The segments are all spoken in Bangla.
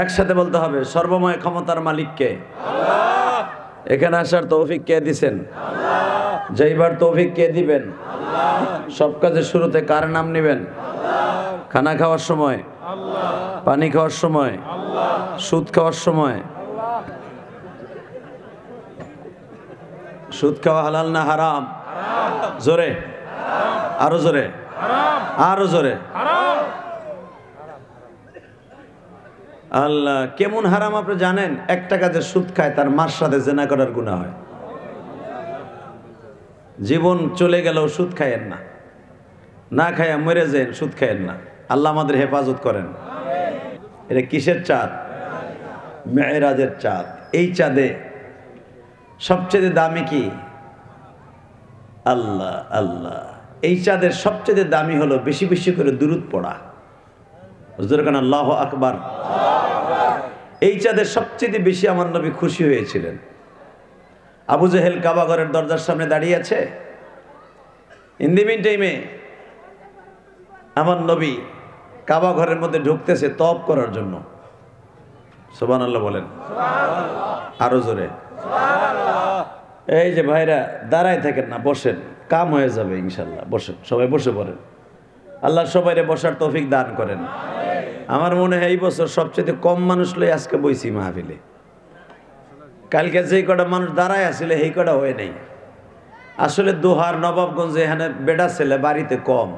একসাথে বলতে হবে, সর্বময় ক্ষমতার মালিক কে? আল্লাহ। এখানে আসার তৌফিক কে দিবেন? আল্লাহ। যাইবার তৌফিক কে দিবেন? আল্লাহ। সব কাজের শুরুতে কার নাম নেবেন? আল্লাহ। খানা খাওয়ার সময় আল্লাহ, পানি খাওয়ার সময় আল্লাহ, সুদ খাওয়ার সময় আল্লাহ। সুদ খাওয়া হালাল না হারাম? জোরে, আরো জোরে, আরো জোরে। আল্লাহ, কেমন হারাম আপনি জানেন? একটা কাজে সুদ খায় তার মার সাথে জেনা করার গুনাহ হয়। জীবন চলে গেলেও সুদ খায়েন না, না খায়া মরে যান, সুদ খায়েন না। আল্লাহ আমাদের হেফাজত করেন। এটা কিসের চাঁদ? মেরাজের চাঁদ। এই চাঁদে সবচেয়ে দামি কি? আল্লাহ আল্লাহ। এই চাঁদের সবচেয়ে দামি হলো বেশি বেশি করে দুরূদ পড়া। হুজুর কান আল্লাহু আকবার। এই চাঁদের সবচেয়ে বেশি আমার নবী খুশি হয়েছিলেন। আবু জেহেল কাবা ঘরের দরজার সামনে দাঁড়িয়ে আছে। ইন দি মিন টাইমে আমার নবী কাবা ঘরের মধ্যে ঢুকতেছে তওয়াব করার জন্য। সুবহানাল্লাহ বলেন, আরো জোরে সুবহানাল্লাহ। এই যে ভাইরা দাঁড়ায় থাকেন না, বসেন, কাম হয়ে যাবে ইনশাল্লাহ। বসেন, সবাই বসে পড়েন। আল্লাহ সবাইরে বসার তৌফিক দান করেন। আমার মনে হয় এই বছর সবচেয়ে কম মানুষ লই আজকে বইছি মাহফিলে। কালকে যে কটা মানুষ দাঁড়ায় আসলে এই কটা হয়ে নেই। আসলে দোহার নবাবগঞ্জে এখানে বেটা ছেলে বাড়িতে কম,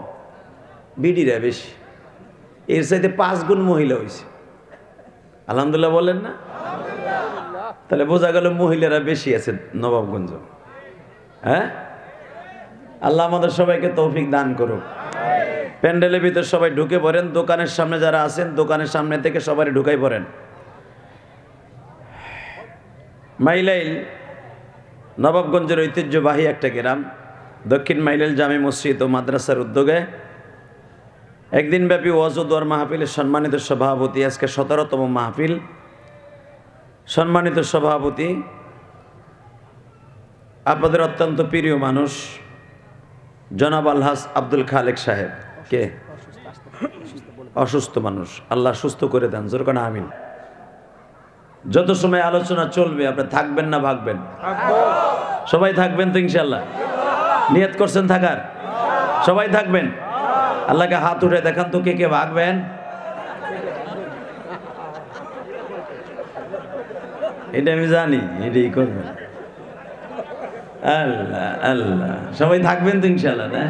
বিডিরা বেশি। এর চাইতে 5 গুণ মহিলা হয়েছে। আলহামদুলিল্লাহ বলেন না? তাহলে বোঝা গেল মহিলারা বেশি আছে নবাবগঞ্জ। হ্যাঁ, আল্লাহ আমাদের সবাইকে তৌফিক দান করুক। প্যান্ডেলের ভিতর সবাই ঢুকে পড়েন। দোকানের সামনে যারা আছেন দোকানের সামনে থেকে সবাই ঢুকাই পড়েন। মাইলাইল নবাবগঞ্জের ঐতিহ্যবাহী একটা গ্রাম। দক্ষিণ মাইলাইল জামে মসজিদ ও মাদ্রাসার উদ্যোগে একদিন ব্যাপী ওয়াজ ও দোয়ার মাহফিলের সম্মানিত সভাপতি, আজকে 17তম মাহফিল। সম্মানিত সভাপতি আপনাদের অত্যন্ত প্রিয় মানুষ জনাব আলহাজ আব্দুল খালেক সাহেব। কে? অসুস্থ মানুষ, আল্লাহ সুস্থ করে দেন। জোর করে আমিন। যত সময় আলোচনা চলবে আপনি থাকবেন না ভাগবেন? সবাই থাকবেন তো ইনশাল্লাহ? নিয়ত করছেন থাকার? সবাই থাকবেন? আল্লাহকে হাত উঠে দেখান তো কে কে ভাগবেন। এটা আমি জানি, এটাই করবেন। আল্লাহ আল্লাহ, সবাই থাকবেন তো ইনশাল্লাহ? না,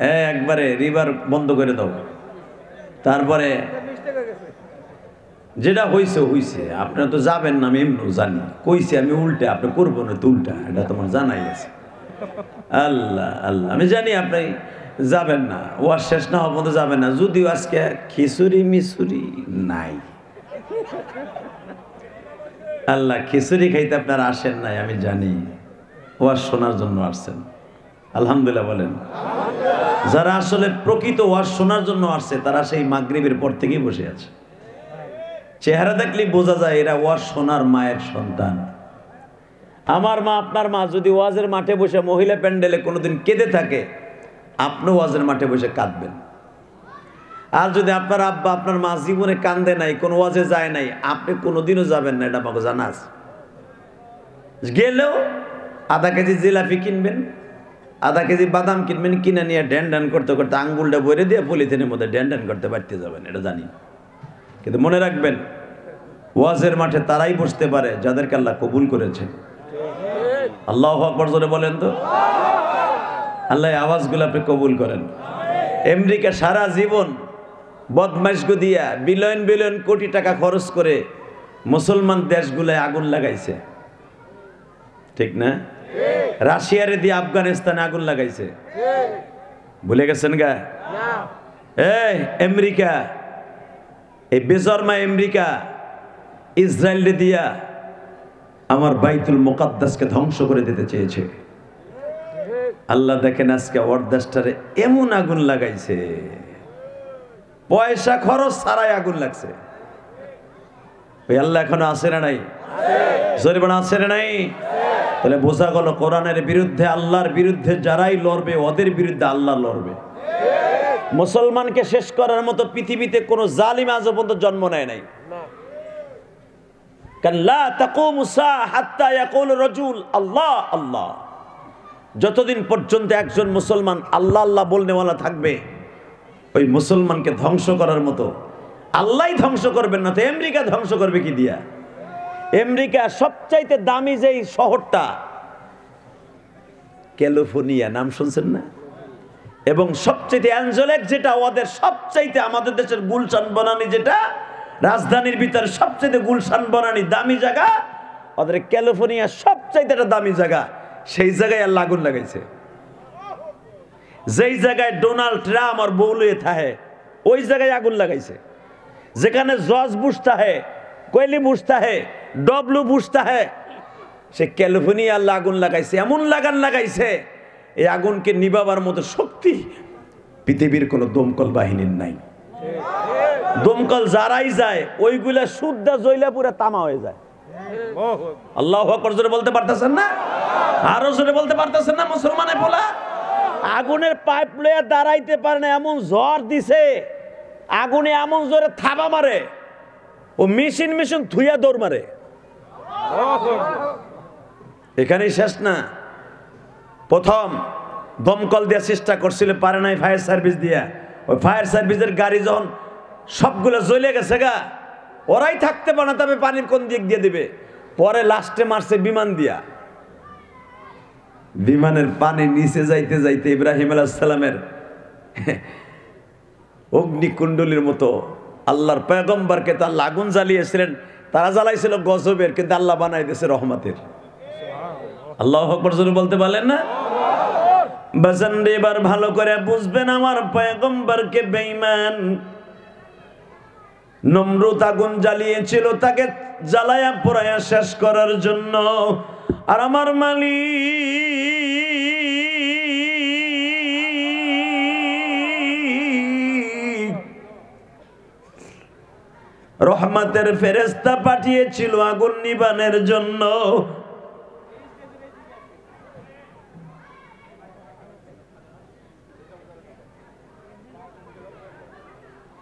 হ্যাঁ, একবারে রিভার বন্ধ করে দাও। তারপরে যেটা হইছে হইছে, আপনারা তো যাবেন না, আমি এমনিও জানি। কইছি আমি উল্টে, আপনি করবো না তো উল্টা, এটা তোমার জানাই আছে। আল্লাহ আল্লাহ, আমি জানি আপনি যাবেন না, ওয়াজ শেষ না হওয়ার মতো যাবেন না। যদিও আজকে খিচুড়ি মিচুরি নাই। আল্লাহ, খিচুড়ি খাইতে আপনারা আসেন নাই আমি জানি, ওয়াজ শোনার জন্য আসছেন। আলহামদুলিল্লাহ বলেন। যারা আসলে প্রকৃত ওয়াজ শোনার জন্য আসছে তারা সেই মাগরিবের পর থেকেই বসে আছে। চেহারা দেখলেই বোঝা যায় এরা ওয়াজ শোনার মায়ের সন্তান। আমার মা, আপনার মা যদি ওয়াজের মাঠে বসে মহিলা প্যান্ডেলে কোনোদিন কেঁদে থাকে, আপনিও ওয়াজের মাঠে বসে কাঁদবেন। আর যদি আপনার আব্বা, আপনার মা জীবনে কান্দে নাই, কোনো ওয়াজে যায় নাই, আপনি কোনোদিনও যাবেন না, এটা আমাকে জানা আছে। গেলেও আধা কেজি জিলাপি কিনবেন, আধা কেজি বাদাম কিনবেন, কিনে নিয়ে ড্যান ড্যান করতে করতে আঙ্গুলটা ভরে দিয়ে পলিথিনের মধ্যে ড্যান ড্যান করতে বাড়তে যাবেন, এটা জানি। কিন্তু মনে রাখবেন, ওয়াজের মাঠে তারাই বসতে পারে যাদেরকে আল্লাহ কবুল করেছে। আল্লাহু আকবার জোরে বলেন তো। আল্লাহ আওয়াজগুলো আপনি কবুল করেন। আমেরিকা সারা জীবন বদমাইশগো দিয়া বিলিয়ন বিলিয়ন কোটি টাকা খরচ করে মুসলমান দেশগুলোয় আগুন লাগাইছে, ঠিক না? রাশিয়ারে দিয়ে আফগানিস্তানে আগুন লাগাইছে, ভুলে গেছেন গা? এই আমেরিকা, এই বেজরমা আমেরিকা ইসরায়েলে দিয়া আমার বাইতুল মুকাদ্দাসকে ধ্বংস করে দিতে চেয়েছে। আল্লাহ দেখেন আজকে ওর দেশটারে এমন আগুন লাগাইছে, পয়সা খরচ ছাড়াই আগুন লাগছে। ওই আল্লাহ এখনো আছে না নাই? জরিমানা আছে না নাই? তাহলে বোঝা গেল কোরআনের বিরুদ্ধে, আল্লাহর বিরুদ্ধে যারাই লড়বে ওদের বিরুদ্ধে আল্লাহ লড়বে। মুসলমানকে শেষ করার মতো পৃথিবীতে কোনো জালিম আজ পর্যন্ত জন্ম নেয় নাই। লা তাকুমু সাআ হাত্তা ইয়াকুল রাজুল আল্লাহ আল্লাহ। যতদিন পর্যন্ত একজন মুসলমান আল্লাহ আল্লাহ বলনেওয়ালা থাকবে, ওই মুসলমানকে ধ্বংস করার মতো আল্লাহই ধ্বংস করবেন না তো আমেরিকা ধ্বংস করবে কি দিয়া? আমেরিকা সবচাইতে দামি যেই শহরটা ক্যালিফোর্নিয়া, নাম শুনছেন না? এবং সবচাইতে অ্যাঞ্জেলেক, যেটা ওদের সবচাইতে আমাদের দেশের গুলশান বনানী, যেটা রাজধানীর ভিতরে সবচাইতে গুলশান বনানী দামি জায়গা, ওদের ক্যালিফোর্নিয়া সবচাইতে একটা দামি জায়গা। সেই জায়গায় আল্লাহ আগুন লাগাইছে। যেই জায়গায় ডোনাল্ড ট্রাম্প আর বউলুয়ে থাকে ওই জায়গায় আগুন লাগাইছে। যেখানে জর্জ বুশ থাকে, কোয়েলি বুশ থাকে, ডব্লু বুশ থাকে, সে ক্যালিফোর্নিয়া আল্লাহ আগুন লাগাইছে। এমন লাগান লাগাইছে, এই আগুনকে নিভাবার মতো শক্তি পৃথিবীর কোনো দমকল বাহিনীর নাই। দমকল যারাই যায় ওইগুলা শুদ্ধা জয়লা পুরা তামা হয়ে যায়। আল্লাহু আকবার জোরে বলতে পারতেছেন না? আরো জোরে বলতে পারতেছেন না? মুসলমানে বলা আগুনের পাইপ লয়ে দাঁড়াইতে পারে না, এমন ঝড় দিছে, আগুনে এমন জোরে থাবা মারে, ও মেশিন থুইয়া দৌড় মারে। এখানেই শেষ না। প্রথম দমকল দেওয়ার চেষ্টা করছিল, পারে নাই, ফায়ার সার্ভিস দিয়া। ওই ফায়ার সার্ভিসের গাড়ি যখন সবগুলো জ্বলে গেছে গা, ওরাই থাকতে পারে না, তবে পানির কোন দিক দিয়ে দিবে। পরে লাস্টে মারছে বিমান দিয়া। বিমানের পানি নিচে যাইতে যাইতে ইব্রাহিম আলাইহিস সালামের অগ্নিকুণ্ডলীর মতো আল্লাহর পয়গম্বরকে তার আগুন জ্বালিয়েছিলেন। তারা জ্বালাইছিল গজবের, কিন্তু আল্লাহ বানাই দিয়েছে রহমতের। আল্লাহু আকবার জোরে বলতে পারলেন না? বাজান রে, এবার ভালো করে বুঝবেন, আমার পয়গম্বরকে বেঈমান নমরুদ আগুন জ্বালিয়েছিল তাকে জ্বালায়া পোড়ায়া শেষ করার জন্য। আর আমার মালিক রহমতের ফেরেশতা পাঠিয়েছিল আগুন নিবানের জন্য।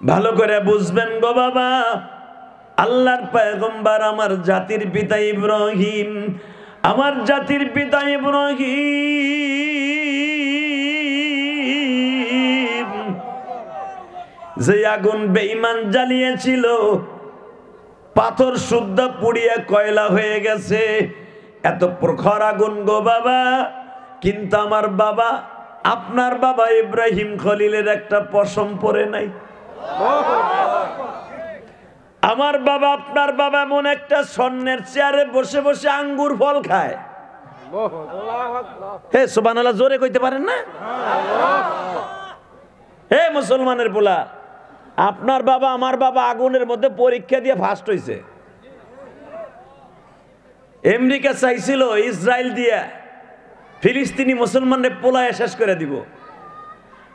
ভালো করে বুঝবেন গো বাবা, আল্লাহর পয়গম্বর আমার জাতির পিতা ইব্রাহিম, আমার জাতির পিতা ইব্রাহিম যে আগুন বেঈমান জ্বালিয়েছিল, পাথর শুদ্ধ পুড়িয়ে কয়লা হয়ে গেছে। এত প্রখর আগুন গো বাবা, কিন্তু আমার বাবা, আপনার বাবা ইব্রাহিম খলিলের একটা পশম পরে নাই। আমার বাবা, আপনার বাবা এমন একটা স্বর্ণের চেয়ারে বসে বসে আঙ্গুর ফল খায়। হে সুবহানাল্লাহ, জোরে কইতে পারেন না? হে মুসলমানের পোলা, আপনার বাবা আমার বাবা আগুনের মধ্যে পরীক্ষা দিয়ে ফার্স্ট হয়েছে। আমেরিকা চাইছিল ইসরায়েল দিয়া ফিলিস্তিনি মুসলমানদের পোলায় শেষ করে দিব।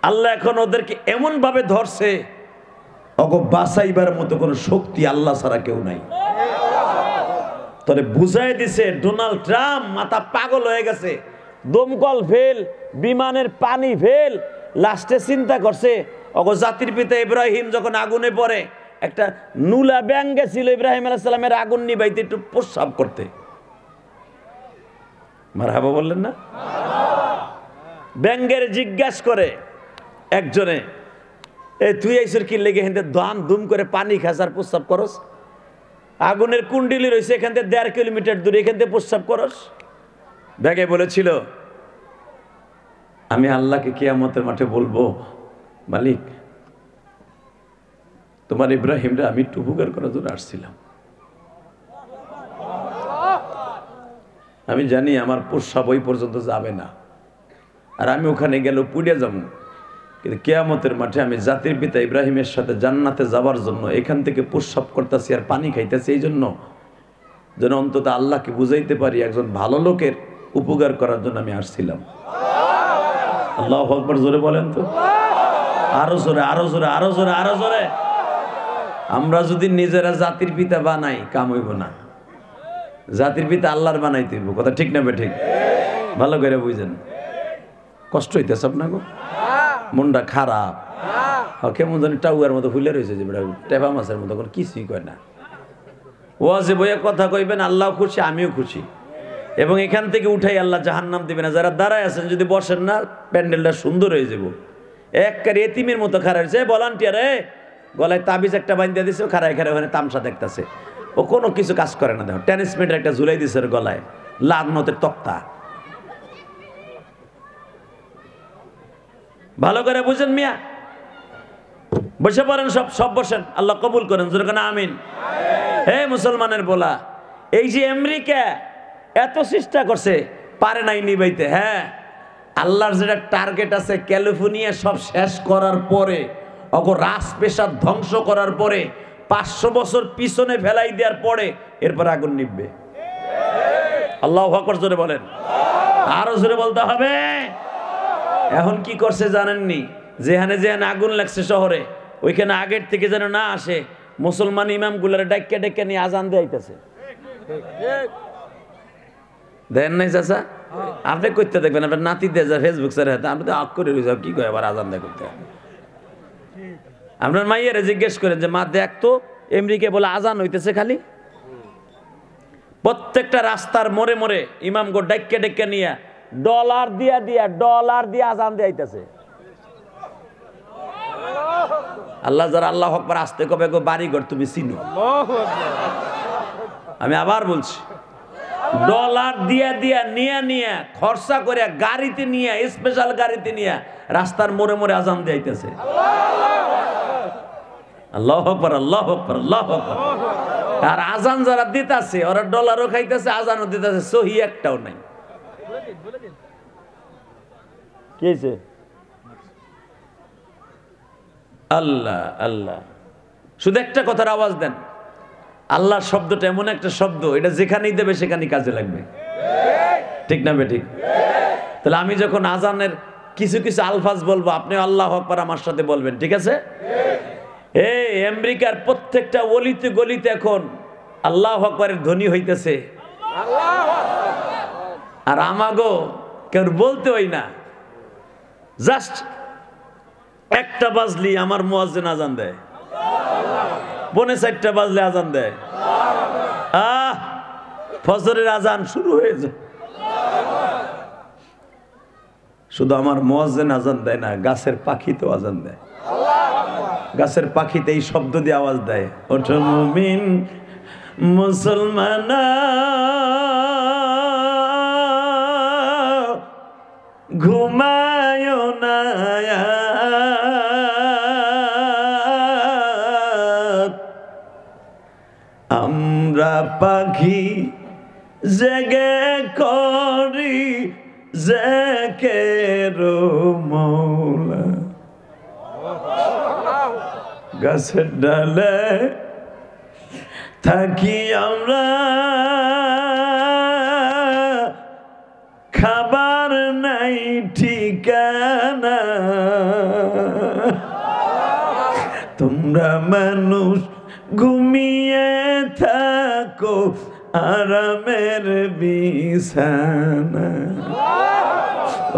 আল্লাহ এখন ওদেরকে এমন ভাবে ধরছে, ওকে বাঁচাইবার মতো কোনো শক্তি আল্লাহ ছাড়া কেউ নাই। তবে বুঝাই দিছে, ডোনাল্ড ট্রাম্প মাথা পাগল হয়ে গেছে, দমকল ফেল, বিমানের পানি ফেল। লাস্টে চিন্তা করছে, ওগো জাতির পিতা ইব্রাহিম যখন আগুনে পড়ে, একটা নুলা ব্যাঙ গেছিল ইব্রাহিম আলাইহিস সালামের আগুন নিবাইতে একটু প্রস্রাব করতে। মারহাবা বললেন না? ব্যাঙের জিজ্ঞাসা করে একজনে, এ তুই আইসর কি লেগে হেঁটে দাম দুম করে পানি খাস আর প্রস্রাব করস? আগুনের কুণ্ডলি রয়েছে এখান থেকে 1.5 কিলোমিটার দূরে, এখান থেকে প্রস্রাব করস? ব্যাগে বলেছিল, আমি আল্লাহকে কিয়ামতের মাঠে বলবো, মালিক তোমার ইব্রাহিমরা আমি একটু উপকার করার জন্য আসছিলাম। আমি জানি আমার প্রস্রাব ওই পর্যন্ত যাবে না, আর আমি ওখানে গেলে পুড়ে যাবো, কিন্তু কিয়ামতের মাঠে আমি জাতির পিতা ইব্রাহিমের সাথে জান্নাতে যাওয়ার জন্য এখান থেকে প্রস্রাব করতেছি আর পানি খাইতেছি, এই জন্য যেন অন্তত আল্লাহকে বুঝাইতে পারি একজন ভালো লোকের উপকার করার জন্য আমি আসছিলাম। আল্লাহু আকবার জোরে বলেন তো, আরো জোরে, আরো জোরে, আরো জোরে, আরো জোরে। আমরা যদি নিজেরা জাতির পিতা বানাই, কাম হইব না। জাতির পিতা আল্লাহর বানাইতে হইব, কথা ঠিক না? ঠিক, ভালো করে বুঝেন। কষ্ট হইতেছে আপনাকে, মনটা খারাপ, কেমন জানি টাউয়ার মতো ফুলে রয়েছে যে টেপা মাছের মতো কোনো কিছুই কয় না। ওয়াজে বইয়ে কথা কইবেন, আল্লাহ খুশি, আমিও খুশি, এবং এখান থেকে উঠাই আল্লাহ জাহান্নাম দিবে না। যারা দাঁড়ায় আছেন যদি বসেন না, প্যান্ডেলটা সুন্দর হয়ে যাব। একবারে এতিমের মতো খাড়া হয়েছে, ভলান্টিয়ার গলায় তাবিজ একটা বান্ধিয়ে দিছে, খাড়ায় খাড়ায় ওখানে তামসা দেখতেছে। ও কোনো কিছু কাজ করে না। দেখো টেনিস মিটার একটা ঝুলাই দিছে ওর গলায়, লাল মতের তক্তা। ভালো করে বুঝেন মিয়া, বসে পড়েন, সব সব বসেন, আল্লাহ কবুল করেন, যেরকম আমিন। হে মুসলমানের বলা, এই যে আমেরিকা এত চেষ্টা করছে, পারে নাই নিবাইতে। হ্যাঁ, আল্লাহর যেটা টার্গেট আছে, ক্যালিফোর্নিয়া সব শেষ করার পরে, অগো রাস পেশার ধ্বংস করার পরে, 500 বছর পিছনে ফেলাই দেওয়ার পরে এরপর আগুন নিববে। আল্লাহু আকবার জোরে বলেন, আরো জোরে বলতে হবে। এখন কি করছে জানেননি? যেখানে যেখানে আগুন লাগছে শহরে, ওইখানে আগের থেকে যেন না আসে, মুসলমান ইমামগুলার ডাক্কা ডাক্কা নিয়ে আজান দেয়াইতেছে। দেন নাই চাচা? আপনি করতে দেখবেন, আপনার নাতি দিয়ে যা ফেসবুক স্যার হাতে, আপনি তো আগ করে রয়েছে, কি কয় আবার আজান দেয় করতে। আপনার মাইয়ারে জিজ্ঞেস করেন যে মা দেখ তো, আমেরিকা বলে আজান হইতেছে খালি। প্রত্যেকটা রাস্তার মোড়ে মোড়ে ইমাম গো ডাক্কা ডাক্কা নিয়ে ডলার দিয়া আজান দেয়াইতেছে। আল্লাহ যারা আল্লাহ আকবার আসতে কবে গো বাড়ি ঘর তুমি চিনো। আমি আবার বলছি, ডলার দিয়া নিয়ে খরচা করে গাড়িতে নিয়ে, স্পেশাল গাড়িতে নিয়ে রাস্তার মোড়ে মোড়ে আজান দেয়াইতেছে। আল্লাহু আকবার, আল্লাহু আকবার, আল্লাহু আকবার। আর আজান যারা দিতেছে ওরা ডলারও খাইতেছে, আজানও দিতেছে, সহি একটাও নাই। কি হয়েছে? আল্লাহ আল্লাহ। শুধু একটা কথার আওয়াজ দেন, আল্লাহর শব্দটা এমন একটা শব্দ, এটা যেখানেই দেবে সেখানেই কাজে লাগবে। ঠিক না বেঠিক? তাহলে আমি যখন আজানের কিছু কিছু আলফাজ বলবো, আপনি আল্লাহু আকবার আমার সাথে বলবেন, ঠিক আছে? এই আমেরিকার প্রত্যেকটা অলিতে গলিতে এখন আল্লাহু আকবারের ধ্বনি হইতেছে। আর আমাগো কেউ বলতে হয় না, জাস্ট একটা বাজলি আমার মুয়াজ্জিন আজান দেয়, 4:45 বাজলে আজান দেয়। ফজরের আজান শুরু হয়ে যায়। শুধু আমার মুয়াজ্জিন আজান দেয় না, গাছের পাখি তো আজান দেয়। গাছের পাখিতে এই শব্দ দিয়ে আওয়াজ দেয়, ওঠো মুমিন মুসলমান, ঘুমায়ো না, আমরা পাখি জেগে করি জেকের মৌলা। গাছের ডালে থাকি আমরা, খাবার নাই ঠিকানা, তোমরা মানুষ ঘুমিয়ে থাকো আরামের বিছানা।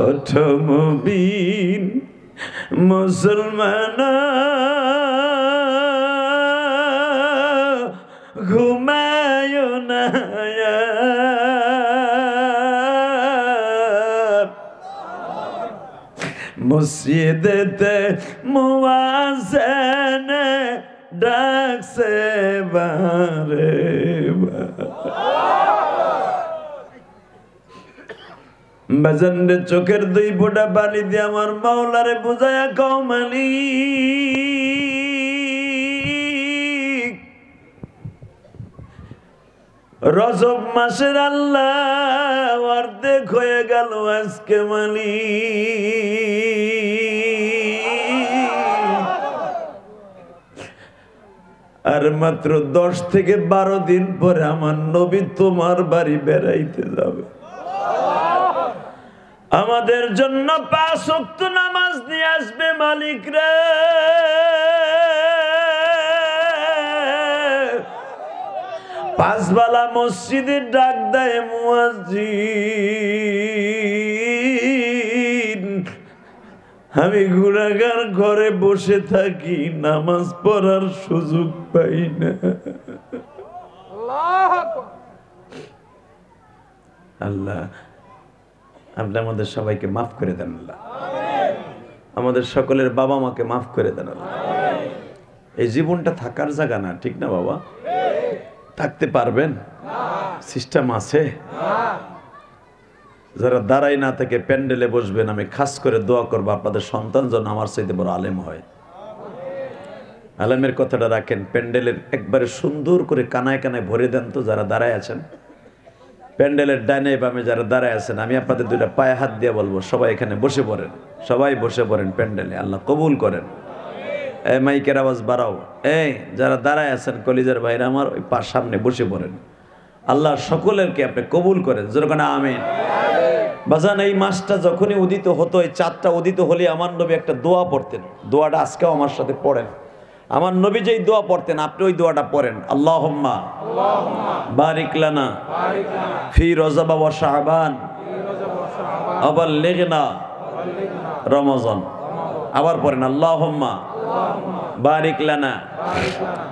ওঠো মুমিন মুসলমান, ঘুমায়ো না, মসজিদেতে মুয়াজ্জিন ডাকছে বারে বাজান রে, চোখের 2 ফোঁটা পানি দিয়ে আমার মাওলারে বুঝায়া কও মালিক, রজব মাসের আল্লাহ অর্ধেক হয়ে গেল আজকে মালিক, আর মাত্র 10 থেকে 12 দিন পরে আমার নবী তোমার বাড়ি বেড়াইতে যাবে। আমাদের জন্য 5 ওয়াক্ত নামাজ নিয়ে আসবে মালিক রে। 5 বেলা মসজিদে ডাক দেয় মুয়াজ্জিন, আমি গুনাহগার ঘরে বসে থাকি, নামাজ পড়ার সুযোগ পাই না। আল্লাহ আপনি আমাদের সবাইকে মাফ করে দেন আল্লাহ, আমাদের সকলের বাবা মাকে মাফ করে দেন আল্লাহ। এই জীবনটা থাকার জায়গা না, ঠিক না বাবা? থাকতে পারবেন? সিস্টেম আছে? যারা দাঁড়াই না থেকে প্যান্ডেলে বসবেন, আমি খাস করে দোয়া করবো আপনাদের সন্তান যেন আমার চাইতে বড় আলেম হয়। আলেমের কথাটা রাখেন, প্যান্ডেলের একবারে সুন্দর করে কানায় কানায় ভরে দেন তো যারা দাঁড়ায় আছেন। প্যান্ডেলের ডাইনে বামে যারা দাঁড়ায় আছেন, আমি আপনাদের দুইটা পায়ে হাত দিয়ে বলবো সবাই এখানে বসে পড়েন, সবাই বসে পড়েন প্যান্ডেলে, আল্লাহ কবুল করেন। এই মাইকের আওয়াজ বাড়াও। এই যারা দাঁড়ায় আছেন কলিজার ভাইরা আমার, ওই সামনে বসে পড়েন। আল্লাহ সকলেরকে আপনি কবুল করেন, যেরকম আমিন। বাজান এই মাসটা যখনই উদিত হতো, এই চাঁদটা উদিত হলে আমার নবী একটা দোয়া পড়তেন। দোয়াটা আজকেও আমার সাথে পড়েন। আমার নবী যেই দোয়া পড়তেন আপনি ওই দোয়াটা পড়েন। আল্লাহুম্মা বারিক লানা ফি রজব ওয়া শাবান আবাল্লিগনা রমজান। আবার পড়েন আল্লাহুম্মা বারিক লানা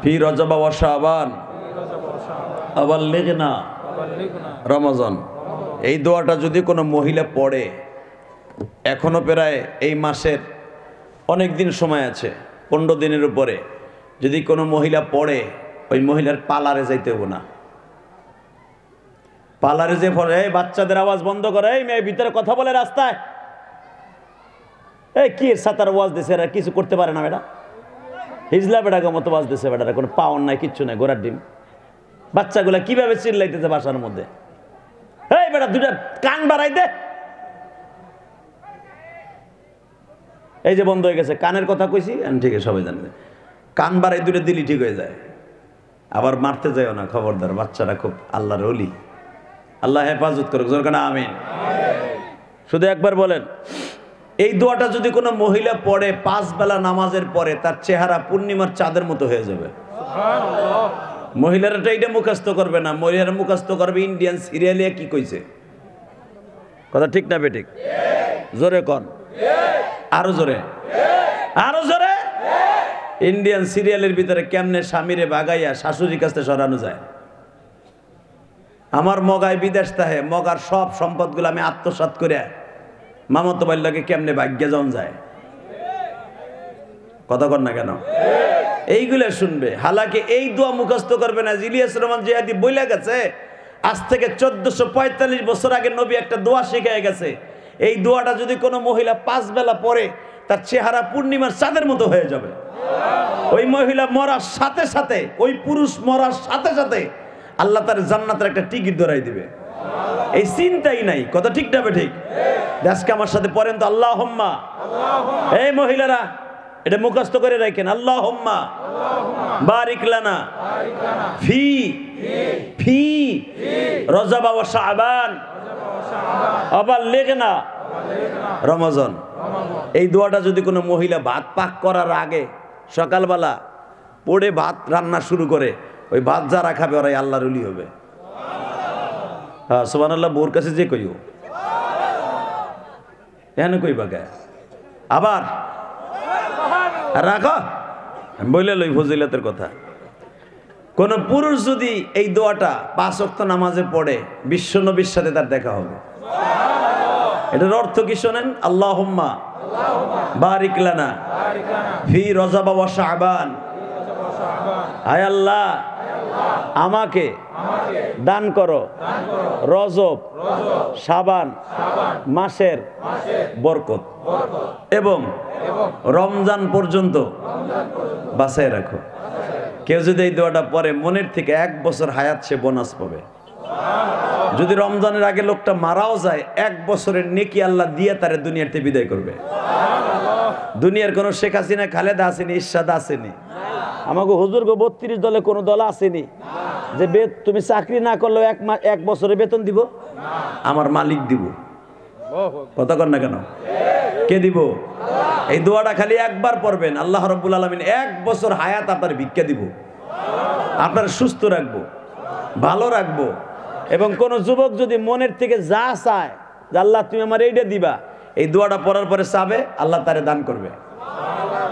ফি রজব ওয়া শাবান আবাল্লিগনা রমজান। এই দোয়াটা যদি কোনো মহিলা পড়ে, এখনো প্রায় এই মাসের অনেক দিন সময় আছে, 15 দিনের উপরে, যদি কোনো মহিলা পড়ে, ওই মহিলার পার্লারে যাইতে হবে না। পার্লারে যে পড়ে, এই বাচ্চাদের আওয়াজ বন্ধ করে, এই মেয়ে ভিতরে কথা বলে রাস্তায়, এই কি সাতার ওয়াজ দিছে, এরা কিছু করতে পারে না বেটা, হিজলা বেটাকে মতো ওয়াজ দিছে বেটারা, কোনো পাওয়ার নাই, কিচ্ছু নাই, গোড়ার ডিম। বাচ্চাগুলা কিভাবে চিল্লাইতেছে বাসার মধ্যে, এই বেটা দুটা কান বাড়াই দে। এই যে বন্ধ হয়ে গেছে, কানের কথা কইছি, ঠিক আছে সবাই জানবে, কান বাড়াই দুটো দিলি ঠিক হয়ে যায়। আবার মারতে যাইও না, খবরদার, বাচ্চারা খুব আল্লাহর ওলি, আল্লাহ হেফাজত করুক, জোরকানা আমিন। শুধু একবার বলেন, এই দোয়াটা যদি কোনো মহিলা পড়ে 5 বেলা নামাজের পরে, তার চেহারা পূর্ণিমার চাঁদের মতো হয়ে যাবে। মহিলারা তো এইটা মুখস্থ করবে না, মহিলারা মুখস্থ করবে ইন্ডিয়ান সিরিয়ালে কি কইছে, কথা ঠিক না বেঠিক? জোরে কন, আরো জোরে, আরো জোরে। ইন্ডিয়ান সিরিয়ালের ভিতরে কেমনে স্বামীরে বাগাইয়া শাশুড়ির কাছে সরানো যায়। আমার মগায় বিদেশ তাহে, মগার সব সম্পদগুলো আমি আত্মসাৎ করে মামাতো বাল্যকে কেমনে ভাগ্যে যাওয়া যায়, কথা কর না কেন? এইগুলা শুনবে। হালাকি এই দোয়া মুখস্থ করবে না। ইলিয়াস রহমান জিহাদি বইলা গেছে, আজ থেকে 1445 বছর আগে নবী একটা দোয়া শিখিয়ে গেছে। এই দোয়াটা যদি কোনো মহিলা 5 বেলা পড়ে, তার চেহারা পূর্ণিমার চাঁদের মতো হয়ে যাবে। ওই মহিলা মরার সাথে সাথে, ওই পুরুষ মরার সাথে সাথে আল্লাহ তার জান্নাতের একটা টিকিট ধরাই দিবে। এই চিন্তাই নাই, কথা ঠিক না ঠিক? আজকে আমার সাথে পড়েন তো আল্লাহুম্মা। এই মহিলারা এটা মুখস্থ করে রাখেন, আল্লাহুম্মা বারিক লানা ফি ফি রজব ওয়া শাবান আবাল্লিগনা রমজান। এই দোয়াটা যদি কোনো মহিলা ভাত পাক করার আগে সকালবেলা পড়ে ভাত রান্না শুরু করে, ওই ভাত যারা খাবে ওরাই আল্লাহর ওলি হবে। হ্যাঁ সুবহানাল্লাহ। বোর কাছে যে কইও এখানে কইবা কে? আবার রাখো, বলে লই ফজিলতের কথা। কোন পুরুষ যদি এই দোয়াটা 5 ওয়াক্ত নামাজে পড়ে, বিশ্ব নবীর সাথে তার দেখা হবে। এটার অর্থ কি শোনেন, আল্লাহুম্মা বারিক লানা ফি রজব ওয়া শাবান। আয় আল্লাহ, আমাকে দান করো রজব শাবান মাসের বরকত এবং রমজান পর্যন্ত বাঁচায় রাখো। কেউ যদি এই দোয়াটা পড়ে, মনের থেকে 1 বছর হায়াত সে বোনাস পাবে। যদি রমজানের আগে লোকটা মারাও যায়, 1 বছরের নেকি আল্লাহ দিয়ে তারে দুনিয়াতে বিদায় করবে। দুনিয়ার কোন শেখ হাসিনা, খালেদা আসেনি, ইরশাদ আসেনি, আমাকে হুজুর গো 32 দলে কোন দল আসেনি যে তুমি চাকরি না করলেও 1 বছরের বেতন দিব, আমার মালিক দিব। কথা কর না কেন? কে দিব? এই দোয়াটা খালি একবার পড়বেন, আল্লাহ রাব্বুল আলামিন 1 বছর হায়াত আপনার ভিক্ষা দিব, আপনার সুস্থ রাখবো, ভালো রাখবো। এবং কোন যুবক যদি মনের থেকে যা চায় যে আল্লাহ তুমি আমার এইটা দিবা, এই দোয়াটা পড়ার পরে চাবে, আল্লাহ তারে দান করবে।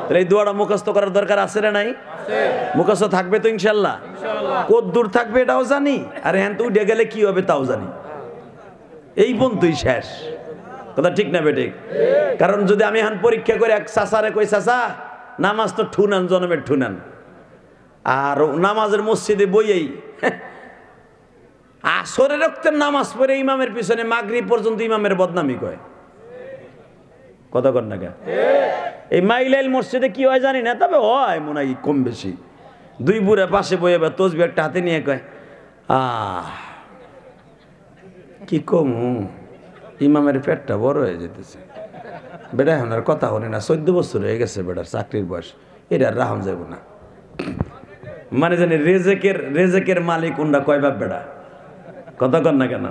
তাহলে এই দোয়াটা মুখস্থ করার দরকার আছে না নাই? মুখস্থ থাকবে তো ইনশাল্লাহ। কত দূর থাকবে এটাও জানি, আর হ্যাঁ তুই ডে গেলে কি হবে তাও জানি। এই পর্যন্তই শেষ, কথা ঠিক না বেঠিক? কারণ যদি আমি এখন পরীক্ষা করে এক চাচারে কই, চাচা নামাজ তো ঠুনান, জনমের ঠুনান, আর নামাজের মসজিদে বইয়েই আসরে রক্তের নামাজ পড়ে ইমামের পিছনে মাগরিব পর্যন্ত ইমামের বদনামি কয়, কথা কর না কে? এই মাইলাইল মসজিদে কি হয় জানি না, তবে হয় মনে হয় কম বেশি। দুই বুড়ে পাশে বইয়ে তসবিহ একটা হাতে নিয়ে কয়, কি কমু, ইমামের পেটটা বড় হয়ে যেতেছে। বেটা এখন আর কথা হলে না, 14 বছর হয়ে গেছে বেটার চাকরির বয়স, এটা রাহাম যাব না। মানে জানি রেজেকের মালিক কোনটা কয় বাপ বেটা, কথা কর না কেন?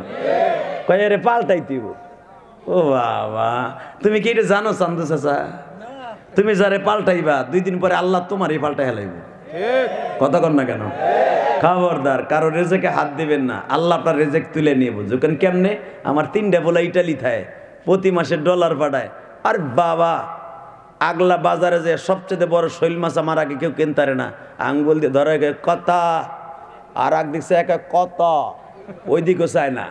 কয় রে পাল্টাই দিব। ও বাবা, তুমি কি এটা জানো চান্দু চাচা? তুমি যারে পাল্টাইবা 2 দিন পরে আল্লাহ তোমারই পাল্টাই হেলাইব, কথা কর না কেন? খবরদার কারো রেজেকে হাত দিবেন না, আল্লাহ আপনার রেজেক তুলে নিয়ে বুঝো। কেন কেমনে? আমার 3টা বলা ইটালি থায়, প্রতি মাসে ডলার পাঠায়। আর বাবা আগলা বাজারে যে সবচেয়ে বড় শৈল মাছ আমার আগে কেউ কিনতারে না, আঙ্গুল দিয়ে ধরে কথা, আর এক দিকছে একা কত, ওই দিকও চায় না,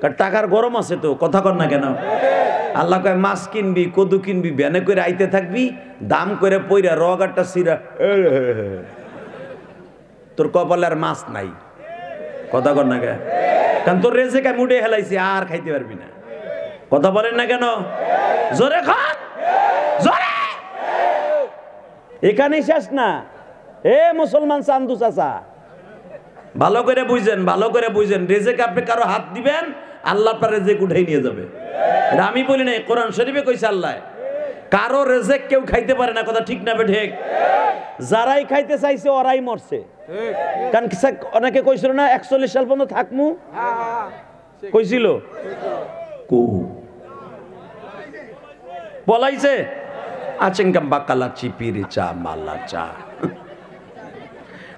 কারণ টাকার গরম আছে তো, কথা কর না কেন? আল্লাহ কয় মাছ কিনবি, কদু কিনবি, ভ্যানে করে আইতে থাকবি, দাম করে পইরা রগারটা সিরা, তোর কপালে আর মাছ নাই, কথা কর না কে? কারণ তোর রেজেকে মুড়ে হেলাইছি, আর খাইতে পারবি না, কথা বলেন না কেন? জোরে খান, জোরে। এখানেই শেষ না, এ মুসলমান চান্দু চাচা, ভালো করে বুঝেন, ভালো করে বুঝেন। রেজেকে আপনি কারো হাত দিবেন, আল্লাহ আপনার রেজেক উঠাই নিয়ে যাবে। এটা আমি বলি না, কোরআন শরীফে কইছে আল্লাহ। কারো রেজেক কেউ খাইতে পারে না, কথা ঠিক না বে ঠিক? যারাই খাইতে চাইছে ওরাই মরছে। কারণ অনেকে কইছিল না 41 সাল পর্যন্ত থাকমু, কইছিল বলাইছে আচেঙ্কাম বাকালা চিপিরি চা মাল্লা চা।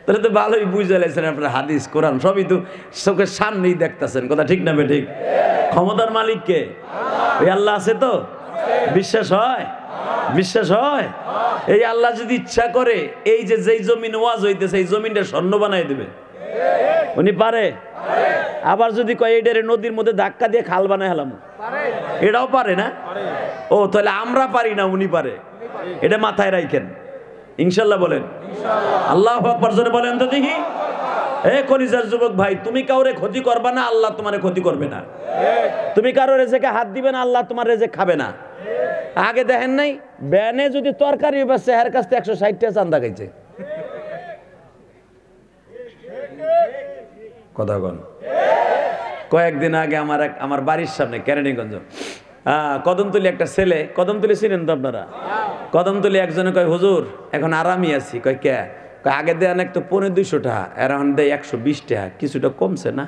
তাহলে তো ভালোই বুঝে লাইছেন আপনার হাদিস কোরআন সবই তো চোখের সামনেই দেখতেছেন, কথা ঠিক না বে ঠিক? ক্ষমতার মালিক কে? ওই আল্লাহ আছে তো, বিশ্বাস হয়? বিশ্বাস হয়? এই আল্লাহ যদি ইচ্ছা করে এই যে যেই জমিন ওয়াজ হইতেছে এই জমিনটা স্বর্ণ বানাই দেবে, উনি পারে। আবার যদি কয় এইটারে নদীর মধ্যে ধাক্কা দিয়ে খাল বানাই হলাম, এটাও পারে না? ও তাহলে আমরা পারি না, উনি পারে, এটা মাথায় রাখেন ইনশাল্লাহ। বলেন আল্লাহু আকবার, জোরে বলেন তো দেখি। এ কলিজার যুবক ভাই, তুমি কাউরে ক্ষতি করবা না, আল্লাহ তোমারে ক্ষতি করবে না। তুমি কারো রেজেকে হাত দিবে না, আল্লাহ তোমার রেজেক খাবে না। আগে দেখেন নাই ব্যানে যদি তরকারি বেচছে, এর কাছ থেকে 160 টাকা চান্দা খাইছে, কথা বল। কয়েকদিন আগে আমার বাড়ির সামনে কেরানীগঞ্জ কদমতলি একটা ছেলে, কদমতলি ছিলেন তো আপনারা? কদমতলি একজনে কয় হুজুর এখন আরামই আছি। কয় কে? কয় আগে দেয় অনেক তো 250 টাকা, এখন দেয় 120 টাকা, কিছুটা কমছে না?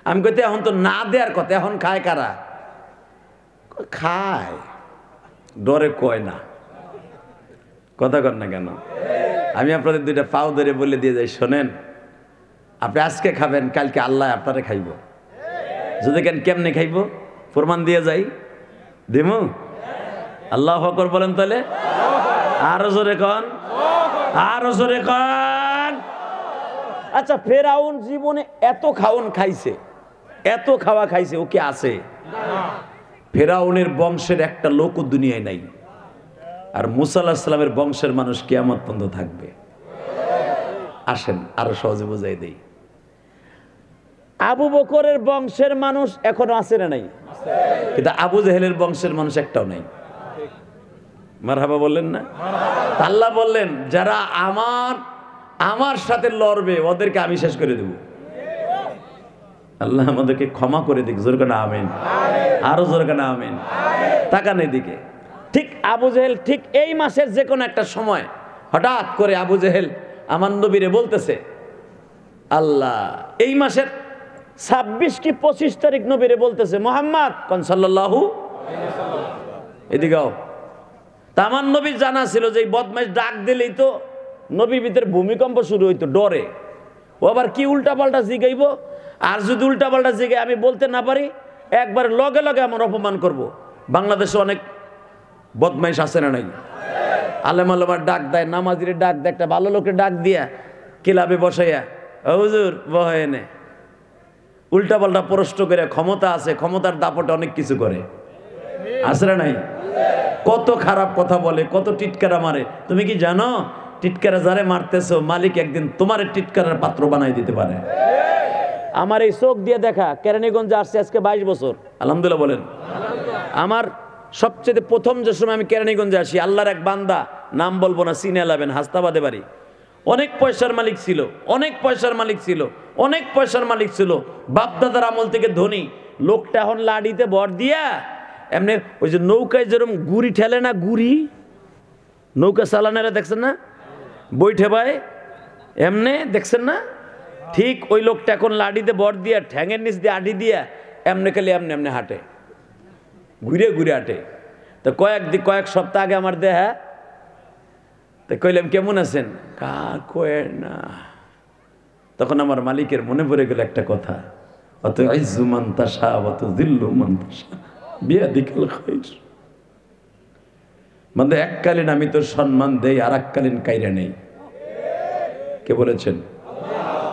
আমি কইতে এখন তো না দেয়ার কথা, এখন খায় কারা? খায় ডরে কয় না, কথা কর না কেন? আমি আপনাদের 2টা পাও ধরে বলে দিয়ে যাই, শোনেন আপনি আজকে খাবেন, কালকে আল্লাহ আপনারে খাইব। যদি কেন কেমনে খাইব প্রমাণ দিয়ে যাই, দিমু? আল্লাহু আকবার বলেন তাহলে, আরো জোরে কন, আরো জোরে কন। আচ্ছা ফেরাউন জীবনে এত খাওন খাইছে, এত খাওয়া খাইছে, ও কি আছে? ফেরাউনের বংশের একটা লোকও দুনিয়ায় নাই। আর মুসা আলাইহিস সালামের বংশের মানুষ কিয়ামত পর্যন্ত থাকবে। আসেন আরো সহজে বুঝাই দেই। আবু বকরের বংশের মানুষ এখনো আছে না নাই? কিন্তু আবু জেহেলের বংশের মানুষ একটাও নাই। মারহাবা বললেন না? আল্লাহ বললেন যারা আমার সাথে লড়বে ওদেরকে আমি শেষ করে দেব। আল্লাহ আমাদেরকে ক্ষমা করে দিক, জোরে কানা আমিন, আরো জোরে কানা আমিন। তাকান এদিকে, ঠিক আবু জেহেল ঠিক এই মাসের যে কোনো একটা সময় হঠাৎ করে আবু জেহেল আমার নবীরে বলতেছে, আল্লাহ এই মাসের 26 কি 25 তারিখ নবীরে বলতেছে, মুহাম্মদ কোন সাল্লাল্লাহু এদিকেও। তা আমার নবীর জানা ছিল যে এই বদমাইশ ডাক দিলেই তো নবীর ভিতরে ভূমিকম্প শুরু হইতো ডরে। ও আবার কি উল্টা পাল্টা জিগাইব, আর যদি উল্টা পাল্টা জিগাই আমি বলতে না পারি, একবার লগে লগে আমার অপমান করব। বাংলাদেশে অনেক বদমাইশ আছে না নাই? আলেম আলেমার ডাক দেয়, নামাজিরে ডাক দেয়, একটা ভালো লোকের ডাক দিয়া ক্লাবে বসাইয়া হুজুর বহে এনে উল্টা পাল্টা প্রশ্ন করে, ক্ষমতা আছে, ক্ষমতার দাপটে অনেক কিছু করে, আছে না নাই? কত খারাপ কথা বলে, কত টিটকারা মারে। তুমি কি জানো টিটকারা যারে মারতেছো মালিক একদিন তোমার টিটকারার পাত্র বানাই দিতে পারে। আমার এই চোখ দিয়ে দেখা, কেরানীগঞ্জে আসছে আজকে 22 বছর, আলহামদুলিল্লাহ বলেন। আমার সবচেয়ে প্রথম যে সময় আমি কেরানীগঞ্জে আসি, আল্লাহর এক বান্দা, নাম বলবো না, চিনে এলাবেন, হাস্তাবাদে বাড়ি, অনেক পয়সার মালিক ছিল, অনেক পয়সার মালিক ছিল, অনেক পয়সার মালিক ছিল, বাপদাদার আমল থেকে ধনী লোকটা। এখন লাডিতে ভর দিয়া এমনি ওই যে নৌকায় যেরকম গুড়ি ঠেলে না, গুড়ি নৌকা চালানেরা দেখছেন না, বই ঠেবায় এমনে, দেখছেন না? ঠিক ওই লোকটা এখন লাডিতে বর দিয়া ঠ্যাঙের নিচ দিয়ে আডি দিয়া এমনে খালি এমনি এমনি হাঁটে, ঘুরে ঘুরে হাঁটে। তো কয়েক সপ্তাহ আগে আমার দেহা, তো কইলাম কেমন আছেন? কা কয়ে না। তখন আমার মালিকের মনে পড়ে গেল একটা কথা, অত ইজ্জু মান তাশা অত যিল্লু মান তাশা বিয়াদিকাল খায়র। মানে এককালীন আমি তোর সম্মান দেই, আর এককালীন কাইরা নেই। কে বলেছেন?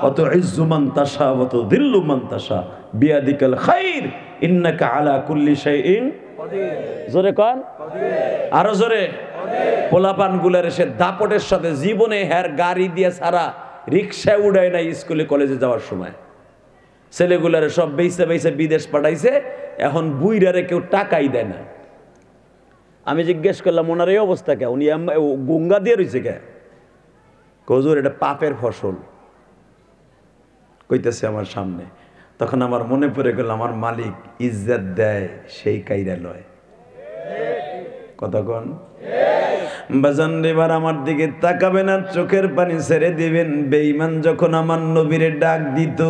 অত ইজ্জু মান তাশা অত যিল্লু মান তাশা বিয়াদিকাল খায়র ইন্নাকা আলা কুল্লি শাইইন কাদির। জোরে কোন, আরো জোরে। পোলাপান গুলার এসে দাপটের সাথে জীবনে হ্যার গাড়ি দিয়ে ছাড়া রিক্সায় উড়ায় নাই স্কুলে কলেজে যাওয়ার সময়। ছেলেগুলারে সব বেইসে বেইসে বিদেশ পাঠাইছে, এখন বুইরারে কেউ টাকাই দেয় না। আমি জিজ্ঞেস করলাম ওনার এই অবস্থা কে? উনি গঙ্গা দিয়ে রয়েছে কে? হুজুর এটা পাপের ফসল কইতেছে আমার সামনে। তখন আমার মনে পড়ে গেল আমার মালিক ইজ্জত দেয় সেই কাইরা লয়। কতক্ষণ বাজান এবার আমার দিকে তাকাবেন আর চোখের পানি ছেড়ে দিবেন। বেঈমান যখন আমার নবীরে ডাক দিত,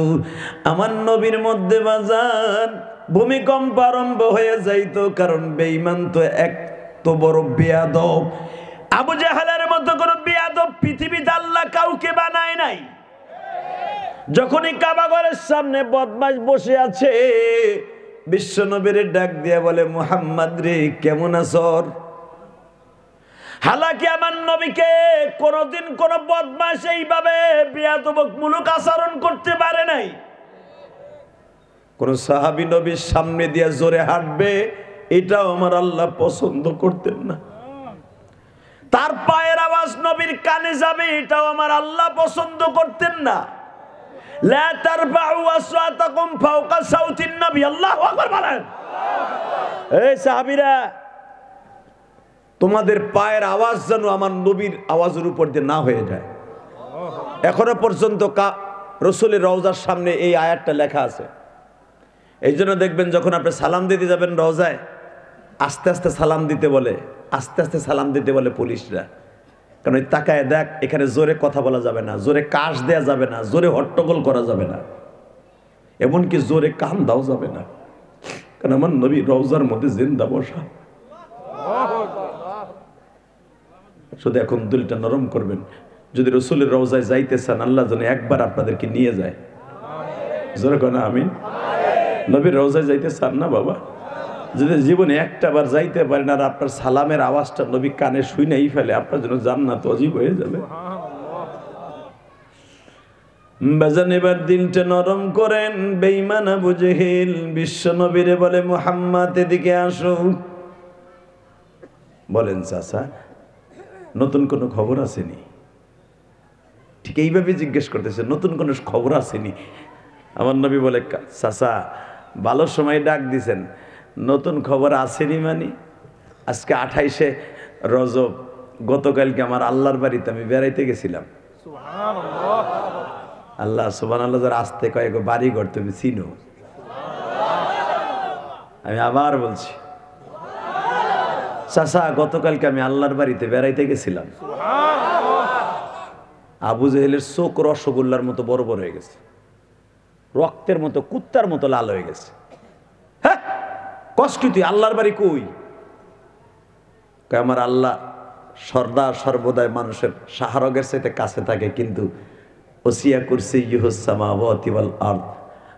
আমার নবীর মধ্যে বাজান ভূমিকম্প আরম্ভ হয়ে যাইতো। কারণ বেঈমান তো এক তো বড় বেয়াদব। আবু জাহেলের মতো কোনো বেয়াদব পৃথিবীতে আল্লাহ কাউকে বানায় নাই। যখনই কাবা ঘরের সামনে বদমাশ বসে আছে, বিশ্ব নবীর ডাক দিয়া বলে মুহাম্মদ রে কেমন আছর? হালাকি আমার নবীকে কোনদিন কোন বদমাশ এইভাবে বেয়াদবমূলক আচরণ করতে পারে নাই। কোন সাহাবী নবীর সামনে দিয়া জোরে হাঁটবে এটাও আমার আল্লাহ পছন্দ করতেন না। তার পায়ের আওয়াজ নবীর কানে যাবে এটাও আমার আল্লাহ পছন্দ করতেন না। লা তারফাউ আসওয়াতাকুম ফাওকা সাউতিন নবী। আল্লাহু আকবার বলেন। এই সাহাবীরা, তোমাদের পায়ের আওয়াজ যেন আমার নবীর আওয়াজের উপর দিয়ে না হয়ে যায়। এখনো পর্যন্ত রসুলের রওজার সামনে এই আয়াতটা লেখা আছে। এই জন্য দেখবেন যখন আপনি সালাম দিতে যাবেন রওজায়, আস্তে আস্তে সালাম দিতে বলে, আস্তে আস্তে সালাম দিতে বলে পুলিশরা। কারণ ওই তাকায় দেখ, এখানে জোরে কথা বলা যাবে না, জোরে কাশ দেয়া যাবে না, জোরে হট্টগোল করা যাবে না, এমনকি জোরে কান দাও যাবে না। কারণ আমার নবী রওজার মধ্যে জিন্দা বসা। শুধু এখন দিলটা নরম করবেন। যদি রসুলের রওজায় যাইতে চান, আল্লাহ যেন একবার আপনাদেরকে নিয়ে যায়। জোরে কোন আমিন। নবীর রওজায় যাইতে চান না বাবা? যদি জীবনে একটা বার যাইতে পারেন আর আপনার সালামের আওয়াজটা নবী কানে শুনেই ফেলে, আপনার জন্য জান্নাত ওয়াজিব হয়ে যাবে। বাজান এবার দিলটা নরম করেন। বেঈমান আবু জেহেল বিশ্ব নবীরে বলে মুহাম্মদ এদিকে আসো। বলেন চাচা নতুন কোনো খবর আসেনি? ঠিক এইভাবে জিজ্ঞেস করতেছে, নতুন কোনো খবর আসেনি? আমার নবী বলে চাচা ভালো সময় ডাক দিছেন, নতুন খবর আসেনি মানে আজকে 28শে রজব, গতকালকে আমার আল্লাহর বাড়িতে আমি বেড়াইতে গেছিলাম। আল্লাহ সুবহানাল্লাহ যারা আসতে কয়েক বাড়ি ঘর তুমি চিনো। আমি আবার বলছি চাচা গতকালকে আমি আল্লাহর বাড়িতে বেড়াইতে গেছিলাম। আবু জেহেলের চোখ রসগোল্লার মতো বড় বড় হয়ে গেছে, রক্তের মতো কুত্তার মতো লাল হয়ে গেছে। হ্যাঁ কষ্ট, তুই আল্লাহর বাড়ি কই? আমার আল্লাহ সর্দা সর্বদাই মানুষের শাহরগের সাথে কাছে থাকে, কিন্তু ওসিয়া কুরসিয়্যুহুস সামাওয়াতি ওয়াল আরদ,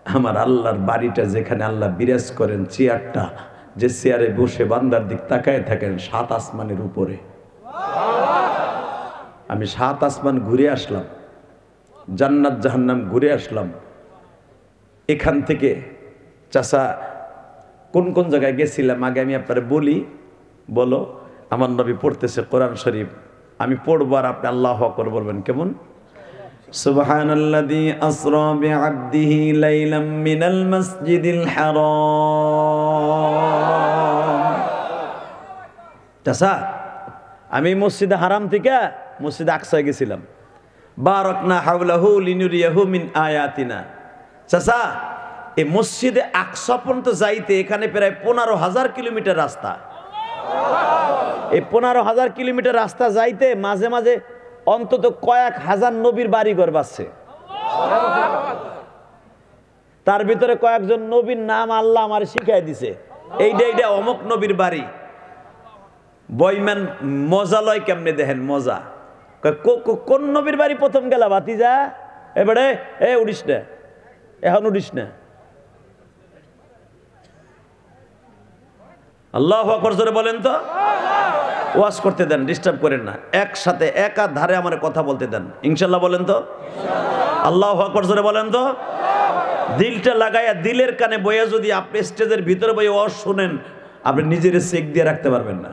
আমার আল্লাহর বাড়িটা যেখানে আল্লাহ বিরাজ করেন, চেয়ারটা যে চেয়ারে বসে বান্দার দিক তাকায় থাকেন 7 আসমানের উপরে। আমি 7 আসমান ঘুরে আসলাম, জান্নাত জাহান্নাম ঘুরে আসলাম। এখান থেকে চাচা কোন কোন জায়গায় গেছিলাম আগে আমি আপনারা বলি। বলো, আমার নবী পড়তেছে কোরআন শরীফ, আমি পড়বো আর আপনি আল্লাহু আকবার বলবেন। কেমন? সুবহানাল্লাযী আসরা বিআবদিহি লাইলাম মিনাল মাসজিদিল হারাম। চাচা আমি মসজিদে হারাম থেকে মসজিদে আকসায় গেছিলাম। বারাকনা হাওলাহু লিনুরিয়াহু মিন আয়াতিনা। চাচা এই মসজিদে আকসা পর্যন্ত যাইতে এখানে প্রায় 15,000 কিলোমিটার রাস্তা। এই 15,000 কিলোমিটার রাস্তা যাইতে মাঝে মাঝে অন্তত কয়েক হাজার নবীর বাড়ি ঘর বাসছে। তার ভিতরে কয়েকজন নবীর নাম আল্লাহ আমার শিখাই দিছে, এইটা অমুক নবীর বাড়ি। বইম্যান মজা লয় কেমনে দেখেন মজা। কোন নবীর বাড়ি প্রথম গেলা ভাতিজা? এবারে উড়িস না, এখন উড়িস না। আল্লাহু আকবার জোরে বলেন তো। ওয়াজ করতে দেন, ডিস্টার্ব করেন না। একসাথে একা ধারে আমার কথা বলতে দেন, ইনশাল্লাহ বলেন তো। আল্লাহু আকবার জোরে বলেন তো। দিলটা লাগাইয়া দিলের কানে বইয়া যদি আপনি স্টেজের ভিতরে বইয়ে ওয়াজ শুনেন, আপনি নিজের চেক দিয়ে রাখতে পারবেন না।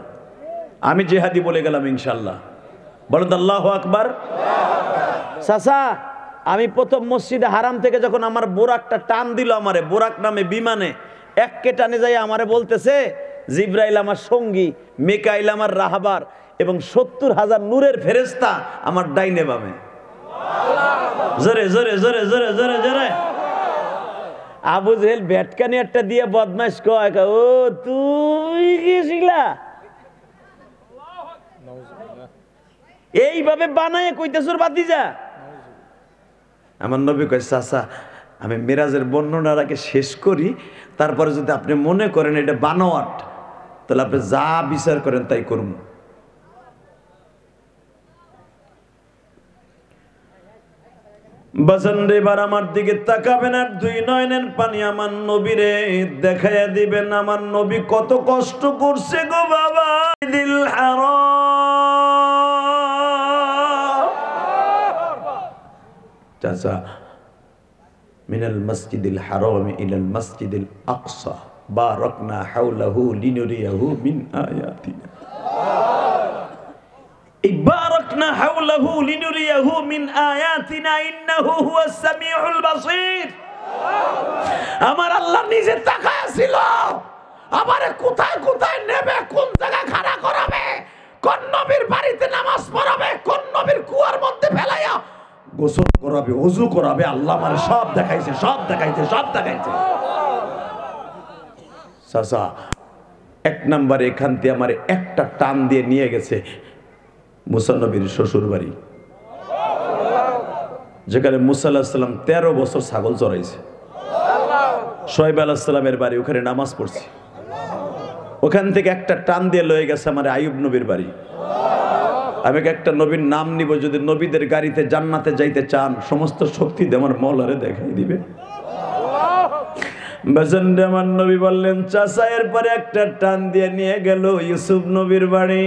আমি জেহাদি বলে গেলাম ইনশাল্লাহ, বলেন তো আল্লাহু আকবার। চাচা আমি প্রথম মসজিদে হারাম থেকে যখন আমার বোরাকটা টান দিল, আমারে বোরাক নামে বিমানে এককে টানে যাই আমারে বলতেছে, জিব্রাইল আমার সঙ্গী, মিকাইল আমার রাহবার এবং 70,000 নূরের ফেরেশতা আমার ডাইনে বামে। জোরে জোরে জোরে জোরে জোরে জোরে। আবু জেহেল ভেটকানি একটা দিয়ে বদমাইশ কয়, ও তুই গেছিলা? এইভাবে বানায় কইতেছর ভাতিজা। আমার নবী কয়, চাচা আমি মিরাজের বর্ণনাটাকে শেষ করি, তারপরে যদি আপনি মনে করেন এটা বানোয়াট, তাহলে আপনি যা বিচার করেন তাই করুন। বাজানরে এবার আমার দিকে তাকাবেন আর 2 নয়নের পানি আমার নবীরে দেখাইয়া দিবেন। আমার নবী কত কষ্ট করছে গো বাবা। দিল হারাম চাচা, মিনাল মসজিদিল হারাম ইলাল মসজিদিল আকসা বারাকনা হাওলাহু লিনুরিয়াহু মিন আয়াতিনা। এই বারাকনা হাওলাহু লিনুরিয়াহু মিন আয়াতিনা ইন্নাহু হুয়াস সামিউল বাসীর। আমার আল্লাহ নিজে তাকায় ছিল আমারে কোথায় কোথায় নেবে, কোন জায়গা খাড়া করাবে, কোন নবীর বাড়িতে নামাজ পড়াবে, কোন নবীর কুয়ার মধ্যে ফেলাইয়া গোসল করাবে, ওযু করাবে। আল্লাহ আমারে সব দেখাইছে, সব দেখাইছে, সব দেখাইছে। চাচা 1 নম্বরে এখান থেকে আমার একটা টান দিয়ে নিয়ে গেছে মুসা নবীর শ্বশুর বাড়ি, যেখানে মুসা আলাইহিস সালাম 13 বছর ছাগল চড়াইছে। শোয়েব আলাইহিস সালামের বাড়ি, ওখানে নামাজ পড়ছি। ওখান থেকে একটা টান দিয়ে লয়ে গেছে আমার আইয়ুব নবীর বাড়ি। আমি একটা নবীর নাম নিব, যদি নবীদের গাড়িতে জান্নাতে যাইতে চান সমস্ত শক্তি দিয়ে আমার মওলারে দেখাই দিবে। বাজানরে আমার নবী বললেন, চাচা এরপরে একটা টান দিয়ে নিয়ে গেল ইউসুফ নবীর বাড়ি।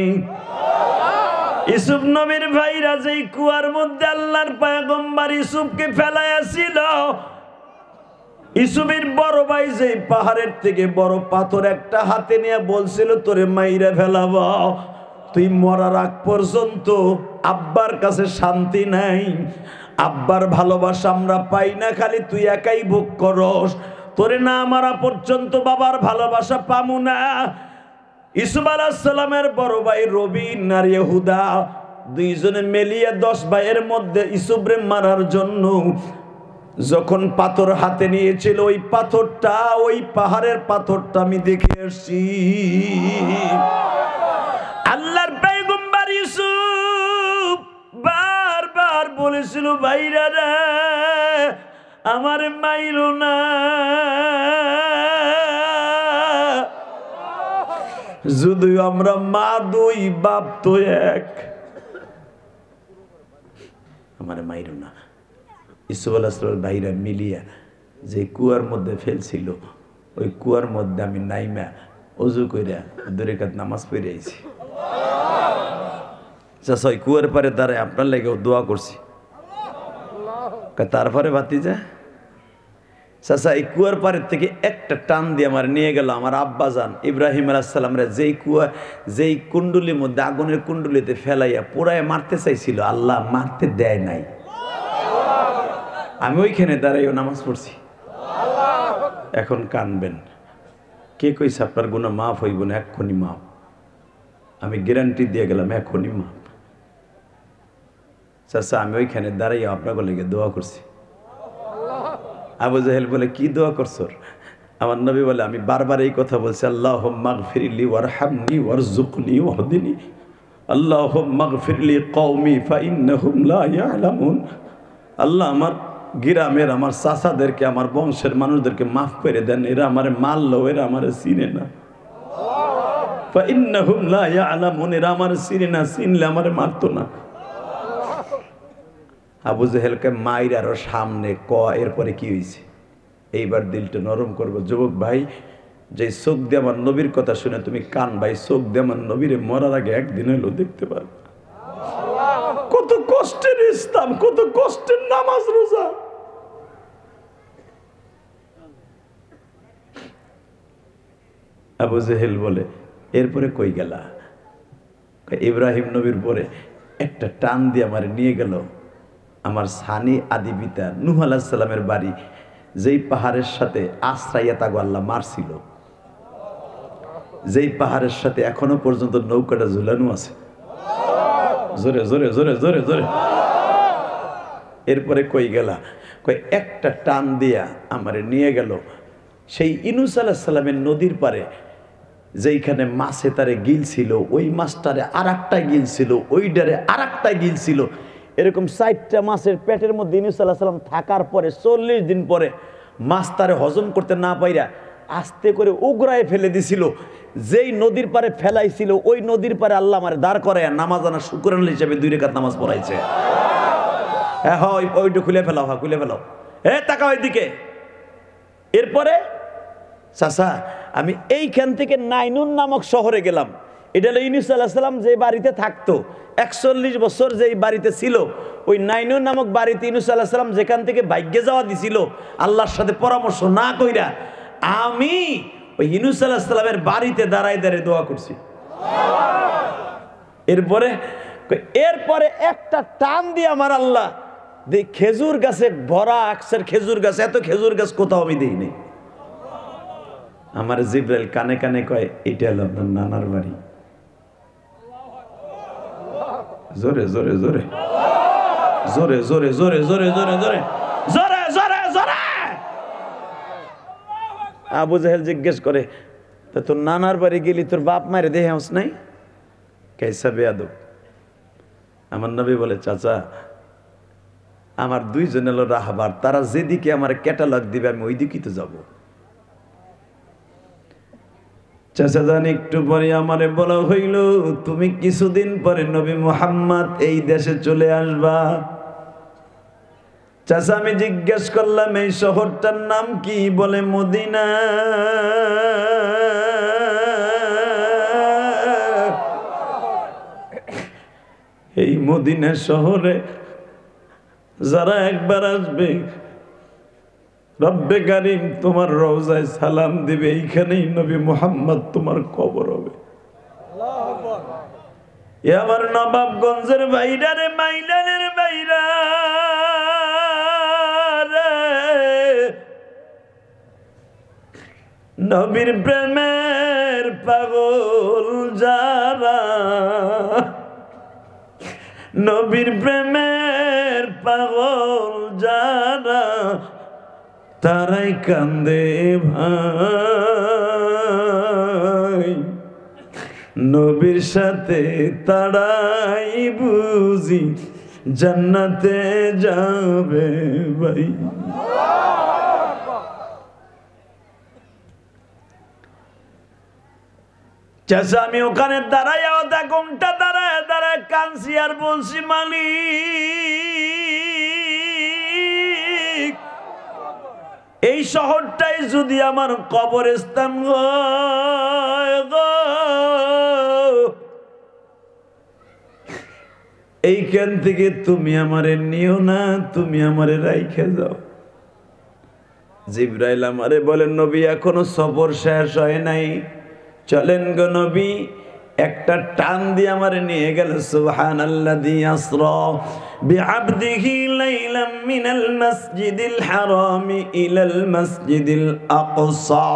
ইউসুফ নবীর ভাইরা যেই কুয়ার মধ্যে আল্লাহর পয়গম্বর ইউসুফকে ফেলাইয়াছিল, ইউসুফের বড় ভাই যেই পাহাড়ের থেকে বড় পাথর একটা হাতে নিয়ে বলছিল তোরে মাইরা ফেলাবো, তুই মরার আগ পর্যন্ত আব্বার কাছে শান্তি নাই, আব্বার ভালোবাসা আমরা পাই না, খালি তুই একাই ভোগ করস, তোরে না মারা পর্যন্ত বাবার ভালোবাসা পামু না। ইউসুফ আলাইহিস সালামের বড় ভাই রবিন আর ইহুদা দুইজনে মিলিয়ে 10 ভাইয়ের মধ্যে ইউসুফরে মারার জন্য যখন পাথর হাতে নিয়েছিল, ওই পাথরটা, ওই পাহাড়ের পাথরটা আমি দেখে আসছি। আল্লাহর পয়গম্বর ইউসুফ বারবার বলেছিল, ভাইরা রে আমার মাইরো না, যদিও আমরা মা 2 বাপ তো 1, আমার মাইরো না। ইউসুফ আলাইহিস সালামের ভাইরা মিলিয়া যে কুয়ার মধ্যে ফেলছিল ওই কুয়ার মধ্যে আমি নাইমা অজু কইরা 2 রাকাত নামাজ পড়ে আইছি। চাচা ওই কুয়ার পারে দাঁড়ায় আপনার লেগেও দোয়া করছি। তারপরে ভাতিজা চাচা এই কুয়ার পাড়ের থেকে একটা টান দিয়ে আমার নিয়ে গেল আমার আব্বাজান ইব্রাহিম আলাইহিস সালামরে যেই কুণ্ডুলির মধ্যে আগুনের কুণ্ডুলিতে ফেলাইয়া পোড়ায় মারতে চাইছিল, আল্লাহ মারতে দেয় নাই। আমি ওইখানে দাঁড়াইও নামাজ পড়ছি। এখন কানবেন, কে কইছে আপনার গুনাহ মাফ হইব না? এক্ষুনি মাফ, আমি গ্যারান্টি দিয়ে গেলাম, এক্ষুনি মাফ। চাচা আমি ওইখানে দাঁড়াইয়া আপনাকে লেগে দোয়া করছি। আবু জাহেল বলে কি দোয়া করছো? আমার নবী বলে আমি বারবার এই কথা বলছি, আল্লাহুম্মা গফিরলি ওয়ারহামনি ওয়ারযুকনি ওয়াহদিনি, আল্লাহুম্মা গফিরলি কওমি ফাইন্নাহুম লা ইয়ালামুন। আল্লাহ আমার গ্রামের আমার চাচাদেরকে আমার বংশের মানুষদেরকে মাফ করে দেন, এরা আমারে মারলো, এরা আমারে চিনে না। ফাইন্নাহুম লা ইয়ালামুন, এরা আমারে চিনে না, চিনলে আমারে মারতো না। আবু জাহেলকে মাইর আরো সামনে এরপরে কি হয়েছে? এইবার দিলটা নরম করবো। যুবক ভাই, যে চোখ দিয়ে আমার নবীর কথা শুনে তুমি কান ভাই, চোখ দিয়ে আমার নবীরে মরার আগে একদিন হলো দেখতে পারবে। কত কষ্টের ইসলাম, কত কষ্টের নামাজ রোজা। আবু জাহেল বলে এরপরে কই গেলা? ইব্রাহিম নবীর পরে একটা টান দিয়ে আমার নিয়ে গেল আমার সানি আদি পিতা নূহ আলাইহিস সালামের বাড়ি, যেই পাহাড়ের সাথে আশ্রাইয়া তাগো আল্লাহ মারছিল, যেই পাহাড়ের সাথে এখনো পর্যন্ত নৌকাটা ঝুলানো আছে। জোরে জোরে জোরে জোরে জোরে। এরপরে কই গেলা? কই একটা টান দিয়া আমারে নিয়ে গেল সেই ইউনূস আলাইহিস সালামের নদীর পারে, যেইখানে মাছে তারে গিলছিল, ওই মাছটারে আর একটা গিলছিল, ওইটারে আর একটা গিলছিল। এরকম 4টা মাছের পেটের মধ্যে ইউনূস আলাইহিস সালাম থাকার পরে 40 দিন পরে মাছ তারে হজম করতে না পাইরা আস্তে করে উগরায় ফেলে দিছিল। যেই নদীর পারে ফেলাইছিল ওই নদীর পারে আল্লাহ আমারে দাঁড় করায় নামাজ আনা শুকরান হিসেবে 2 রাকাত নামাজ পড়াইছে। হ্যাঁ ওইটা খুলে ফেলাও, হ্যাঁ খুলে ফেলাও, তাকাও এইদিকে। এরপরে চাচা আমি এইখান থেকে নাইনুন নামক শহরে গেলাম। এটা হলো ইউনূস আলাইহিস সালাম যে বাড়িতে থাকতো, 41 বছর যেই বাড়িতে ছিল, ওই নাইনুন নামক বাড়িতে ইউনূস আলাইহিস সালাম যেখান থেকে ভাগ্যে যাওয়া দিছিল আল্লাহর সাথে পরামর্শ না কইরা, আমি ওই ইউনূস আলাইহিস সালামের বাড়িতে দাঁড়ায় দাঁড়ায় দোয়া করছি। এরপরে একটা টান দিয়ে আমার আল্লাহ খেজুর গাছে ভরা, আকসের খেজুর গাছ, এত খেজুর গাছ কোথাও আমি দেইনি। আমার জিব্রাইল কানে কানে কয় এটা হলো আপনার নানার বাড়ি। জোরে জোরে জোরে জোরে জোরে জোরে জোরে জোরে জোরে জোরে জোরে জোরে। আবু জাহেল জিজ্ঞেস করে তা তোর নানার বাড়ি গেলি তোর বাপ মায়ের দেহে হাউস নাই? কেসা বেয়াদব। আমার নবী বলে চাচা আমার 2 জন হলো রাহবার, তারা যেদিকে আমার ক্যাটালগ দিবে আমি ওই দিকেই তো যাবো। চাচা জান একটু পরে আমারে বলা হইল তুমি কিছুদিন পরে নবী মুহাম্মদ এই দেশে চলে আসবা। চাচা আমি জিজ্ঞেস করলাম এই শহরটার নাম কি? বলে মদিনা। এই মদিনা শহরে যারা একবার আসবে রব্বে কারীম তোমার রওজায় সালাম দিবে, এইখানেই নবী মুহাম্মদ তোমার কবর হবে। এ আমার নবাবগঞ্জের বাইরা রে, মাইলানের বাইরা রে, নবীর প্রেমের পাগল যারা, নবীর প্রেমের পাগল যারা, তারাই কান্দে ভাই, নবীর সাথে তারাই বুঝি জান্নাতে যাবে ভাই। চাচা আমি ওখানে দাঁড়াই, আধা ঘন্টা দাঁড়ায় দাঁড়ায় কাঁদছি আর বলছি মালিক এই শহরটাই যদি আমার কবরস্থান হয় গো, এইখান থেকে তুমি আমারে নিও না, তুমি আমারে রাইখে যাও। জিবরাইল আমারে বলেন, নবী এখনো সফর শেষ হয় নাই, চলেন গো নবী। একটা টান দিয়ে আমারে নিয়ে গেল। সুবহানাল্লাযী আসরা বিআবদিহি লাইলাম মিনাল মাসজিদিল হারামি ইলাল মাসজিদিল আকসা।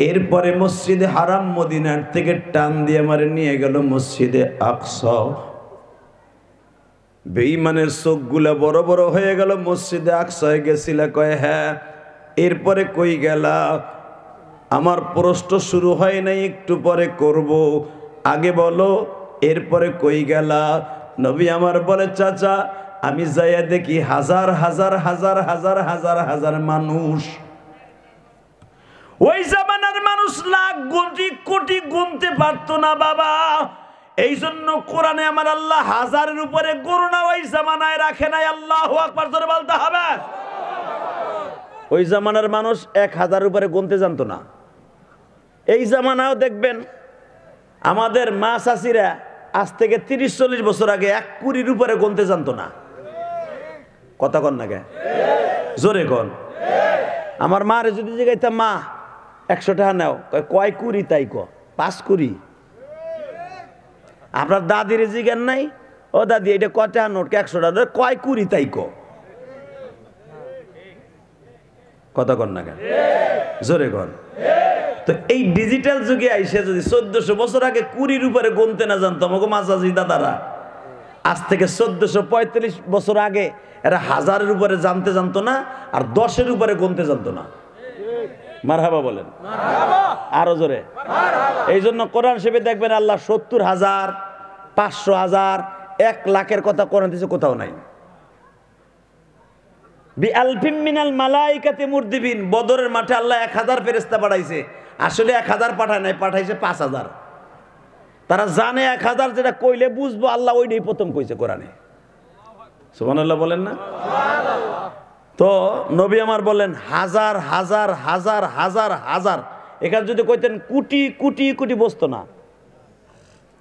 এরপরে মসজিদে হারাম মদিনার থেকে টান দিয়ে আমারে নিয়ে গেল মসজিদে আকসা। বেঈমানের চোখগুলা বড় বড় হয়ে গেল। মসজিদে আকসায় গেছিলা? কয় হ্যাঁ। এরপরে কই গেলা? আমার প্রশ্ন শুরু হয় নাই, একটু পরে করব, আগে বলো এরপরে কই গেলা? নবী আমার বলে, চাচা আমি যাইয়া দেখি হাজার হাজার হাজার হাজার হাজার হাজার মানুষ। ওই জামানার মানুষ লাখ কোটি কোটি গুনতে পারতো না বাবা। এই জন্য কোরআনে আমার আল্লাহ হাজারের উপরে গণনা ওই জামানায় রাখে নাই। আল্লাহু আকবার জোরে বলতে হবে। ওই জামানার মানুষ 1000 উপরে গুনতে জানতো না। এই জামানাও দেখবেন আমাদের মা চাচিরা আজ থেকে 30-40 বছর আগে 1 কুড়ির উপরে গুনতে জানতো না। কথা কন না কে? জোরে কন। আমার মারে যদি জিজ্ঞাইতাম, মা 100 টাকা নাও, কয় কুড়ি? তাই ক 5 কুড়ি। আপনার দাদির জিজ্ঞান নাই, ও দাদি এটা কটা নোট? 100 টাকা। কয় কুড়ি? তাই ক। কথা কন না কেন? জোরে কন। তো এই ডিজিটাল যুগে আইসে যদি 1400 বছর আগে কুড়ির উপরে গুনতে না জানতো আমাকে মাঝাজি দাদারা, আজ থেকে 1445 বছর আগে এরা হাজারের উপরে জানতে জানতো না, আর 10-এর উপরে গুনতে জানতো না। মারহাবা বলেন, আরো জোরে। এই জন্য কোরআন শরীফে দেখবেন আল্লাহ 70,000, 500,000, 1 লাখের কথা কোরআন দিয়েছে, কোথাও নাই। বিআলফিম মিনাল মালাইকাতি মুরদিবিন, বদরের মাঠে আল্লাহ 1000 ফেরেশতা পাঠাইছে। আসলে 1000 পাঠায় নাই, পাঠাইছে 5000। তারা জানে 1000 যেটা কইলে বুঝবো, আল্লাহ ওইটাই প্রথম কইছে কোরআনে। সুবহানাল্লাহ বলেন না? তো নবী আমার বলেন হাজার হাজার হাজার হাজার হাজার। এখানে যদি কইতেন কোটি কোটি কোটি বসতো না,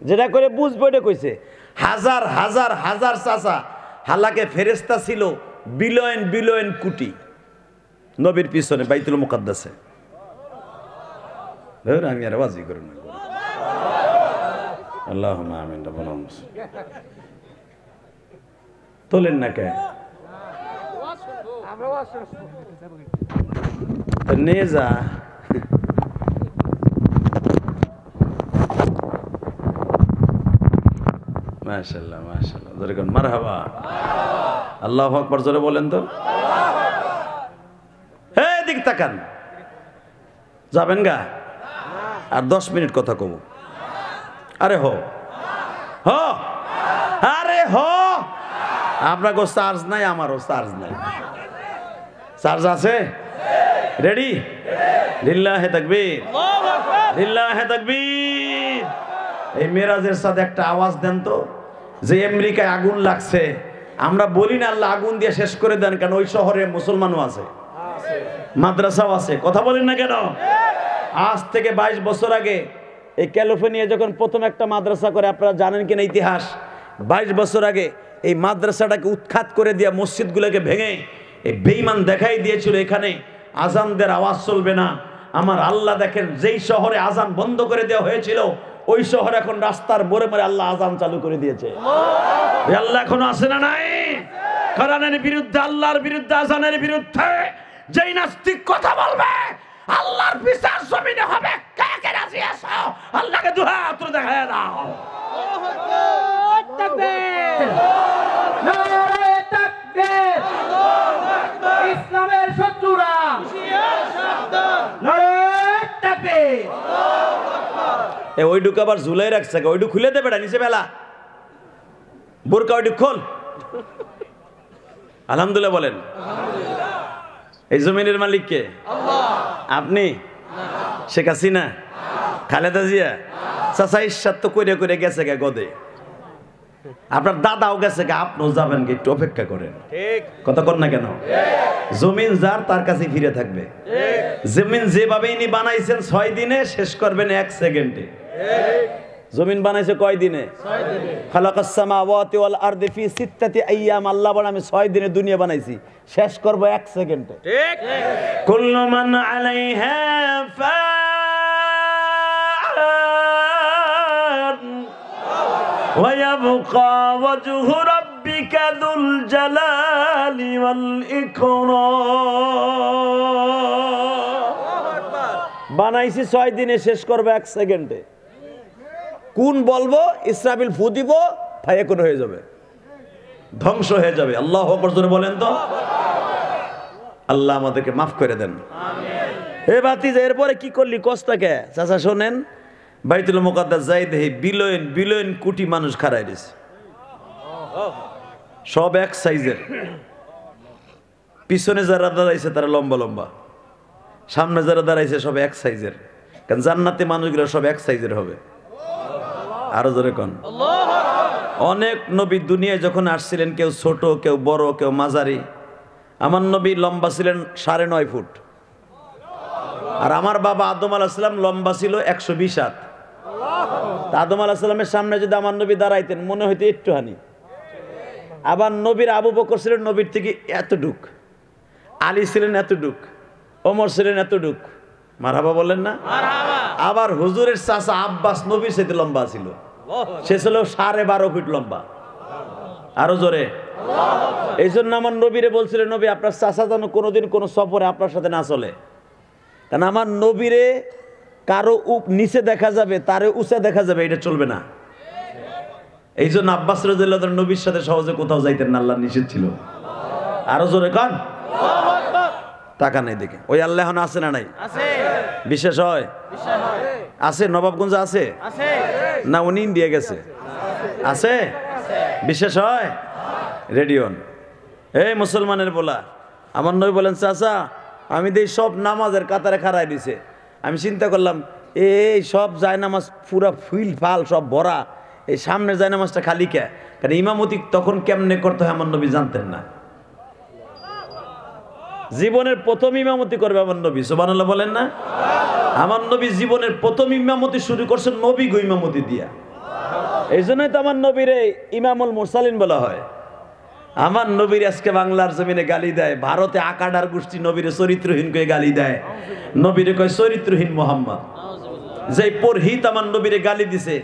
যেটা করে বুঝবো এটা কইছে। হাজার হাজার হাজার চাচা, হালাকে ফেরেশতা ছিল বিলিয়ন বিলিয়ন কোটি নবীর পিছনে বাইতুল মুকাদ্দাসে। আমি আর আওয়াজই করি না। আল্লাহুম্মা আমিন। তোলেন না কে? নিয়ে যা। মাশাআল্লাহ মাশাআল্লাহ, জোরে কোন মারহাবা। আল্লাহু আকবার জোরে বলেন তো। হে দিক তাকান, যাবেন গা? আর 10 মিনিট কথা কব। আরে হো হো, আরে হো। আপনার কো চার্জ নাই, আমারও চার্জ নাই। চার্জ আছে? রেডি? লিল্লাহে তাকবীর, লিল্লাহে তাকবীর। এই মেরাজের সাথে একটা আওয়াজ দেন তো, যে আমেরিকায় আগুন লাগছে। আমরা বলি না আল্লাহ আগুন দিয়ে শেষ করে দেন, কারণ ওই শহরে মুসলমানও আছে, মাদ্রাসাও আছে। কথা বলেন না কেন? আজ থেকে 22 বছর আগে এই ক্যালিফোর্নিয়া যখন প্রথম একটা মাদ্রাসা করে, আপনারা জানেন কিনা ইতিহাস? 22 বছর আগে এই মাদ্রাসাটাকে উৎখাত করে দিয়া মসজিদগুলোকে ভেঙে এই বেঈমান দেখাই দিয়েছিল এখানে আজানদের আওয়াজ চলবে না। আমার আল্লাহ দেখেন, যেই শহরে আজান বন্ধ করে দেওয়া হয়েছিল ওই শহরে এখন রাস্তার মোড়ে মোড়ে আল্লাহ আজান চালু করে দিয়েছে। আল্লাহ এখনো আছে না নাই? কোরআনের বিরুদ্ধে, আল্লাহর বিরুদ্ধে, আজানের বিরুদ্ধে যেই নাস্তিক কথা বলবে, আল্লাহর বিচার জমিনে হবে। কে কে রাজি আছো? আল্লাহকে দুই হাত তুলে দেখায় দাও। আল্লাহু আকবার, তাকবীর, নারে তাকবীর, আল্লাহু আকবার। ইসলামের শত্রুরা হুঁশিয়ার সাবধান, নারে তাকবীর, আল্লাহু আকবার। এ ওইটুকু আবার ঝুলাই রাখছে, ওইটুকু খুলে দে বেটা, নিচে বেলা বোরকা ওইটুকু খোল। আলহামদুলিল্লাহ বলেন। এই জমিনের মালিক কে? আপনি? শেখ হাসিনা? খালেদা জিয়া? চাচা ইরশাদ তো কইরে কইরে গেছে গে গদে। আপনার দাদাও গেছে গে, আপনিও যাবেন গে, একটু অপেক্ষা করেন। কথা কর না কেন? জমিন যার তার কাছে ফিরে থাকবে। জমিন যেভাবে ইনি বানাইছেন 6 দিনে, শেষ করবেন 1 সেকেন্ডে। জমিন বানাইছে কয় দিনে? 6 দিনে। খালাকাস সামাওয়াতি ওয়াল আরদি ফি সিত্তাতি আইয়াম। আল্লাহ বলে আমি 6 দিনে দুনিয়া বানাইছি, শেষ করব 1 সেকেন্ডে। ঠিক। কুল্লু মান আলাইহা ফান ওয়া ইয়াবকা ওয়াজহু রাব্বিকা যুল জালালি ওয়াল ইকরাম। বানাইছি 6 দিনে, শেষ করব 1 সেকেন্ডে। কোন বলবো, ইসরাফিল ফু দিব, ফায়াকুন হয়ে যাবে, ধ্বংস হয়ে যাবে। আল্লাহু আকবার জোরে বলেন তো। আল্লাহ আমাদেরকে মাফ করে দেন। আমিন। এ ভাতিজা, এরপরে কি করলি কষ্টাকে? চাচা শোনেন, বাইতুল মুকাদ্দাস যাই দেখি বিলিয়ন বিলিয়ন কোটি মানুষ খাড়াই দিছে, সব এক সাইজের। পিছনে যারা দাঁড়াইছে তারা লম্বা লম্বা, সামনে যারা দাঁড়াইছে সব এক সাইজের। কারণ জান্নাতে মানুষগুলো সব এক সাইজের হবে। আরো জোরে কোন। অনেক নবী দুনিয়ায় যখন আসছিলেন, কেউ ছোট, কেউ বড়, কেউ মাঝারি। আমার নবী লম্বা ছিলেন 9.5 ফুট, আর আমার বাবা আদম আলাইহিস সালাম লম্বা ছিল 120 হাত। আদম আলাইহিস সালামের সামনে যদি আমার নবী দাঁড়াইতেন, মনে হইতো একটুখানি। আবার নবীর আবু বকর ছিলেন নবীর থেকে এতটুক, আলী ছিলেন এতটুক, ওমর ছিলেন এতটুক। মারহাবা বলেন না? আবার হুজুরের চাচা আব্বাস নবীর সাথে লম্বা ছিল, সে ছিল 12.5 ফুট লম্বা। আরো জোরে। এই জন্য আমার নবীরে বলছিলেন, নবী আপনার চাচা যেন কোনোদিন কোনো সফরে আপনার সাথে না চলে, কারণ আমার নবীরে কারো নিচে দেখা যাবে, তারে উঁচা দেখা যাবে, এটা চলবে না। এই জন্য আব্বাস রাদিয়াল্লাহু তাআলা নবীর সাথে সহজে কোথাও যাইতেন না, আল্লাহ নিষেধ ছিল। আরো জোরে কান। টাকা নেই দেখে ওই আল্লাহ এখন আছে না নাই? বিশেষ হয় আছে, নবাবগঞ্জ আছে না, উনি ইন্ডিয়া গেছে আছে, বিশেষ হয় রেডিওন। এই মুসলমানের বলা, আমার নবী বলেন, চাচা আমি দেই সব নামাজের কাতারে খাড়াই দিছে। আমি চিন্তা করলাম, এই সব যায় নামাজ পুরা ফুল ফাল সব ভরা, এই সামনের যায় নামাজটা খালি কে? কারণ ইমামতি তখন কেমনে করতে হয় আমার নবী জানতেন না। জীবনের প্রথম ইমামতি করবে আমার নবী, সুবহানাল্লাহ বলেন না? আমার নবী জীবনের প্রথম ইমামতি শুরু করছেন নবী গো ইমামতি দিয়া। এই জন্যই তো আমার নবীরে ইমামুল মুরসালিন বলা হয়। আমার নবীর আজকে বাংলার জমিনে গালি দেয়, ভারতে আকাডার গোষ্ঠী নবীরে চরিত্রহীন করে গালি দেয়, নবীরে কয় চরিত্রহীন মোহাম্মদ। যে পরহিত আমার নবীরে গালি দিছে,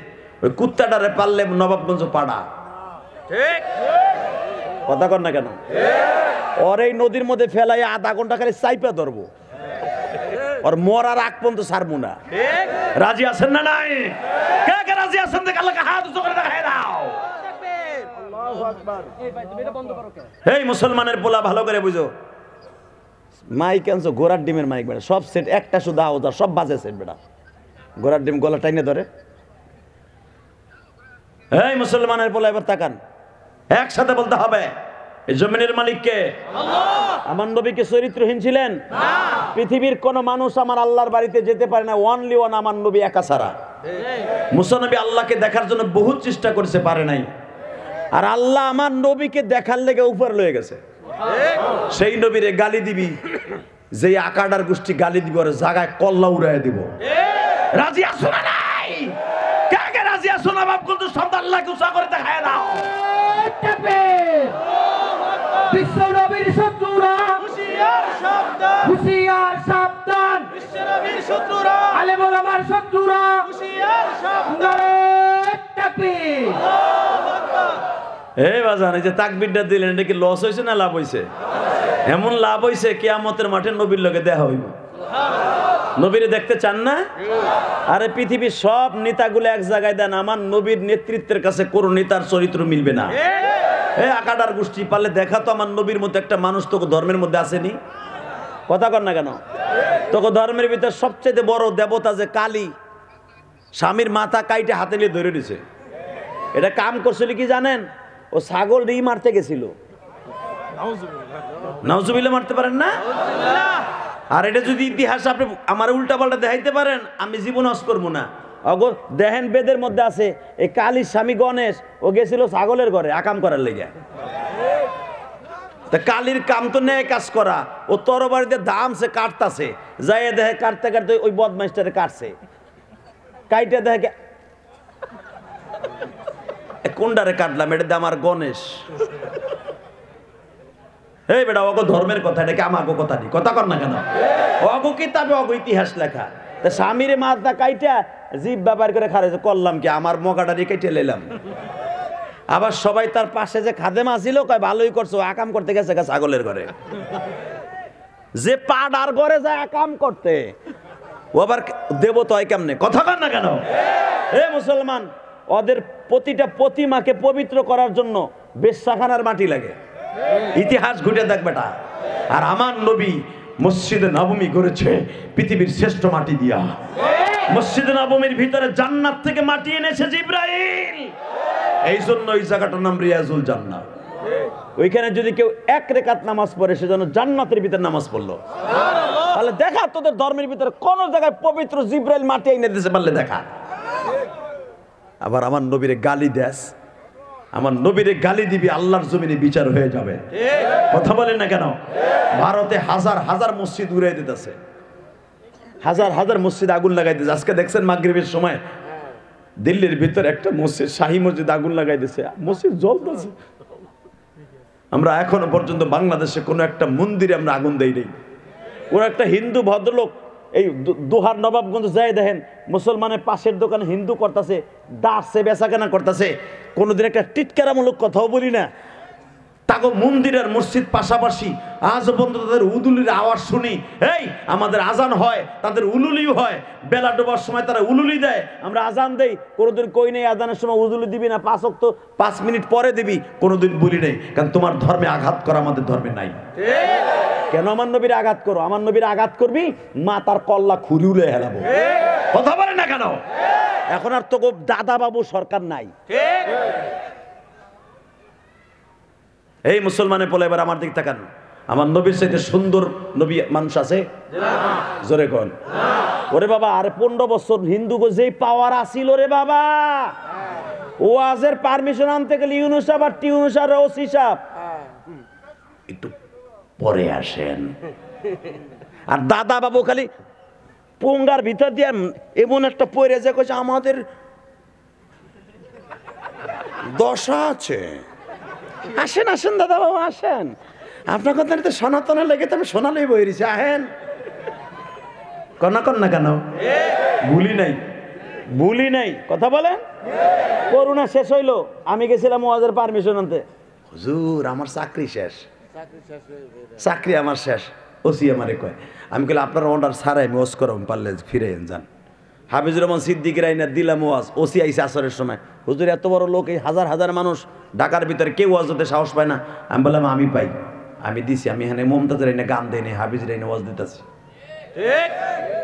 ওই কুত্তাটারে পারলে নবাবগঞ্জ পাড়া। ঠিক কথা কর না কেন? ওর এই নদীর মধ্যে ফেলাই আধা ঘন্টা খালি চাইপা ধরবো, ওর মরার আগ পর্যন্ত ছাড়বো না। রাজি আছেন না নাই? কে কে রাজি আছেন? দেখে আল্লাহকে হাত উঁচু করে দেখায় দাও। এই মুসলমানের পোলা ভালো করে বুঝো, মাইক আনছো ঘোড়ার ডিমের মাইক বেটা, সব সেট একটা শুধু আওয়াজ, সব বাজে সেট বেটা। ঘোড়ার ডিম গলা টাইনে ধরে। এই মুসলমানের পোলা এবার তাকান, একসাথে বলতে হবে, এই জমিনের মালিক কে? আল্লাহ। আমার নবী কি চরিত্রহীন ছিলেন? না। পৃথিবীর কোন মানুষ আমার আল্লাহর বাড়িতে যেতে পারে না, ওয়ানলি ওয়ান আমার নবী একা ছাড়া। মুসা নবী আল্লাহকে দেখার জন্য বহুত চেষ্টা করেছে, পারে নাই। আর আল্লাহ আমার নবীকে দেখার লেগে উপর লয়ে গেছে। সেই নবীরে গালি দিবি, যে আকাডার গোষ্ঠী গালি দিব, আর জায়গায় কল্লা উড়াই দিব। রাজি আছো না নাই? কে কে রাজি আছো না? বাপ কিন্তু শব্দ আল্লাহকে উঁচা করে দেখায় দাও। বিশ্ব নবীর শত্রুরা হুঁশিয়ার সাবধান, হুঁশিয়ার সাবধান। বিশ্ব নবীর শত্রুরা, আলেম ওলামার শত্রুরা হুঁশিয়ার সাবধান। তাকবীর, আল্লাহু আকবার। এই বাজান, এই যে তাকবীরটা দিলেন, এটা কি লস হইছে না লাভ হইছে? এমন লাভ হইছে, কিয়ামতের মাঠে নবীর লগে দেখা হইব। নবীরে দেখতে চান না? আরে পৃথিবীর সব নেতাগুলো এক জায়গায় দেন, আমার নবীর নেতৃত্বের কাছে কোন নেতার চরিত্র মিলবে না। এই আকাডার গোষ্ঠী পারলে দেখা তো আমার নবীর মধ্যে একটা মানুষ তোকে ধর্মের মধ্যে আসেনি। কথা কর না কেন? তোকে ধর্মের ভিতরে সবচেয়ে বড় দেবতা যে কালী, স্বামীর মাথা কাইটে হাতে নিয়ে ধরে দিছে। এটা কাম করছিল কি জানেন? ও ছাগল রি মারতে গেছিল। নাউজুবিল্লাহ মারতে পারেন না? আর এটা যদি ইতিহাস আপনি আমার উল্টা পাল্টা দেখাইতে পারেন, আমি জীবন হজ করবো না। অগো দেখেন বেদের মধ্যে আছে এই কালীর স্বামী গণেশ ও গেছিল ছাগলের ঘরে আকাম করার লেগে। তা কালীর কাম তো নেই কাজ করা, ও তরবারিতে দামছে কাটতাছে, যাই দেখে কাটতে কাটতে ওই বদমাইশটারে কাটছে, কাইটা দেখে কোনটারে কাটলাম, এটা আমার গণেশ। এই বেটা অগো ধর্মের কথা, এটা কি আমাগো কথা নেই, কথা কর না কেন? অগো কিতাবে অগো ইতিহাস লেখা। তা স্বামীরে মাথা কাইটা জীব ব্যাপার করে খারেছে করলাম কি, আমার মগাটারি কেটে লেলাম। আবার সবাই তার পাশে যে খাদেমা ছিল কয় ভালোই করছো, আকাম করতে গেছে ছাগলের ঘরে। যে পাড়ার ঘরে যায় আকাম করতে, ও আবার দেবতা হয় কেমনে, কথা কর না কেন? হে মুসলমান, ওদের প্রতিটা প্রতিমাকে পবিত্র করার জন্য বেশ্যাখানার মাটি লাগে, ইতিহাস ঘুরে দেখ বেটা। আর আমার নবী মসজিদে নবমী করেছে পৃথিবীর শ্রেষ্ঠ মাটি দিয়া। মসজিদে নবমীর ভিতরে জান্নাত থেকে মাটি এনেছে জিবরাইল, এই জন্য ওই জায়গাটার নাম রিয়াজুল জান্নাত। ওইখানে যদি কেউ এক রেকাত নামাজ পড়ে সেজন্য জান্নাতের ভিতরে নামাজ পড়লো। তাহলে দেখা তোদের ধর্মের ভিতরে কোন জায়গায় পবিত্র জিবরাইল মাটি এনে দিতে পারলে দেখা। আবার আমার নবীরে গালি দেস, আমার নবীরে গালি দিবি, আল্লাহর জমিনে বিচার হয়ে যাবে। কথা বলেন না কেন? ভারতে হাজার হাজার মসজিদ উড়াই দিতেছে, হাজার হাজার মসজিদ আগুন লাগাই দিতেছে। আজকে দেখছেন মাগরিবের সময় দিল্লির ভিতরে একটা মসজিদ, শাহী মসজিদ আগুন লাগাই দিতেছে, মসজিদ জ্বলতেছে। আমরা এখনো পর্যন্ত বাংলাদেশে কোনো একটা মন্দিরে আমরা আগুন দেই নাই। কোন একটা হিন্দু ভদ্রলোক এই দোহার নবাবগঞ্জ যাই দেখেন মুসলমানের পাশের দোকানে হিন্দু করতেছে, দাঁড়ছে বেচা কেনা করতেছে, কোনোদিন একটা টিটকারামূলক কথাও বলি না। তাকে মন্দির আর মসজিদ পাশাপাশি, আজ পর্যন্ত তাদের উলুলির আওয়াজ শুনি। এই আমাদের আজান হয়, তাদের উলুলিও হয়, বেলা ডোবার সময় তারা উলুলি দেয়, আমরা আজান দেই, কোনোদিন কই নেই আজানের সময় উলুলি দিবি না, 5 ওয়াক্ত 5 মিনিট পরে দিবি, কোনোদিন বলি নেই। কারণ তোমার ধর্মে আঘাত করা আমাদের ধর্মে নাই। কেন আমার নবীর আঘাত করো? আমার নবীর আঘাত করবি, মা তার কল্লা খুরি উলে হেলাবো। কথা বলে না কেন? এখন আর তো দাদা বাবু সরকার নাই। এই মুসলমানের বলে এবার আমার দিক তাকান, আমার নবীর চাইতে সুন্দর নবী মানুষ আছে? জোরে কোন। ওরে বাবা, আরে 15 বছর হিন্দু যেই পাওয়ার আসিল রে বাবা, ওয়াজের পারমিশন আনতে গেলে ইউনুস সাহেব আর টিউনুস আর ওসি সাহেব একটু পরে আসেন। আর দাদা বাবু খালি পোঙ্গার ভিতর দিয়ে এমন একটা পরে যে কইছে আমাদের দশা আছে। আসেন আসেন দাদা বাবু আসেন, আপনার কথা তো সনাতনে লেগে তো আমি সোনালেই বইছি, আহেন। কন্যা কন্যা কেন? ভুলি নাই, ভুলি নাই। কথা বলেন। করোনা শেষ হইলো, আমি গেছিলাম ওয়াজের পারমিশন আনতে। হুজুর আমার চাকরি শেষ, চাকরি আমার শেষ। ওসি আমারে কয়, আমি কইলাম আপনার অর্ডার ছাড়াই আমি ওয়াজ করাম, পারলে ফিরে যান। হাফিজুর রহমান সিদ্দিকীর আইনা দিলাম ওয়াজ, ওসি আইসে আসরের সময়। হুজুর এত বড় লোক, এই হাজার হাজার মানুষ ঢাকার ভিতরে কেউ ওয়াজ হতে সাহস পায় না। আমি বললাম আমি পাই, আমি দিছি। আমি এখানে মমতাজের আইনে গান দেই নি, হাফিজের আইনে ওয়াজ দিতেছি।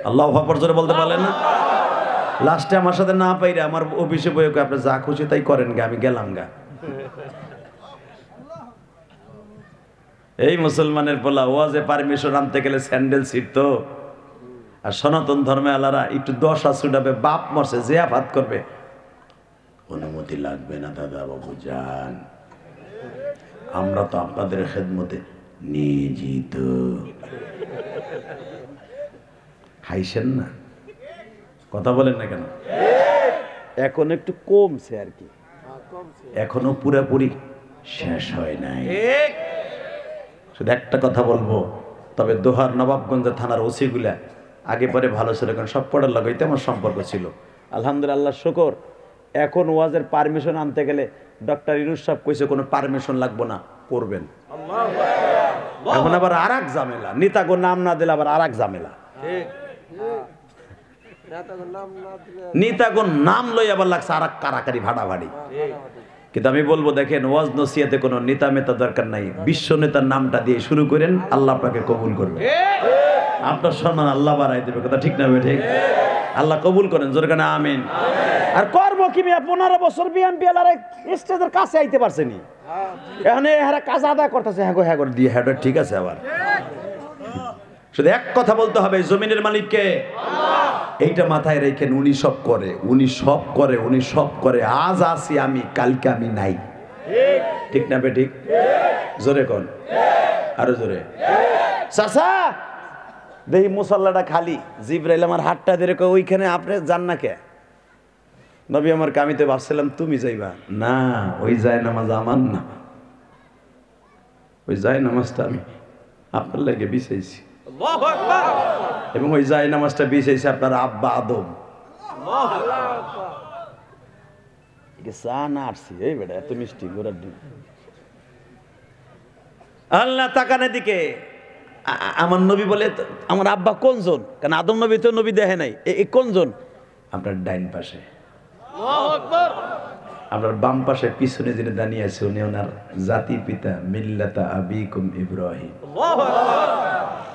আল্লাহু আকবার জোরে বলতে পারলেন না? লাস্টে আমার সাথে না পাইরে আমার অফিসে বই আপনি যা খুশি তাই করেন গা, আমি গেলাম গা। এই মুসলমানের পোলা ওয়াজে পারমিশন আনতে গেলে স্যান্ডেল ছিঁড়তো। আর সনাতন ধর্মে আলারা একটু 10 ছুটাবে, বাপ মরছে যে আফাত করবে, অনুমতি লাগবে না দাদা বাবু যান, আমরা তো আপনাদের খেদমতে নিয়োজিত। হাইছেন না, কথা বলেন না কেন? এখন একটু কমছে আর কি, এখনো পুরোপুরি শেষ হয় নাই। শুধু একটা কথা বলবো, তবে দোহার নবাবগঞ্জ থানার ওসিগুলা আগে পরে ভালো ছিল, কারণ সব পড়ার লাগাইতে আমার সম্পর্ক ছিল। আলহামদুলিল্লাহ শুকর, এখন ওয়াজের পারমিশন আনতে গেলে ডক্টর ইউনুস সাহেব কইছে কোনো পারমিশন লাগবো না, করবেন। এখন আবার আর এক ঝামেলা, নেতাগো নাম না দিলে আবার আর এক ঝামেলা। নেতাগো নাম লই আবার লাগছে আর এক কারাকারি ভাড়াভাড়ি। কিন্তু আমি বলবো দেখেন, ওয়াজ নসিহাতে কোনো নেতা মেতা দরকার নাই, বিশ্ব নেতার নামটা দিয়ে শুরু করেন, আল্লাহ আপনাকে কবুল করবে, আপনার সম্মান আল্লাহ বাড়াই দেবে। কথা ঠিক না ঠিক? আল্লাহ কবুল করেন, জোরে কানে আমিন। আর করব কি মিয়া, 15 বছর বিএনপি এলারে স্টেজের কাছে আইতে পারছেনি, এখন এরা কাজ আদায় করতেছে, হ্যাঁ করে দিয়ে হ্যাঁ ঠিক আছে। আবার শুধু এক কথা বলতে হবে, জমিনের মালিক কে? আল্লাহ। এইটা মাথায় রেখেন, উনি সব করে, উনি সব করে, উনি সব করে। আজ আসি আমি, কালকে আমি নাই। ঠিক না বে ঠিক? জোরে কোন, আরো জোরে। চাচা দেখি মুসল্লাটা খালি, জিব্রাইল আমার হাতটা ধরে কয় ওইখানে আপনি যান না কে? নবী আমার কামিতে ভাবছিলাম তুমি যাইবা না, ওই যায় নামাজ আমার না, ওই যায় নামাজটা আমি আপনার লাগে বিছাইছি, এবং ওই যায় নামাজটা বিছাইছি আপনার আব্বা আদম। চা না আসছি এই বেটা এত মিষ্টি গোড়ার ডিম। আল্লাহ তাকানের দিকে, আমার নবী বলে আমার আব্বা কোনজন? কারণ আদম নবী তো নবী দেখে নাই, এই কোনজন? আপনার ডাইন পাশে। আপনার বাম পাশে পিছনে যিনি দাঁড়িয়ে আছে উনি ওনার জাতি পিতা মিল্লাতা আবিকুম ইব্রাহিম।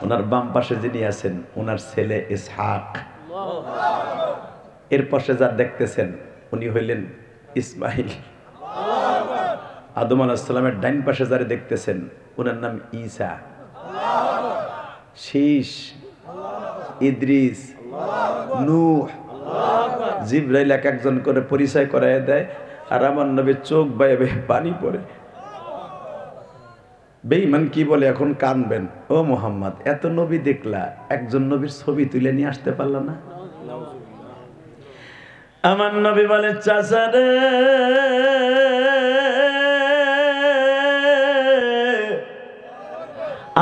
ওনার বাম পাশে যিনি আছেন ওনার ছেলে ইসহাক। এর পাশে যা দেখতেছেন উনি হইলেন ইসমাইল। আদম আলাইহিস সালামের ডাইন পাশে যারা দেখতেছেন ওনার নাম ঈসা। শীষ, ইদ্রিস, নূহ। জিবরাইল এক একজন করে পরিচয় করায় দেয়, আর আমার নবীর চোখ বাইবে পানি পড়ে। বেঈমান কি বলে এখন কানবেন, ও মুহাম্মদ এত নবী দেখলা, একজন নবীর ছবি তুলে নিয়ে আসতে পারলা না? আমার নবী বলে চাচা রে,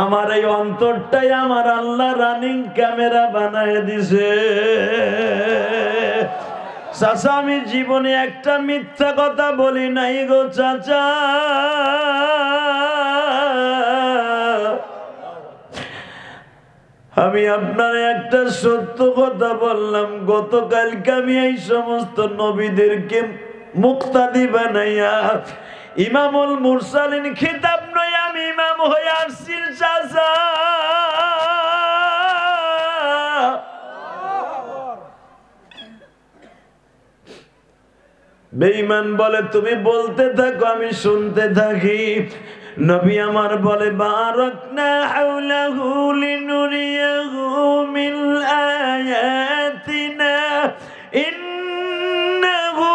আমার এই অন্তরটাই আমার আল্লাহ রানিং ক্যামেরা বানায় দিছে। চাচা আমি জীবনে একটা মিথ্যা কথা বলি নাই গো চাচা। আমি আপনার একটা সত্য কথা বললাম, গতকালকে আমি এই সমস্ত নবীদেরকে মুক্তাদি বানাইয়া ইমামুল মুরসালিন খিতাব নয় আমি ইমাম হয়ে আসছি চাচা। বেঈমান বলে তুমি বলতে থাকো আমি শুনতে থাকি। নবী আমার বলে বারাকনা হাওলাহু লিনুরিয়াহু মিন আয়াতিনা ইন্নাহু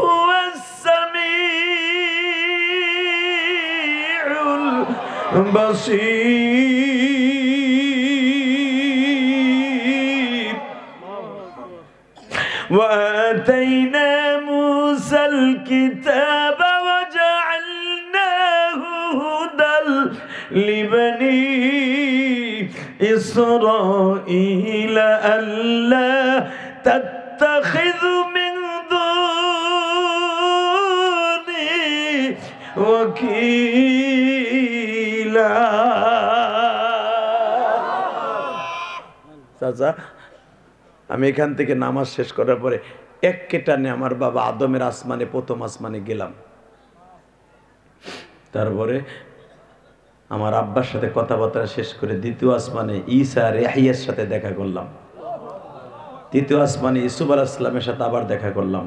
হুয়াস সামিউল বাসীর। ওয়া আতাইনা মুসাল কিতাবা ওয়া জাআলনাহু হুদাল লিবনি ইসরাঈলা আল্লা তাত্তাখিযু মিন দুনি ওয়াকিলা। চাচা আমি এখান থেকে নামাজ শেষ করার পরে এক কেটানে আমার বাবা আদমের আসমানে, প্রথম আসমানে গেলাম। তারপরে আমার আব্বার সাথে কথাবার্তা শেষ করে দ্বিতীয় আসমানে ঈসা আর ইয়াহইয়ার সাথে দেখা করলাম। তৃতীয় আসমানে ইউসুফ আলাইহিস সালামের সাথে আবার দেখা করলাম।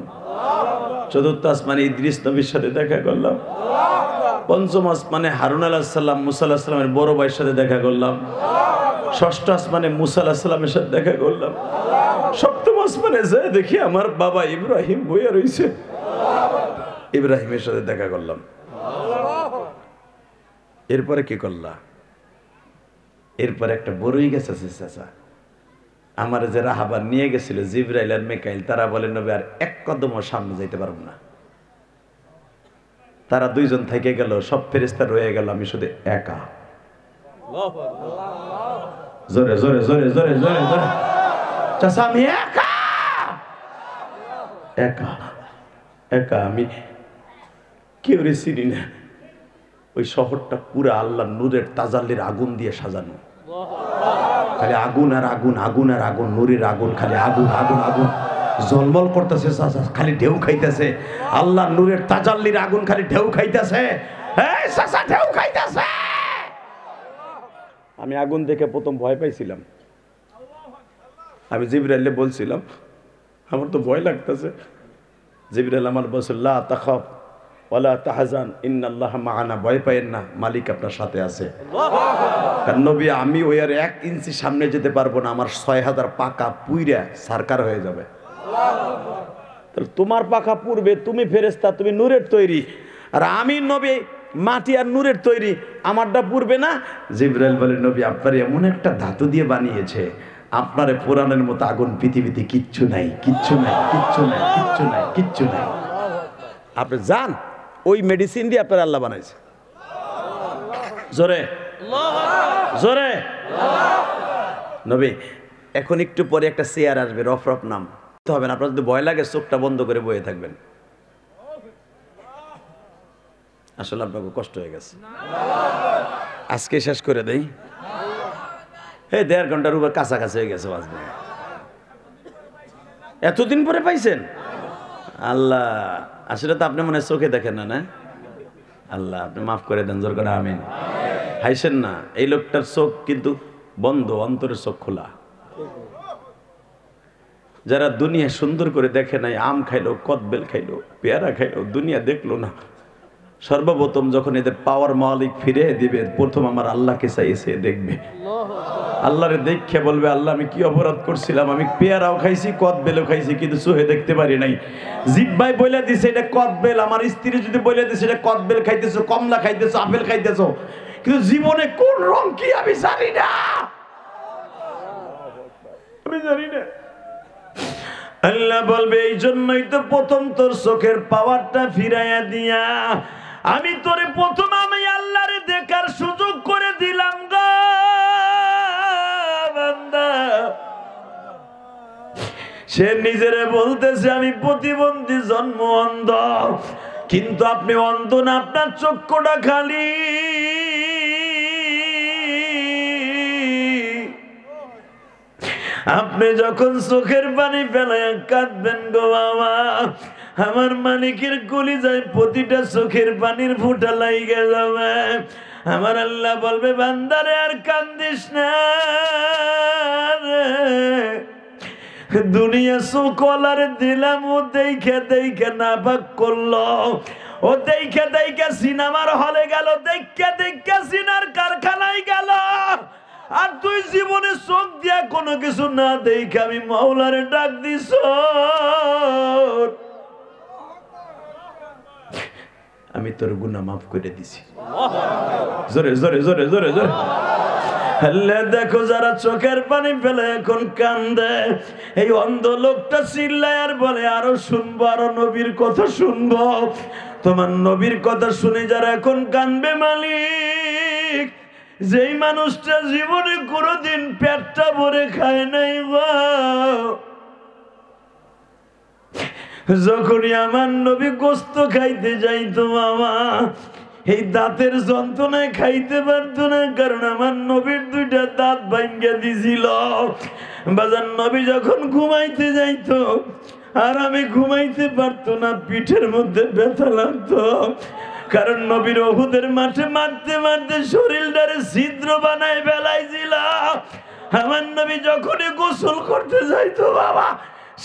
চতুর্থ আসমানে ইদ্রিস নবীর সাথে দেখা করলাম। পঞ্চম আসমানে হারুন আলাইহিস সালাম, মুসা আলাইহিস সালামের বড় ভাইয়ের সাথে দেখা করলাম। ষষ্ঠ আসমানে মুসা আলাইহিস সালামের সাথে দেখা করলাম। সপ্তম আসমানে যায় দেখি আমার বাবা ইব্রাহিম বইয়া রয়েছে, ইব্রাহিমের সাথে দেখা করলাম। এরপরে কি করলা? এরপরে একটা বড়ই গেছে চাচা, আমার যে রাহাবার নিয়ে গেছিল জিবরাইল আর মিকাইল, তারা বলে নবী আর এক কদমও সামনে যাইতে পারবো না। তারা দুইজন থেকে গেল, সব ফেরেশতা রয়ে গেল, আমি শুধু একা। জোরে জোরে জোরে জোরে জোরে জোরে চাচা আমি একা একা একা, আমি কেউ চিনি না। ওই শহরটা পুরা আল্লাহর নূরের তাজাল্লির আগুন দিয়ে সাজানো, খালি আগুন আর আগুন, আগুন আর আগুন, নূরের আগুন, খালি আগুন আগুন আগুন জলমল করতেছে, খালি ঢেউ খাইতেছে। আল্লাহর নূরের তাজাল্লির আগুন খালি ঢেউ খাইতেছে, ঢেউ খাইতেছে। আমি আগুন দেখে প্রথম ভয় পাইছিলাম। আমি জিবরাইলে বলছিলাম আমার তো ভয় লাগতেছে। জিবরাইল আমার বলছে লা তাখাফ ওয়ালা তাহজান ইন্নাল্লাহা মাআনা, ভয় পাইয়েন না, মালিক আপনার সাথে আছে। কারণ নবী আমি ওই আর 1 ইঞ্চি সামনে যেতে পারবো না, আমার 6000 পাকা পুইরা সারকার হয়ে যাবে। তাহলে তোমার পাকা পুরবে, তুমি ফেরেশতা, তুমি নূরের তৈরি, আর আমি নবী মাটি আর নূরের তৈরি, আমারটা পুরবে না। জিবরাইল বলে নবী আপনার এমন একটা ধাতু দিয়ে বানিয়েছে, আপনারে পুরাণের মতো আগুন পৃথিবীতে কিচ্ছু নাই, কিচ্ছু নাই, কিচ্ছু নাই, কিচ্ছু নাই, কিচ্ছু নাই। আপনি যান, ওই মেডিসিন দিয়ে আপনার আল্লাহ বানাইছে। জোরে জোরে নবী। এখন একটু পরে একটা চেয়ার আসবে, রফ রফ নাম হবে না, আপনার যদি ভয় লাগে চোখটা বন্ধ করে বয়ে থাকবেন। আসলে আপনাকে কষ্ট হয়ে গেছে, আজকে শেষ করে দেই। এই 1.5 ঘন্টার উপর কাছাকাছি হয়ে গেছে, বাজবে। এতদিন পরে পাইছেন? আল্লাহ, আসলে তো আপনি মনে হয় চোখে দেখেন না, না? আল্লাহ আপনি মাফ করে দেন, জোর করে আমিন। হাইছেন না, এই লোকটার চোখ কিন্তু বন্ধ, অন্তরের চোখ খোলা। যারা দুনিয়া সুন্দর করে দেখে নাই, আম খাইলো, কদবেল খাইলো, পেয়ারা খাইলো, দুনিয়া দেখলো না, সর্বপ্রথম যখন এদের পাওয়ার মালিক ফিরে দিবে, প্রথম আমার আল্লাহকে চাইছে দেখবে। আল্লাহরে দেখে বলবে আল্লাহ আমি কি অপরাধ করছিলাম, আমি পেয়ারাও খাইছি, কদবেলও খাইছি, কিন্তু চোখে দেখতে পারি নাই। জিহ্বাই বলে দিছে এটা কদবেল, আমার স্ত্রী যদি বলে দিছে এটা কদবেল খাইতেছো, কমলা খাইতেছো, আপেল খাইতেছো, কিন্তু জীবনে কোন রং কি আমি জানি না, আমি জানি না। আল্লাহ বলবে এই জন্যই তো প্রথম তোর চোখের পাওয়ারটা ফিরাইয়া দিয়া আমি তোরে প্রথম আমি আল্লাহরে দেখার সুযোগ করে দিলাম গো বান্দা। সে নিজেরে বলতেছে আমি প্রতিবন্ধী, জন্ম অন্ধ, কিন্তু আপনি অন্ধ না, আপনার চক্ষুটা খালি। আপনি যখন চোখের পানি ফেলায় কাঁদবেন গো বাবা, আমার মালিকের কলিজায় প্রতিটা চোখের পানির ফোঁটা লাইগা যাবে। আমার আল্লাহ বলবে বান্দারে আর কান্দিস না রে, দুনিয়া চোখলার দিলাম, ও দেখে দেখে না পাক করলো, ও দেখে দেখে সিনেমার হলে গেল, দেখে দেখে সিনার কারখানায় গেল, আর তুই জীবনে চোখ দিয়া কোনো কিছু না দেখে আমি মাওলারে ডাক দিস, আমি তোর গুনাহ মাফ করে দিছি। জোরে জোরে জোরে জোরে জোরে আল্লাহ। দেখো যারা চোখের পানি ফেলে এখন কান্দে, এই অন্ধ লোকটা চিল্লায় আর বলে আরো শুনবো, আরো নবীর কথা শুনবো। তোমার নবীর কথা শুনে যারা এখন কান্দবে মালিক, যেই মানুষটা জীবনে কোনোদিন পেটটা ভরে খায় নাই গো, যখনই আমার নবী গোস্ত খাইতে যাইতো মামা, এই দাঁতের যন্ত্রণায় খাইতে পারতো না, কারণ আমার নবীর 2টা দাঁত ভাঙ্গা দিছিল। বাজার নবী যখন ঘুমাইতে যাইতো আর আমি ঘুমাইতে পারতো না, পিঠের মধ্যে ব্যথা লাগতো, কারণ নবীর উহুদের মাঠে মারতে মারতে শরীরটারে ছিদ্র বানায় ফেলাইছিল। আমার নবী যখনই গোসল করতে যাইতো বাবা,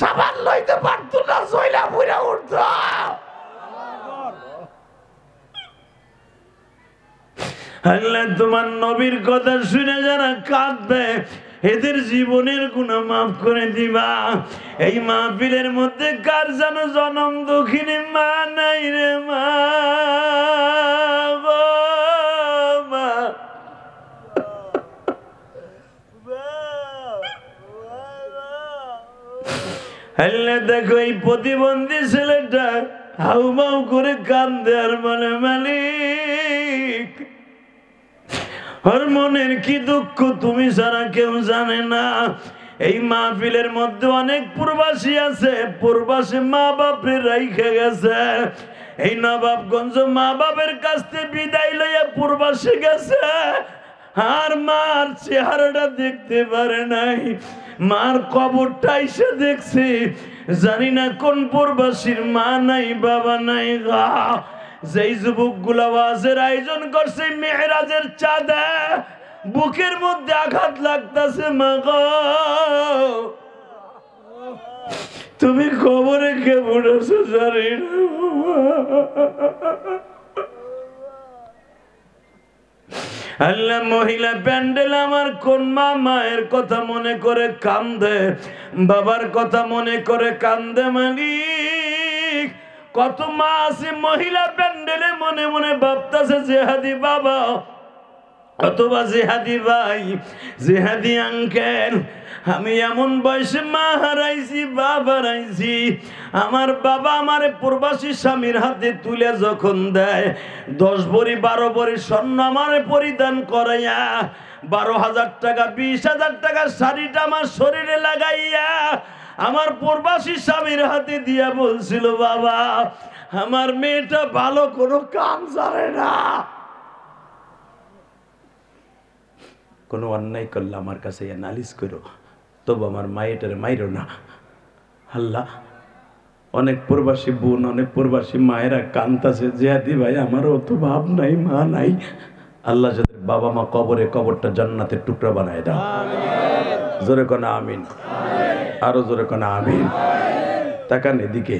সাবান লইতে পারতো না, জয়লা পুরা উঠতো। আল্লাহ তোমার নবীর কথা শুনে যারা কাঁদবে এদের জীবনের গুনাহ মাফ করে দিবা। এই মাহফিলের মধ্যে কার যেন জনম দুঃখিনী মা নাই রে মা গো মা, আল্লাহ দেখো এই প্রতিবন্ধী ছেলেটা হাউমাউ করে কান্দে আর বলে মালিক ওর মনের কি দুঃখ তুমি ছাড়া কেউ জানে না। এই মাহফিলের মধ্যে অনেক প্রবাসী আছে, প্রবাসী মা বাপের রাইখে গেছে, এই নবাবগঞ্জ মা বাপের কাছ থেকে বিদায় লইয়া প্রবাসী গেছে, আর মার চেহারাটা দেখতে পারে নাই, মার কবরটা এসে দেখছি, জানি না কোন প্রবাসীর মা নাই বাবা নাই গা। যেই যুবকগুলা ওয়াজের আয়োজন করছে মেহরাজের চাঁদে, বুকের মধ্যে আঘাত লাগতেছে মা গো, তুমি কবরে কেমন আছো জানি না। আল্লাহ, মহিলা প্যান্ডেল আমার কোন মা মায়ের কথা মনে করে কান্দে, বাবার কথা মনে করে কান্দে। মালিক, কত মা আছে মহিলা প্যান্ডেলে মনে মনে ভাবতেছে জেহাদি বাবা অথবা জেহাদি ভাই, জেহাদি আঙ্কেল, আমি এমন বয়সে মা হারাইছি, বাবা হারাইছি। আমার বাবা আমারে প্রবাসী স্বামীর হাতে তুলে যখন দেয়, 10 ভরি 12 ভরি স্বর্ণ আমারে পরিধান করাইয়া 12,000 টাকা 20,000 টাকা শাড়িটা আমার শরীরে লাগাইয়া আমার প্রবাসী স্বামীর হাতে দিয়া বলছিল, বাবা আমার মেয়েটা ভালো কোনো কাম জানে না, কোনো অন্যায় করলে আমার কাছে নালিশ করো, তবু আমার মায়েটারে মাইরো না। আল্লাহ, অনেক প্রবাসী বোন, অনেক প্রবাসী মায়েরা কান্তাছে, জিহাদি ভাই আমারও তো বাপ নাই, মা নাই। আল্লাহ যাদের বাবা মা কবরে, কবরটা জান্নাতের টুকরা বানায় দাও। জোরে কোনা আমিন, আরো জোরে কোনা আমিন। তাকান এদিকে,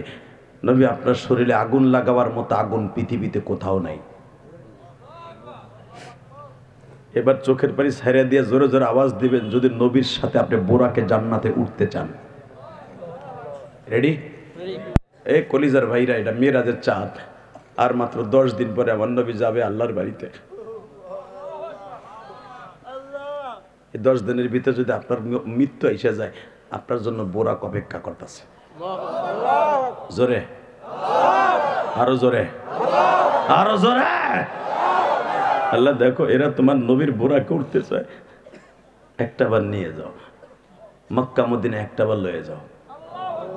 নবী আপনার শরীরে আগুন লাগাবার মতো আগুন পৃথিবীতে কোথাও নাই। এবার চোখের পানি ছাইড়া দিয়ে জোরে জোরে আওয়াজ দিবেন যদি নবীর সাথে আপনি বোরাকে জান্নাতে উঠতে চান। রেডি? এই কলিজার ভাইরা, এটা মিরাজের চাঁদ। আর মাত্র 10 দিন পরে আমার নবী যাবে আল্লাহর বাড়িতে। এই 10 দিনের ভিতরে যদি আপনার মৃত্যু এসে যায়, আপনার জন্য বোরাক অপেক্ষা করতেছে। জোরে, আরো জোরে, আরো জোরে। আল্লাহ দেখো, এরা তোমার নবীর বোরাকে উঠতে চায়, একটা বার নিয়ে যাও মক্কা মদিনা, একটা বার লয়ে যাও,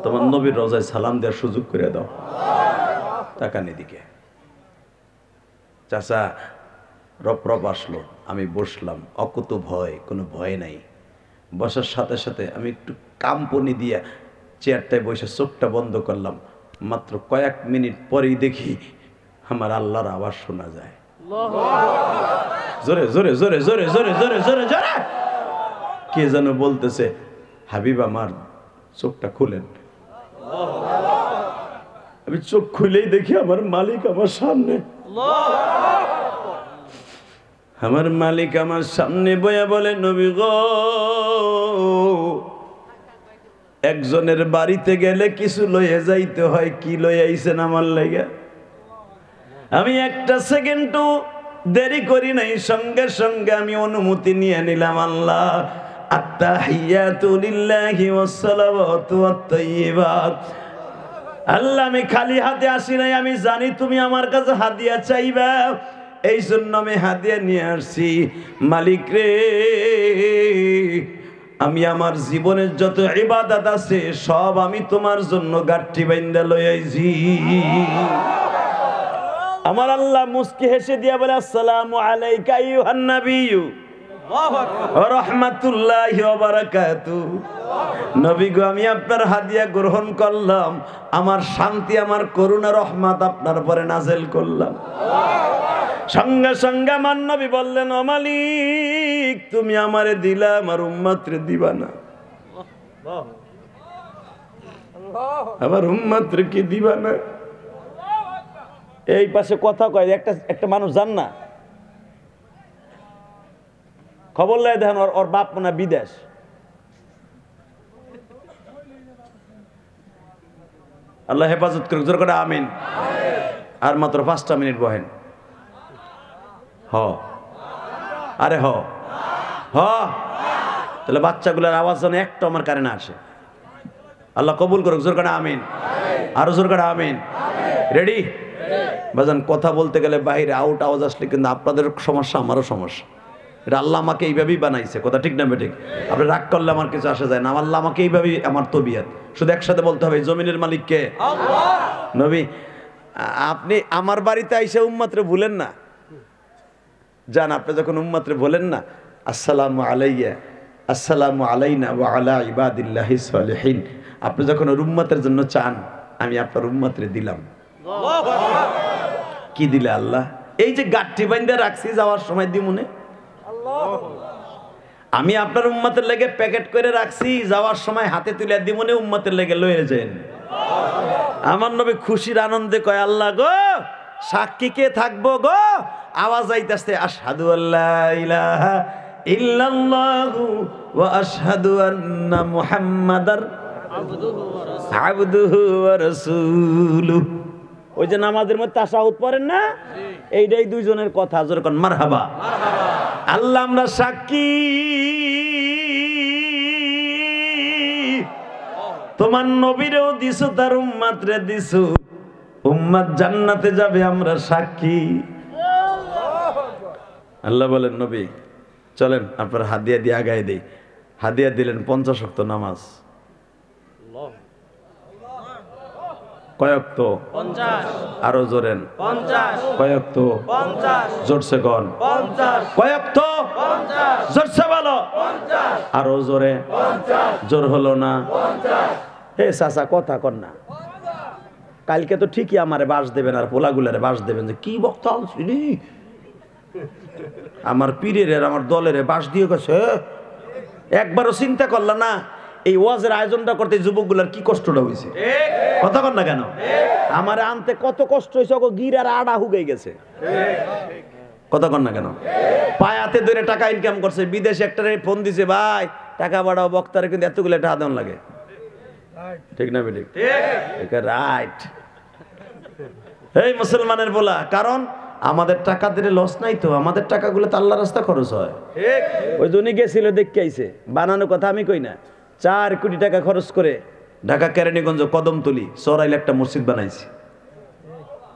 তোমার নবীর রোজায় সালাম দেওয়ার সুযোগ করে দাও। তাকান এদিকে। চাচা রপ রপ আসলো, আমি বসলাম, অকুত ভয়, কোনো ভয় নাই। বসার সাথে সাথে আমি একটু কাম্পনি দিয়া চেয়ারটায় বসে চোখটা বন্ধ করলাম। মাত্র কয়েক মিনিট পরেই দেখি আমার আল্লাহর আওয়াজ শোনা যায়। জোরে জোরে জোরে জোরে জোরে জোরে জোরে জোরে কে যেন বলতেছে, হাবিব আমার চোখটা খুলেন। আমি চোখ খুলেই দেখি আমার মালিক আমার সামনে। আমার মালিক আমার সামনে বয়া বলে, নবী গো, একজনের বাড়িতে গেলে কিছু লয়ে যাইতে হয়, কি লয়ে আইছেন আমার লাগা? আমি একটা সেকেন্ডও দেরি করি নাই, সঙ্গে সঙ্গে আমি অনুমতি নিয়ে নিলাম। আল্লাহ, আত্তাহিয়াতু লিল্লাহি ওয়াস সালাওয়াতু ওয়াত তাইয়্যিবাত। আল্লাহ, আমি খালি হাতে আসি নাই, আমি জানি তুমি আমার কাছে হাদিয়া চাইবা, এই জন্য আমি হাদিয়া নিয়ে আসছি। মালিক রে, আমি আমার জীবনের যত ইবাদত আছে সব আমি তোমার জন্য গাঠি বাইন্দা লই আইছি। আমার আল্লাহ মুস্কি হেসে দিয়া বলে, আসসালামু আলাইকা আইয়ুহান নাবিয়্যু ওয়া রাহমাতুল্লাহি ওয়া বারাকাতুহু। নবী গো, আমি আপনার হাদিয়া গ্রহণ করলাম, আমার শান্তি, আমার করুণা, রহমত আপনার পরে নাযিল করলাম। সঙ্গে সঙ্গে আমার নবী বললেন, ও মালিক, তুমি আমারে দিলা, আমার উম্মতরে দিবা না? আমার উম্মতরে কি দিবা না? এই পাশে কথা কয়, একটা মানুষ জান না, খবর লাই দেখেন ওর বাপ না বিদেশ। আল্লাহ হেফাজত করুক, জোর করে আমিন। আর মাত্র 5টা মিনিট বহেন। হ, আরে হ হ, তাহলে বাচ্চাগুলোর আওয়াজ যেন একটা আমার কানে না আসে। আল্লাহ কবুল করুক, জোর করে আমিন, আরো জোর করে আমিন। রেডি? বাজান, কথা বলতে গেলে বাইরে আউট আওয়াজ আসলে কিন্তু আপনাদের সমস্যা, আমারও সমস্যা। এটা আল্লাহ আমাকে এইভাবেই বানাইছে, কথা ঠিক না বেঠিক? আপনি রাগ করলে আমার কিছু আসে যায় না, আল্লাহ আমাকে এইভাবেই, আমার তবিয়ত। শুধু একসাথে বলতে হবে, জমিনের মালিক কে? নবী, আপনি আমার বাড়িতে আইসা উম্মতরে ভুলেন না। যান, আপনি যখন উম্মতরে বলেন না, আসসালামু আলাইয়া, আসসালামু আলাইনা ওয়া আলা ইবাদিল্লাহিস সালিহিন, আপনি যখন ওর উম্মতের জন্য চান, আমি আপনার উম্মতরে দিলাম। কি দিলে আল্লাহ? এই যে গাঠি বাইন্দা রাখছি, যাওয়ার সময় দিমুনে। আমি আপনার উম্মতের লেগে প্যাকেট করে রাখছি, যাওয়ার সময় হাতে তুলে দিমনে উম্মতের লেগে লয়ে যান। আমার নবী খুশির আনন্দে কয়, আল্লাহ গো সাক্ষী কে থাকবো গো? আওয়াজ আইতাছে, আশহাদু আল্লা ইলাহা ইল্লাল্লাহু ওয়া আশহাদু আন্না মুহাম্মাদার আবদুহু ওয়া রাসূলুহু। ওই যে নামাজের মধ্যে তাশাহুদ পড়েন না, এইটাই দুইজনের কথা। যখন মারহাবা, আল্লাহ আমরা সাক্ষী তোমার নবীরেও দিছো, তার উম্মত রে দিছো, উম্মত জান্নাতে যাবে, আমরা সাক্ষী। আল্লাহ বলেন, নবী চলেন আপনার হাদিয়া দিয়ে আগায় দেই। হাদিয়া দিলেন 50 ওয়াক্ত নামাজ। কয়ক্ত? 50। আরো জোরেন 50। কয়ক্ত? 50। জোরছে কোন? 50। কয়ক্ত? 50। জোরছে বলো 50। আরো জোরে 50। জোর হলো না 50। হে চাচা কথা কর না, কালকে তো ঠিকই আমারে বাস দেবেন আর পোলাগুলারে বাস দেবেন, যে কি বক্তা আনছিলি আমার পীরের আর আমার দলের বাস দিয়ে গেছে। একবারও চিন্তা করলা না এই ওয়াজের আয়োজনটা করতে যুবকগুলার কি কষ্টটা হয়েছে? কথা কর না কেন? আমার আনতে কত কষ্ট হয়েছে, ওগো গিরার আড়া হুগে গেছে। কথা কর না কেন? পায়াতে ধরে টাকা ইনকাম করছে, বিদেশে একটা ফোন দিছে, ভাই টাকা বাড়াও, বক্তারে কিন্তু এতগুলো টাকা দেন লাগে। ঠিক না বেঠিক? রাইট। এই মুসলমানের বলা, কারণ আমাদের টাকা দিলে লস নাই তো, আমাদের টাকাগুলো তো আল্লাহর রাস্তা খরচ হয়। ওই জন্য গেছিল, দেখে আইছে, বানানোর কথা আমি কই না। 4 কোটি টাকা খরচ করে ঢাকা কেরানীগঞ্জ কদমতলি সরাইলে একটা মসজিদ বানাইছি।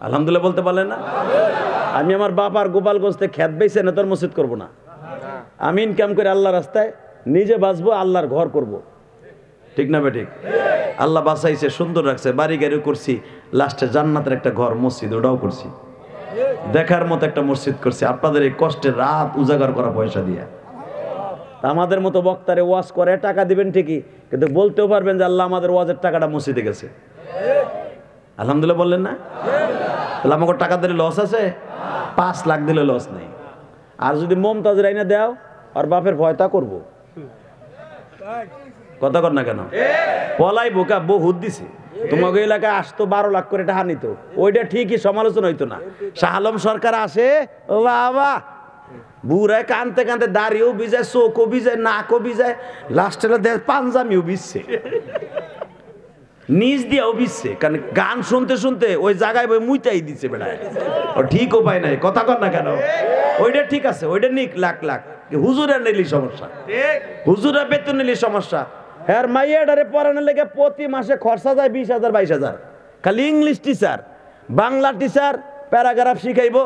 আলহামদুলিল্লাহ বলতে পারলেন না? আমি আমার বাবার গোপালগঞ্জ থেকে খেত বেছে না তোর মসজিদ করবো না। আমি ইনকাম করে আল্লাহ রাস্তায় নিজে বাঁচবো, আল্লাহর ঘর করব। ঠিক না বেঠিক? আল্লাহ বাঁচাইছে, সুন্দর রাখছে, বাড়ি গাড়ি করছি, লাস্টে জান্নাতের একটা ঘর মসজিদ ওটাও করছি, দেখার মতো একটা মসজিদ করছি। আপনাদের এই কষ্টের রাত উজাগার করা পয়সা দিয়া। আমাদের মতো বক্তারে ওয়াজ করে টাকা দিবেন ঠিকই, কিন্তু বলতেও পারবেন যে আল্লাহ আমাদের ওয়াজের টাকাটা মসজিদে গেছে। আলহামদুলিল্লাহ বললেন না? তাহলে আমাকে টাকা দিলে লস আছে? 5 লাখ দিলে লস নেই। আর যদি মমতাজ রাইনা দেও আর বাপের ভয়তা করব। কথা কর না কেন? পলাই বোকা বহুত দিছে। তোমাকে এলাকায় আসতো 12 লাখ করে টাকা নিত, ওইটা ঠিকই সমালোচনা হইতো না। শাহ আলম সরকার আসে, ও বাবা বুড়ায় কানতে কানতে দাড়িও ভিজায়, চোখও ভিজায়, নাকও ভিজায়, লাস্টের পাঞ্জামিও ভিজছে, নিজ দিয়েও ভিজছে, কারণ গান শুনতে শুনতে ওই জায়গায় মুইতাই দিচ্ছে বেড়ায়। ও ঠিকও পায় নাই। কথা কর না কেন? ওইটা ঠিক আছে, ওইটা নিক লাখ লাখ, হুজুরা নিলি সমস্যা, হুজুরা বেতন নিলি সমস্যা। হ্যাঁ মাইয়াডারে পড়ানোর লেগে প্রতি মাসে খরচা যায় 20,000 22,000। খালি English teacher, Bangla teacher, paragraph শিখাইবো,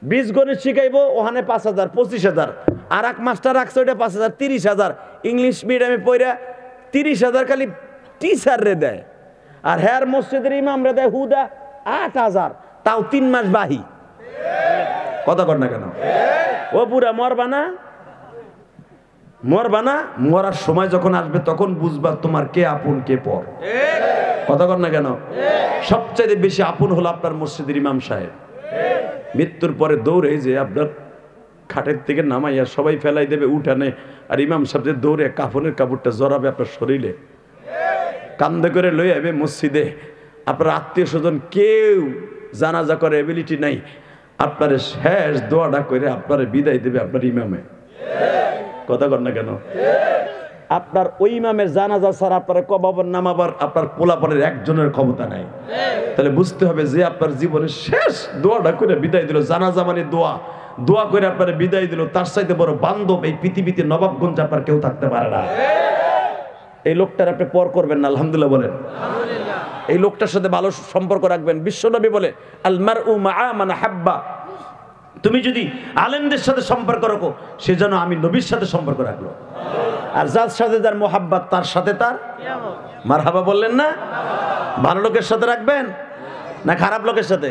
বীজগণিত শিখাইবো, ওখানে 5,000 25,000। আর এক মাস্টার রাখছে ওইটা 5,000 30,000। ইংলিশ মিডিয়ামে পড়া 30,000 খালি টিচার রে দেয়। আর হ্যার মসজিদের ইমাম রে দেয় হুদা 8,000, তাও 3 মাস বাহি। কথা কর না কেন? ও বুড়া মরবা না, মরবা না, মরার সময় যখন আসবে তখন বুঝবা তোমার কে আপন কে পর। কথা কর না কেন? সবচেয়ে বেশি আপন হলো আপনার মসজিদের ইমাম সাহেব। মৃত্যুর পরে দৌড়ে যে আপনার খাটের থেকে নামাইয়া সবাই ফেলাই দেবে উঠানে, আর ইমাম সাহেব যে দৌড়ে কাফনের কাপড়টা জড়াবে আপনার শরীরে, কান্দে করে লই আইবে মসজিদে। আপনার আত্মীয় স্বজন কেউ জানাজা করে এবিলিটি নাই, আপনার শেষ দোয়াটা করে আপনার বিদায় দেবে আপনার ইমামে। কথা কর না কেন? আপনার ওই ইমামের জানাজা ছাড়া আপনার কবর নামাবার আপনার পোলাপানের একজনের ক্ষমতা নাই। তাহলে বুঝতে হবে যে আপনার জীবনের শেষ দোয়াটা করে বিদায় দিল, জানাজা মানে দোয়া, দোয়া করে আপনার বিদায় দিল, তার চাইতে বড় বান্ধব এই পৃথিবীতে নবাবগঞ্জ আপনার কেউ থাকতে পারে না। এই লোকটার আপনি পর করবেন না, আলহামদুলিল্লাহ বলেন। এই লোকটার সাথে ভালো সম্পর্ক রাখবেন। বিশ্বনবী বলে আল মারউ মাআ মান হাব্বা, তুমি যদি আলেমদের সাথে সম্পর্ক রাখো সে যেন আমি নবীর সাথে সম্পর্ক রাখলো। আর যার সাথে যার মোহাব্বত তার সাথে তার মারহাবা বললেন না? ভালো লোকের সাথে রাখবেন না খারাপ লোকের সাথে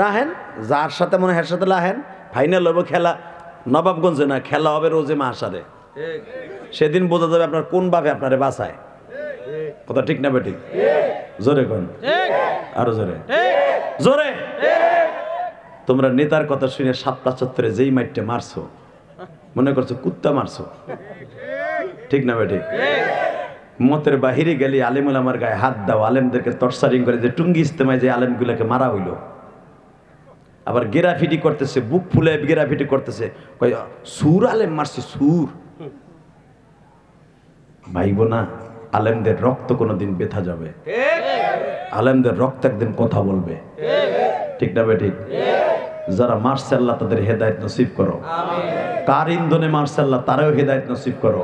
রাখেন? যার সাথে মনে হয় সাথে রাখেন। ফাইনাল হবে খেলা নবাবগঞ্জে না, খেলা হবে রোজে মাসারে। সেদিন বোঝা যাবে আপনার কোন ভাবে আপনারে বাঁচায়। কথা ঠিক না বেঠিক? জোরে কোন, আরো জোরে, জোরে। তোমরা নেতার কথা শুনে 7টা চত্বরে যেই মাইটে মারছো, মনে করছো কুত্তা মারছো, ঠিক না বেঠিক? মতের বাহিরে গেলে আলেমুল আমার গায়ে হাত দাও, আলেমদেরকে তরসারিং করে যে টুঙ্গি ইস্তেমায় যে আলেমগুলোকে মারা হইল। আবার গেরাফিটি করতেছে, বুক ফুলে গেরাফিটি করতেছে, কয় সুর আলেম মারছে, সুর। ভাইব না, আলেমদের রক্ত কোনোদিন বেথা যাবে, আলেমদের রক্ত একদিন কথা বলবে, ঠিক না বেঠিক? যারা মারছে আল্লাহ তাদের হেদায়েত নসিব করো, কার ইন্ধনে মারছে আল্লাহ তারাও হেদায়েত নসিব করো।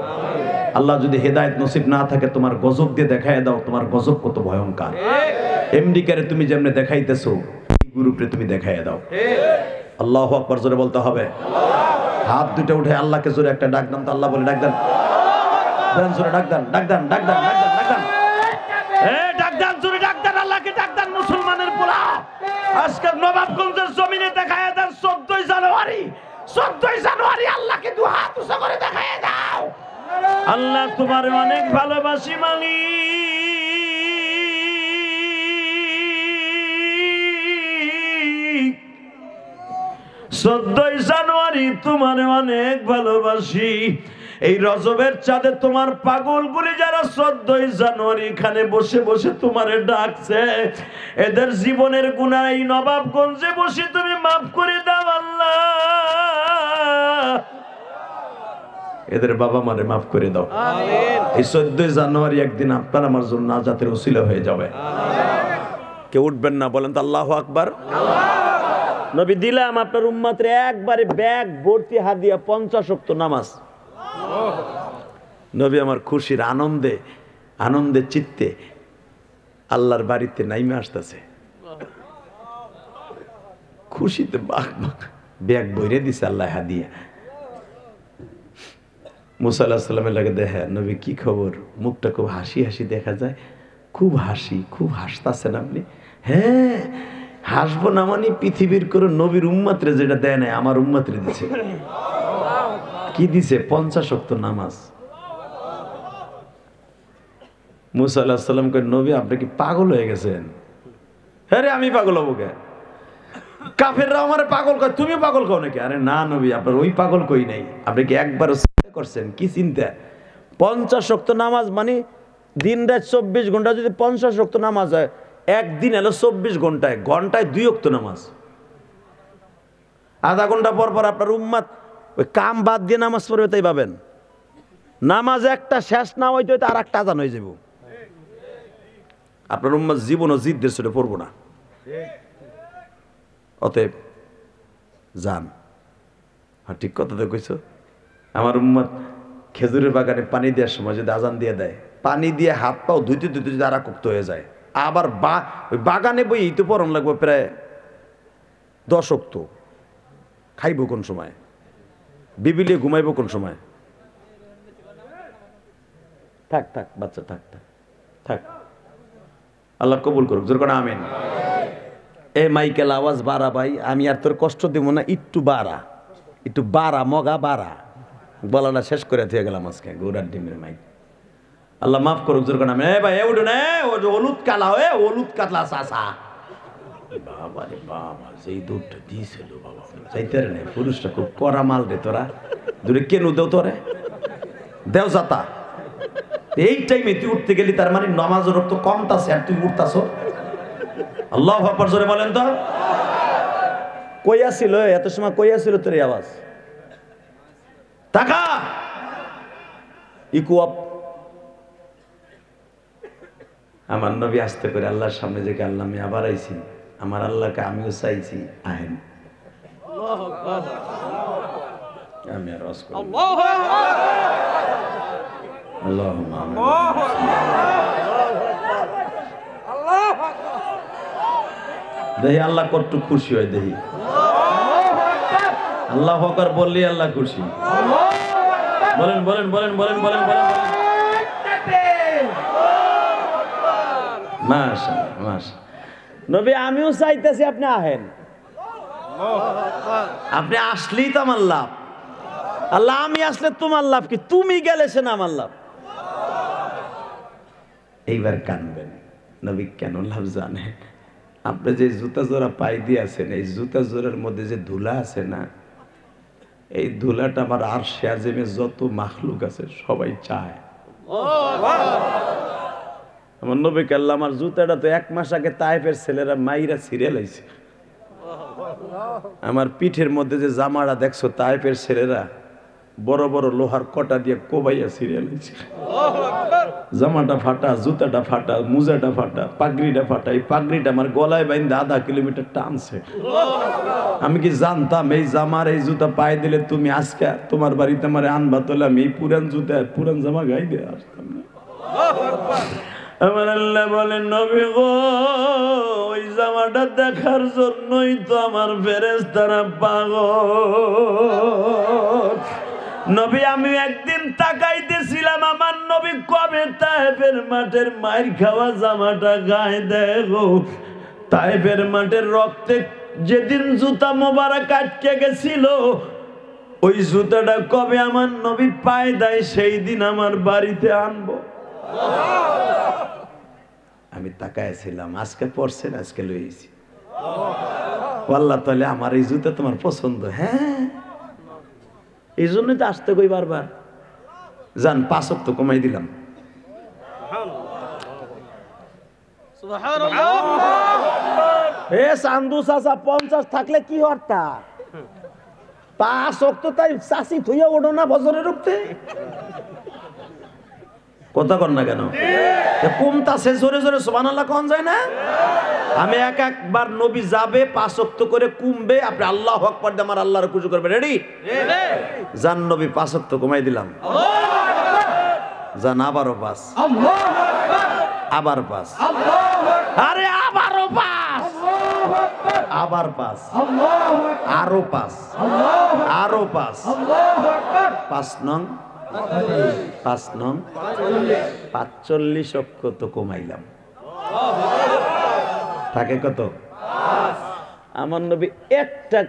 আল্লাহ যদি হেদায়েত নসিব না থাকে তোমার গজব দিয়ে দেখায় দাও, তোমার গজব কত ভয়ঙ্কর। এমডিকারে তুমি যেমনে দেখাইতেছো, গ্রুপে তুমি দেখায় দাও। আল্লাহু আকবার জোরে বলতে হবে। হাত দুটো উঠে আল্লাহকে জোরে একটা ডাক দান তো, আল্লাহ বলে ডাক দেন, দেন জোরে ডাক দেন, ডাক দেন, ডাক দেন, ডাক দেন, ডাক দেন, ডাক দেন, জোরে ডাক দেন, আল্লাহকে ডাক দেন। মুসলমানের পোলা আজকে নবাবগঞ্জের জমিনে দেখায় দেন 14 জানুয়ারি, 14 জানুয়ারি আল্লাহকে দু হাত উঁচু করে দেখায় দাও, আল্লাহ তোমার অনেক ভালোবাসি মালিক। 14 জানুয়ারি তোমার অনেক ভালোবাসি। এই রজবের চাঁদে তোমার পাগলগুলি যারা 14 জানুয়ারি এখানে বসে বসে তোমারে ডাকছে, এদের জীবনের গুনাহ এই নবাবগঞ্জে বসে তুমি মাফ করে দাও আল্লাহ। এদের বাবা মারে মাফ করে দাও, আমিন। এই 14 জানুয়ারি একদিন আপনার আমার জন্য নাজাতের ওসিলা হয়ে যাবে। কেউ উঠবেন না, বলেন তো আল্লাহু আকবার। নবী দিলাম আপনার উম্মতরে একবারে ব্যাগ ভর্তি হাদিয়া 50 ওয়াক্ত নামাজ। নবী আমার খুশির আনন্দে আনন্দে চিত্তে আল্লাহর বাড়িতে নাইমে আসতেছে, খুশিতে ব্যাগ বইরে দিছে আল্লাহ হাদিয়া। মুসা আলাইহিস সালামের লাগে দেখে, নবী কি খবর? মুখটা খুব হাসি হাসি দেখা যায়, খুব হাসি, খুব হাসতাছেন আপনি? হ্যাঁ, হাসবো না মানে পৃথিবীর করে নবীর উম্মতরে যেটা দেয় নাই আমার উম্মতরে দিছে। কি দিছে? 50 ওয়াক্ত নামাজ। মুসা আলাইহিস সালাম কয়, নবী আপনি কি পাগল হয়ে গেছেন? হ্যাঁ রে, আমি পাগল হবো কে? কাফেররা আমারে পাগল কয়, তুমি পাগল কও নাকি? আরে না নবী, আপনার ওই পাগল কই নাই। আপনি কি একবারও চিন্তা করছেন? কি চিন্তা? 50 ওয়াক্ত নামাজ মানে দিন রাত 24 ঘন্টা যদি 50 ওয়াক্ত নামাজ হয়, একদিন হলো 24 ঘন্টায়, ঘন্টায় 2 ওয়াক্ত নামাজ। আধা ঘন্টা পর পর আপনার উম্মত ওই কাম বাদ দিয়ে নামাজ পড়বে, তাই ভাবেন? নামাজ একটা শেষ না হইতে হইতে আর একটা আজান হয়ে যাব। আপনার উম্মত জীবনও জিদ্দের সেটা পড়বো না। অতএব যান। হ্যাঁ, ঠিক কথা তো কইছো। আমার উম্মত খেজুরের বাগানে পানি দেওয়ার সময় যদি আজান দিয়ে দেয়, পানি দিয়ে হাত পাও ধুইতে ধুইতে যদি আরাকুক্ত হয়ে যায়, আবার ওই বাগানে বই তো পরন লাগবে প্রায় 10 ওয়াক্ত। খাইব কোন সময়? বিবিলিয়ে ঘুমাইব কোন সময়? থাক থাক বাচ্চা, থাক থাক থাক, আল্লাহ কবুল করুক, জোর করে আমিন। এ মাইকেল আওয়াজ বাড়া ভাই, আমি আর তোর কষ্ট দেব না, একটু বাড়া, একটু বাড়া, মগা বাড়া। বলাটা শেষ করে দিয়ে গেলাম আজকে গৌরার ডিমের মাইক। আল্লাহ মাফ করুক, জোর করে আমিন। এ ভাই, উঠুন, হলুদ কালা, হলুদ কাতলা চাষা। বাবা রে বাবা, যেই দুধটা দিয়েছিল বাবা, চাইতে রে নাই। পুরুষটা খুব কড়া মাল রে, তোরা দূরে কেন দেও তোরে, দেও যাতা। এই টাইমে তুই উঠতে গেলি, তার মানে নামাজের রক্ত কমতাছে আর তুই উঠতাছ। আল্লাহু আকবার জোরে বলেন তো। কইয়া ছিল এত সময়, কইয়া ছিল তোর এই আওয়াজ? টাকা ইকুয়াপ। আমার নবী আসতে করে আল্লাহর সামনে যে আল্লাহ আমি আবার আইছি, আমার আল্লাহকে আমিও চাইছি, আহেন। আমি আর দেখি আল্লাহ কত খুশি হয়, দেখি আল্লাহু আকবার বললি আল্লাহ খুশি। বলেন বলেন বলেন বলেন বলেন বলেন। মাশাআল্লাহ মাশাআল্লাহ। নবী আমিও চাইতেছি আপনি আহেন। আপনি আসলেই তো আমার লাভ। আল্লাহ আমি আসলে তোমার লাভ কি? তুমি গেলে সে না আমার লাভ। এইবার কানবেন। নবী কেন লাভ জানেন? আপনি যে জুতা জোড়া পাই দিয়েছেন, এই জুতা জোড়ার মধ্যে যে ধুলা আছে না, এই ধুলাটা আমার আরশে আজিমে যত মাখলুক আছে সবাই চায়। আমার নবী আল্লাহ আমার জুতাটা তো 1 মাস আগে তায়েফের ছেলেরা মাইরা ছিঁড়ে লাইছে। আমার পিঠের মধ্যে যে জামাটা দেখছো তায়েফের ছেলেরা বড় বড় লোহার কটা দিয়ে কোবাইয়া ছিঁড়ে লাইছে। জামাটা ফাটা, জুতাটা ফাটা, মুজাটা ফাটা, পাগড়িটা ফাটা। এই পাগড়িটা আমার গলায় বাইন্দে 1/2 কিলোমিটার টানছে। আমি কি জানতাম এই জামার এই জুতা পায়ে দিলে তুমি আজকে তোমার বাড়িতে আমার আনবা, তোলে আমি এই পুরান জুতা পুরান জামা গাই দিয়ে আসতাম না। আমার আল্লাহ বলেন নবী গো, ওই জামাটা দেখার জন্যই তো আমার ফেরেশতারা পাগল। নবী আমি একদিন তাকাইতেছিলাম আমার নবী কবে তায়েফের মাঠের মাইর খাওয়া জামাটা গায়ে দেয় গো। তায়েফের মাঠের রক্তে যেদিন জুতা মোবারক আটকে গেছিল, ওই জুতাটা কবে আমার নবী পায়ে দেয় সেই দিন আমার বাড়িতে আনবো। আমি তাকাইছিলাম, আজকে পড়ছেন, আজকে লইছি। আল্লাহ তাহলে আমার এই জুতা তোমার পছন্দ? হ্যাঁ, এই জন্যই তো আসতে কই বারবার। যান 5 ওয়াক্ত কমাই দিলাম। চান্দু চাচা 50 থাকলে কি হরতা? 5 ওয়াক্ত তাই চাষি থইয়া ওঠো না বছরে রুখতে। কথা কর না কেন? কমতাছে জোরে জোরে সুবহানাল্লাহ কোন যায় না? আমি একবার নবী যাবে 5 ওয়াক্ত করে কমবে, আপনি আল্লাহু আকবার দিয়ে আমার আল্লাহর খুশি করবে। রেডি? জান নবী 5 ওয়াক্ত কমাই দিলাম। জান আবারও 5, আবার 5, আরে আবারও 5, আবার 5, আরো 5, আরো 5, 5 নং 45 ওয়াক্ত তো কমাইলাম। থাকে কত? আমার নবী একটা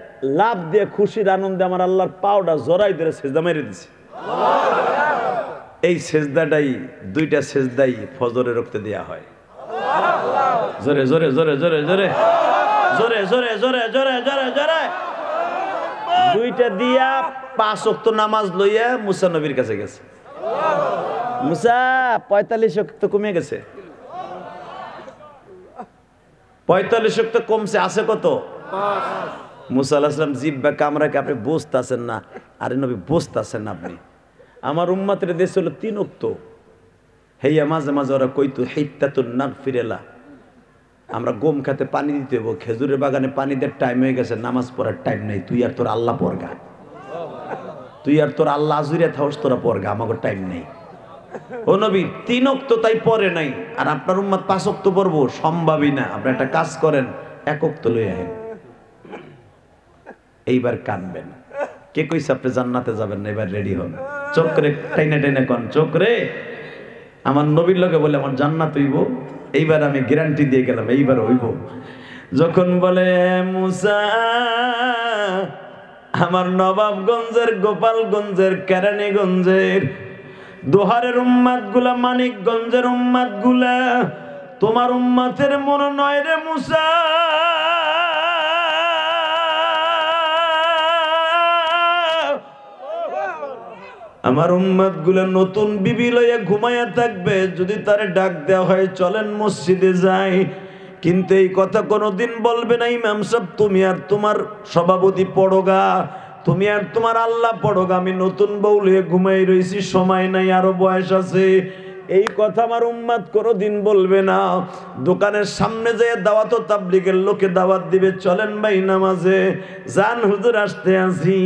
লাভ দিয়ে খুশির আনন্দে আমার আল্লাহর পাওটা জড়াই ধরে সেজদা মেরে দিছে। এই সেজদাটাই 2টা সেজদাই ফজরের রক্তে দেয়া হয়। জোরে জোরে জোরে জোরে জোরে জোরে জোরে জোরে জোরে জোরে জোরে 2টা দিয়া 5 ওয়াক্ত নামাজ লইয়া মুসা নবীর কাছে গেছে। মুসা 45 ওয়াক্ত কমে গেছে। 45 ওয়াক্ত কমছে, আছে কত? 5। মুসা আলাইহিস সালাম জিব্বা কামরাকে আপনি বুঝতাছেন না। আরে নবী বুঝতাছেন না আপনি। আমার উম্মতের দেশ হলো 3 ওয়াক্ত। হেইয়া মাঝে মাঝে ওরা কইতো হিত্তাতুন নাগফিরালা, আমরা গম খাতে পানি দিতে হবো, খেজুরের বাগানে পানি দেওয়ার টাইম হয়ে গেছে, নামাজ পড়ার টাইম নেই, তুই আর তোর আল্লাহ পড়গা, তুই আর তোর আল্লাহ আজুরে থাকস, তোরা পড়গা, আমাকে টাইম নেই। ও নবী 3 ওয়াক্ত তাই পড়ে নাই, আর আপনার উম্মত 5 ওয়াক্ত পড়বো সম্ভবই না। আপনি একটা কাজ করেন, 1 ওয়াক্ত লই আহেন। এইবার কানবেন। কে কইছে আপনি জান্নাতে যাবেন না? এবার রেডি হন, চোখ করে টাইনা টাইনা কন, চোখ রে আমার নবীর লগে বলে আমার জান্নাত হইব। এইবার আমি গ্যারান্টি দিয়ে গেলাম, এইবার হইব। যখন বলে মুসা আমার নবাবগঞ্জের, গোপালগঞ্জের, কেরানীগঞ্জের, দোহারের উম্মাত গুলা, মানিকগঞ্জের উম্মাত গুলা তোমার উম্মাতের মনে নয় রে মুসা। আমার উম্মত গুলা নতুন বিবি লইয়া ঘুমাইয়া থাকবে, যদি তারে ডাক দেওয়া হয় চলেন মসজিদে যাই, কিন্তু এই কথা কোনোদিন বলবে না ইমাম সাহেব তুমি আর তোমার সভাপতি পড়োগা, তুমি আর তোমার আল্লাহ পড়োগা, আমি নতুন বউ লইয়া ঘুমাই রইছি, সময় নাই, আরো বয়স আছে। এই কথা আমার উম্মত কোনোদিন বলবে না। দোকানের সামনে যেয়ে দাওয়াত তাবলীগের লোকে দাওয়াত দিবে, চলেন ভাই নামাজে যান, হুজুর আসতে আসি,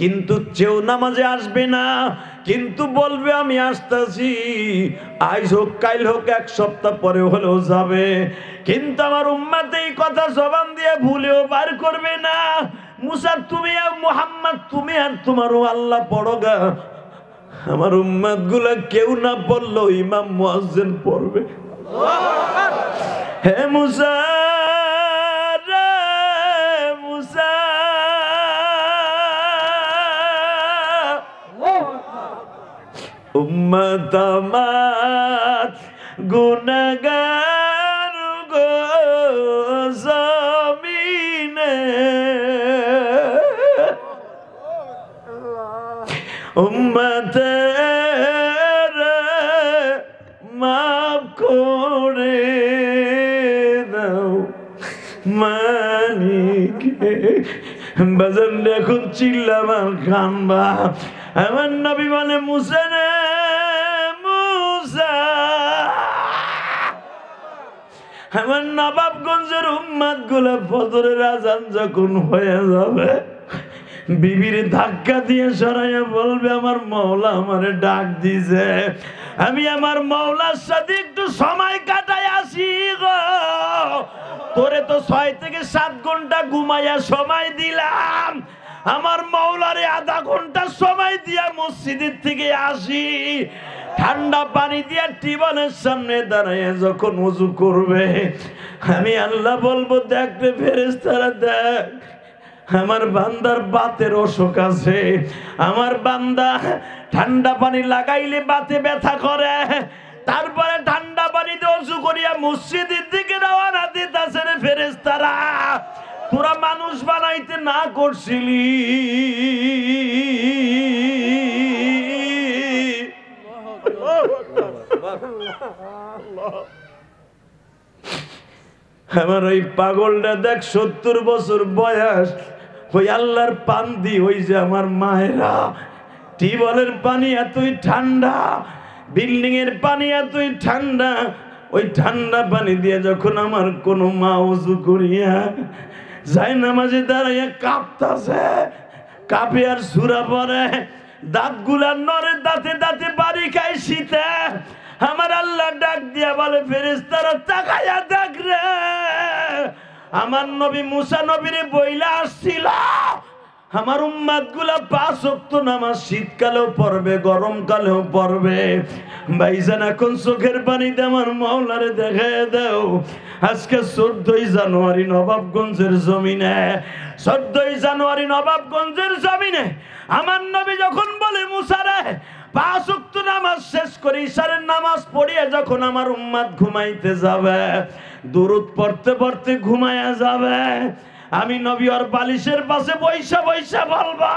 কিন্তু কেউ নামাজে আসবে না, কিন্তু বলবে আমি আসতেছি, আজ হোক কাল হোক 1 সপ্তাহ পরে হলেও যাবে। কিন্তু আমার উম্মত এই কথা জবান দিয়ে ভুলেও বার করবে না। মুসা তুমি আর মুহাম্মদ তুমি আর তোমারও আল্লাহ পড়োগা, আমার উম্মত গুলা কেউ না পড়লো ইমাম মুয়াজ্জিন পড়বে। হে মুসা রে মুসা, উম্মত আমার গুনাহগার গো জমিনে, উম্মতের মাফ করে দাও মালিক। বাজান এখন চিল্লাবার কানবা। আমার নবী বলে মুসা রে মুসা, আমার নবাবগঞ্জের উম্মাদ গুলা ফজরের আজান যখন হয়ে যাবে বিবির ধাক্কা দিয়ে সরাইয়া বলবে আমার মওলা আমারে ডাক দিছে, আমি আমার মওলার সাথে একটু সময় কাটাই আসি গো। তোরে তো 6 থেকে 7 ঘন্টা ঘুমাইয়া সময় দিলাম, আমার মওলারে আধা ঘন্টা সময় দিয়া মসজিদের থেকে আসি। ঠান্ডা পানি দিয়া টিউবওয়েলের সামনে দাঁড়াইয়া যখন ওযু করবে আমি আল্লাহ বলবো দেখ রে ফেরেশতারা দেখ, আমার বান্দার বাতের অসুখ আছে, আমার বান্দা ঠান্ডা পানি লাগাইলে বাতে ব্যথা করে, তারপরে ঠান্ডা পানিতে ওযু করিয়া মসজিদের দিকে রওনা দিতেছে রে ফেরেশতারা। তোরা মানুষ বানাইতে না করছিলি, আমার ওই পাগলটা দেখ 70 বছর বয়স, ওই আল্লাহর পান্দি, ওই যে আমার মায়েরা টিউবওয়েলের পানি এতই ঠান্ডা, বিল্ডিং এর পানি এতই ঠান্ডা, ওই ঠান্ডা পানি দিয়ে যখন আমার কোনো মা ওযু করিয়া যায় নামাজে দাঁড়াইয়া কাঁপতাছে, কাঁপে আর সূরা পড়ে, দাঁতগুলা নড়ে, দাঁতে দাঁতে বাড়ি খায় শীতে, আমার আল্লাহ ডাক দিয়া বলে ফেরেশতারা তাকায়া দেখ রে, আমার নবী মুসা নবীরে বইলা আসছিল আমার উম্মাদ গুলা 5 ওয়াক্ত নামাজ শীতকালেও পড়বে গরমকালেও পড়বে। ভাইজান এখন চোখের পানিতে আমার মাওলারে দেখায় দাও। আজকে 14ই জানুয়ারি নবাবগঞ্জের জমিনে, 14ই জানুয়ারি নবাবগঞ্জের জমিনে আমার নবী যখন বলে মুসা রে 5 ওয়াক্ত নামাজ শেষ করে ইশারের নামাজ পড়িয়ে যখন আমার উম্মাদ ঘুমাইতে যাবে, দুরূদ পড়তে পড়তে ঘুমায়া যাবে, আমি নবী ওর বালিশের পাশে বইসা বইসা বলবা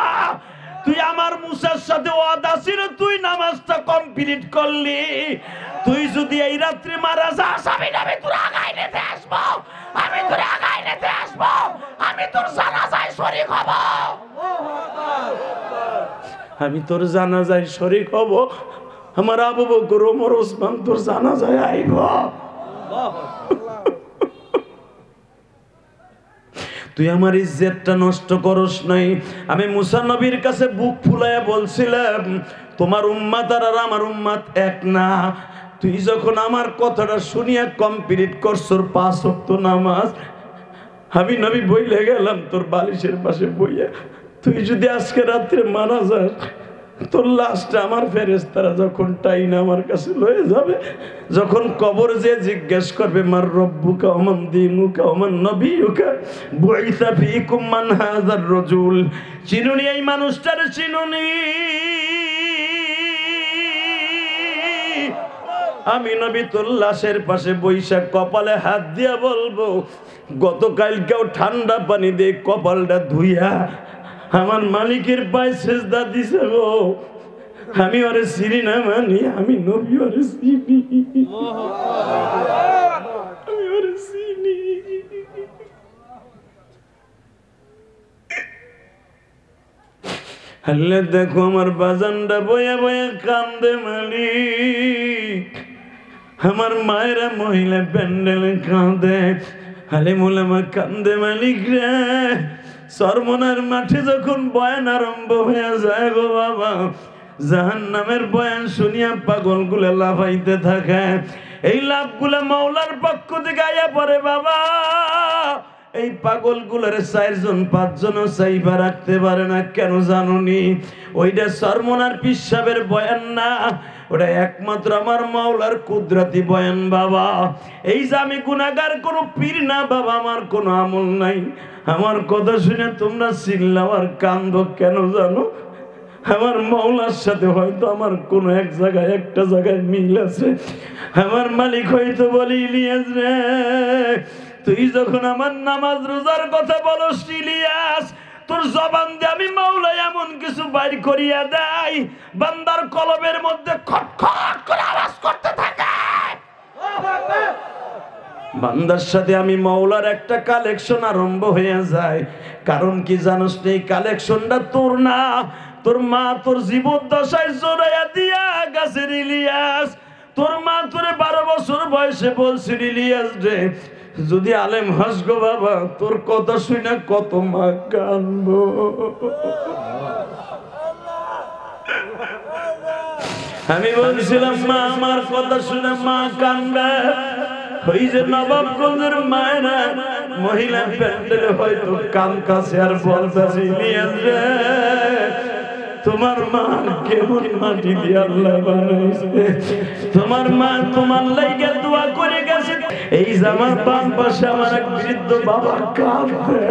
তুই আমার মুসার সাথে ওয়াদা ছিল তুই নামাজটা কমপ্লিট করলি, তুই যদি এই রাত্রে মারা যাস আমি নবী তোর আগায় নিতে আসবো, আমি তোর আগায় নিতে আসবো, আমি তোর জানাজায় শরীক হব, আমি তোর জানাজায় শরীক হব, আমার আবু বকর ওমর ওসমান তোর জানাজায় আইব। তুই আমার ইজ্জতটা নষ্ট করস নাই। আমি মুসা নবীর কাছে বুক ফুলাইয়া বলছিলাম তোমার উম্মাত আর আমার উম্মাত এক না। তুই যখন আমার কথাটা শুনিয়া কমপ্লিট করছর 5 ওয়াক্ত নামাজ, আমি নবী বইলে গেলাম তোর বালিশের পাশে বইয়া, তুই যদি আজকে রাত্রে মারা যাস তোর লাশটা আমার ফেরেশতারা যখন টাইনা আমার কাছে লয়ে যাবে, যখন কবর যে জিজ্ঞেস করবে মার রব্বুকা ওয়া মান দীনুকা ওয়া মান নবিয়ুকা বুইসা ফীকুম মান হাযার রাজুল, চিনুনি এই মানুষটার চিনুনি। আমি নবী তোর লাশের পাশে বৈশাখ কপালে হাত দিয়া বলবো গতকালকেও ঠান্ডা পানি দিয়ে কপালটা ধুইয়া আমার মালিকের পায়ে সেজদা দিছে গো, আমি ওরে চিনি না মানি, আমি নবী ওরে চিনি, আমি ওরে চিনি। আল্লাহ দেখো আমার বাজানটা বয়া বয়া কান্দে মালিক, আমার মায়েরা মহিলা প্যান্ডেলে কাঁদে, আলেমুলামা কান্দে মালিক রে। সরমনার মাঠে যখন বয়ান আরম্ভ হয়ে যায় গো বাবা, জাহান্নামের বয়ান শুনিয়া পাগলগুলা লাফাইতে থাকে, এই লাভগুলা মাওলার পক্ষ থেকে আয়া পড়ে বাবা। এই পাগলগুলার 4 জন 5 জনও চাইবা রাখতে পারে না, কেন জানুনি? ওইটা সরমনার পিসাবের বয়ান না, ওটা একমাত্র আমার মাওলার কুদরতি বয়ান বাবা। এই যে আমি গুনাহগার কোনো পীর না বাবা, আমার কোনো আমল নাই, আমার কথা শুনে তোমরা চিল্লাও আর কান্দো কেন জানো? আমার মাওলার সাথে হয়তো আমার কোনো একটা জায়গায় মিল আছে। আমার মালিক হয়তো বলি ইলিয়াস রে, তুই যখন আমার নামাজ রোজার কথা বলস ইলিয়াস, তোর জবান দিয়ে আমি মাওলা এমন কিছু বাইর করিয়া দেয় বান্দার কলবের মধ্যে খটখট করে আওয়াজ করতে থাকে। বান্দার সাথে আমি মাওলার একটা কালেকশন আরম্ভ হয়ে যায়। কারণ কি জানোস, এই কালেকশনটা তোর না, তোর মা তোর জীবদ্দশায় জোড়াইয়া দিয়া গাছের ইলিয়াস। তোর মা তোরে 12 বছর বয়সে বলছিল, ইলিয়াস রে যদি আলেম হাস গো বাবা, তোর কথা শুনে কত মা কানবো। আমি বলছিলাম মা আমার কথা শুনে মা কানবে। ওই যে নবাবগঞ্জের মায়েরা মহিলা প্যান্ডেলে হয়তো কান কাছে আর বলতেছে, ইলিয়াস রে তোমার মা কেমন মাটি দিয়ে আল্লাহ বানাইছে, তোমার মা তোমার লাইগা দোয়া করে গেছে। এই যে আমার বাম পাশে আমার এক বৃদ্ধ বাবা কাঁদবে,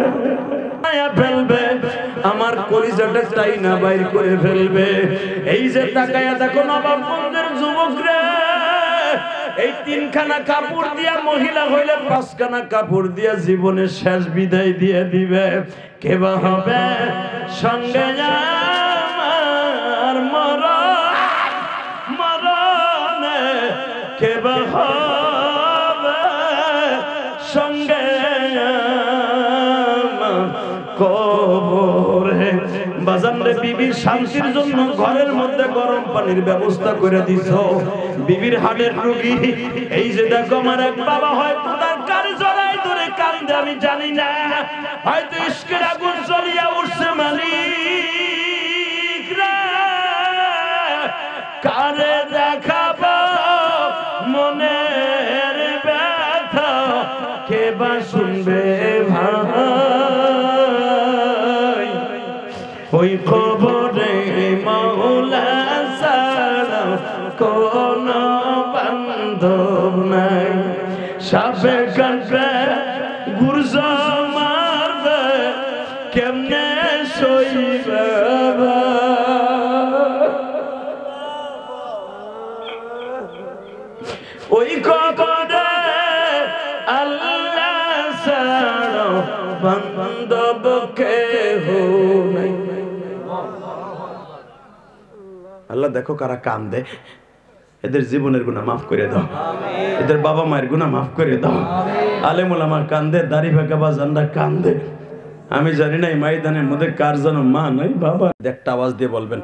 ফেলবে, আমার কলিজাটা টাইনা বাইর করে ফেলবে। এই যে তাকায়া দেখো নবাবগঞ্জের যুবকরা, এই 3খানা কাপড় দিয়া মহিলা হইলে 5খানা কাপড় দিয়া জীবনের শেষ বিদায় দিয়ে দিবে। কেবা হবে সঙ্গে আমার মরণে, কেবা হবে সঙ্গে কবরে। বাজান রে, বিবির শান্তির জন্য ঘরের মধ্যে গরম পানির ব্যবস্থা করে দিছ। বিবির হাড়ের রোগী, এই যে দেখো আমার এক বাবা হয়তো তার কার জড়াই ধরে কান্দে, আমি জানি না, হয়তো ইশকের আগুন জ্বলিয়া উঠছে। মালিক রে কারে দেখাবো মনের ব্যথা, কে বা শুনবে ভাই ওই খবরে মাওলা ছাড়া কোন বান্ধব নাই। সাপে কাটবে গুরজ মারবে কেমনে সইবে ওই খবরে আল্লাহ ছাড়া বান্ধব কেহ নাই। আল্লাহ দেখো কারা কান্দে, এদের জীবনের গুনাহ মাফ করে দাও, এদের বাবা মায়ের গুনাহ মাফ করে দাও। আলেম ওলামা কান্দে, দাড়ি ভাগা বাজানরা কান্দে। আমি জানি না এই ময়দানের মধ্যে কার যেন মা নাই বাবা। একটা আওয়াজ দিয়ে বলবেন,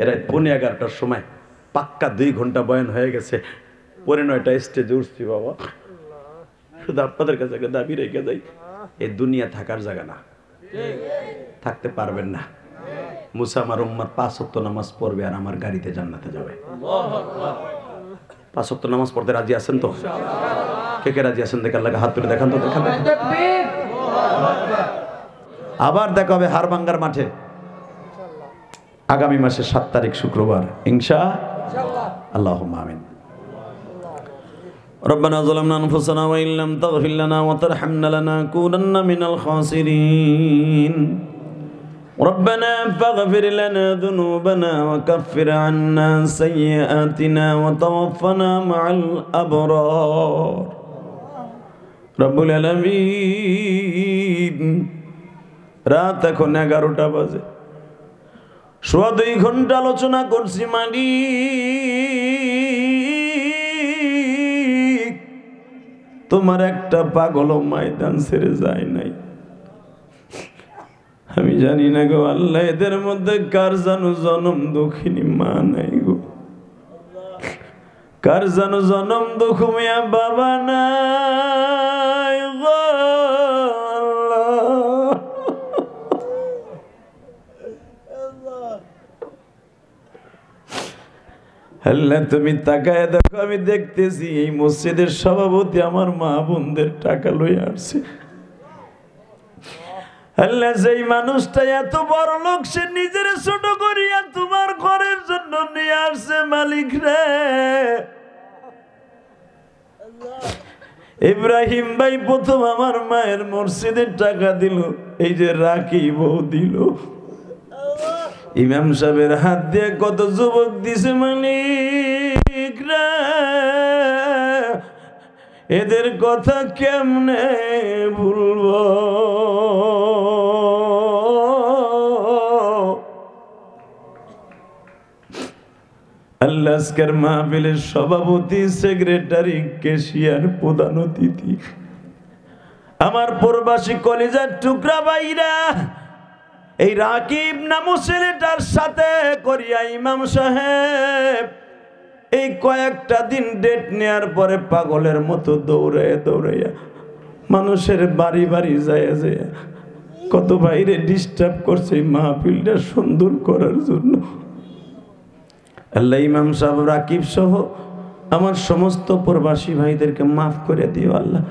এরা 11:30টার সময় পাক্কা 2 ঘন্টা বয়ান হয়ে গেছে, 9:30টা স্টেজে উঠছি বাবা। শুধু আপনাদের কাছে দাবি রেখে যাই, এই দুনিয়া থাকার জায়গা না, থাকতে পারবেন না। মুসা আমার উম্মার 5 ওয়াক্ত নামাজ পড়বে আর আমার গাড়িতে জান্নাতে যাবে। 5 ওয়াক্ত নামাজ পড়তে রাজি আছেন তো? কে কে রাজি আছেন দেখে আল্লাহকে হাত তুলে দেখান তো, দেখান। আবার দেখা হবে হারবাঙ্গার মাঠে আগামী মাসের 7 তারিখ শুক্রবার ইনশাআল্লাহ। আল্লাহুম্মা আমিন। ربنا ظلمنا أنفسنا وإن لم تغفر لنا وترحمنا لنكونن من الخاسرين. ربنا فاغفر لنا ذنوبنا وكفر عنا سيئاتنا وتوفنا مع الأبرار. رب العالمين রাত এখন 11টা বাজে, 2.5 ঘন্টা আলোচনা করছি মালিক, তোমার একটা পাগল ময়দান ছেড়ে যায় নাই। আমি জানি না গো আল্লাহ, এদের মধ্যে কার জানো জনম দুঃখিনী মা নাই গো, কার জানো জনম দুঃখমিয়া বাবা নাই গো আল্লাহ। তুমি তাকায় দেখো, আমি দেখতেছি এই মসজিদের সভাপতি আমার মা বোনদের টাকা লইয়া আসছে। আল্লাহ, যেই মানুষটা এত বড় লোক, সে নিজের ছোট করিয়া তোমার ঘরের জন্য নিয়ে আসছে মালিক রে। ইব্রাহিম ভাই প্রথম আমার মায়ের মসজিদের টাকা দিল, এই যে রাখি বউ দিল, ইমাম সাহেবের হাত দিয়ে কত যুবক দিছে মালিক রে। এদের কথা কেমনে ভুলবো আল্লাহ আজকের মাহফিলের সভাপতি, সেক্রেটারি, ক্যাশিয়ার, প্রধান অতিথি, আমার প্রবাসী কলিজার টুকরা ভাইরা, এই রাকিব নামু ছেলেটার সাথে করিয়া ইমাম সাহেব এই কয়েকটা দিন ডেট নেয়ার পরে পাগলের মতো দৌড়াইয়া দৌড়াইয়া মানুষের বাড়ি বাড়ি যায় যায় কত বাইরে ডিস্টার্ব করছে এই মাহফিলটা সুন্দর করার জন্য। আল্লাহ ইমাম সাহেব, রাকিব সহ আমার সমস্ত প্রবাসী ভাইদেরকে মাফ করে দিও আল্লাহ।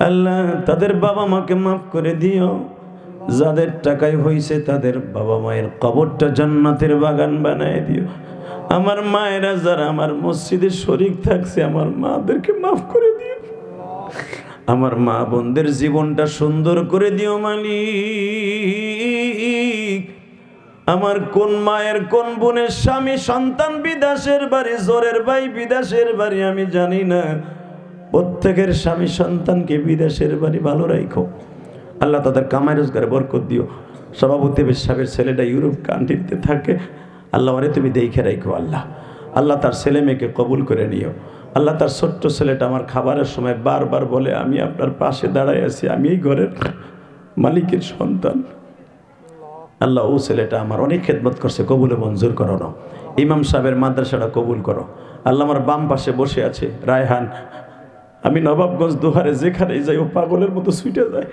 আল্লাহ তাদের বাবা মাকে মাফ করে দিও। যাদের টাকায় হয়েছে তাদের বাবা মায়ের কবরটা জান্নাতের বাগান বানায় দিও। আমার মায়েরা যারা আমার মসজিদে শরীক থাকছে, আমার মাদেরকে মাফ করে দিও। আমার মা বোনদের জীবনটা সুন্দর করে দিও মালিক। আমার কোন মায়ের কোন বোনের স্বামী সন্তান বিদেশের বাড়ি, জোরের ভাই বিদেশের বাড়ি, আমি জানি না। প্রত্যেকের স্বামী সন্তানকে বিদেশের বাড়ি ভালো রাখো আল্লাহ, তাদের কামাই রোজগারে বরকত দিও। সভাপতি সাহেবের ছেলেটা ইউরোপ কান্ট্রিতে থাকে, আল্লাহ ওরে তুমি দেখে রাখো আল্লাহ। আল্লাহ তার ছেলে মেয়েকে কবুল করে নিও আল্লাহ। তার ছোট্ট ছেলেটা আমার খাবারের সময় বারবার বলে, আমি আপনার পাশে দাঁড়াই আছি, আমি এই ঘরের মালিকের সন্তান। আল্লাহ ও ছেলেটা আমার অনেক খেদমত করছে, কবুলে মঞ্জুর করো না। ইমাম সাহেবের মাদ্রাসাটা কবুল করো আল্লাহ। আমার বাম পাশে বসে আছে রায়হান, আমি নবাবগঞ্জ দুহারে যেখানেই যাই ও পাগলের মতো ছুটে যায়।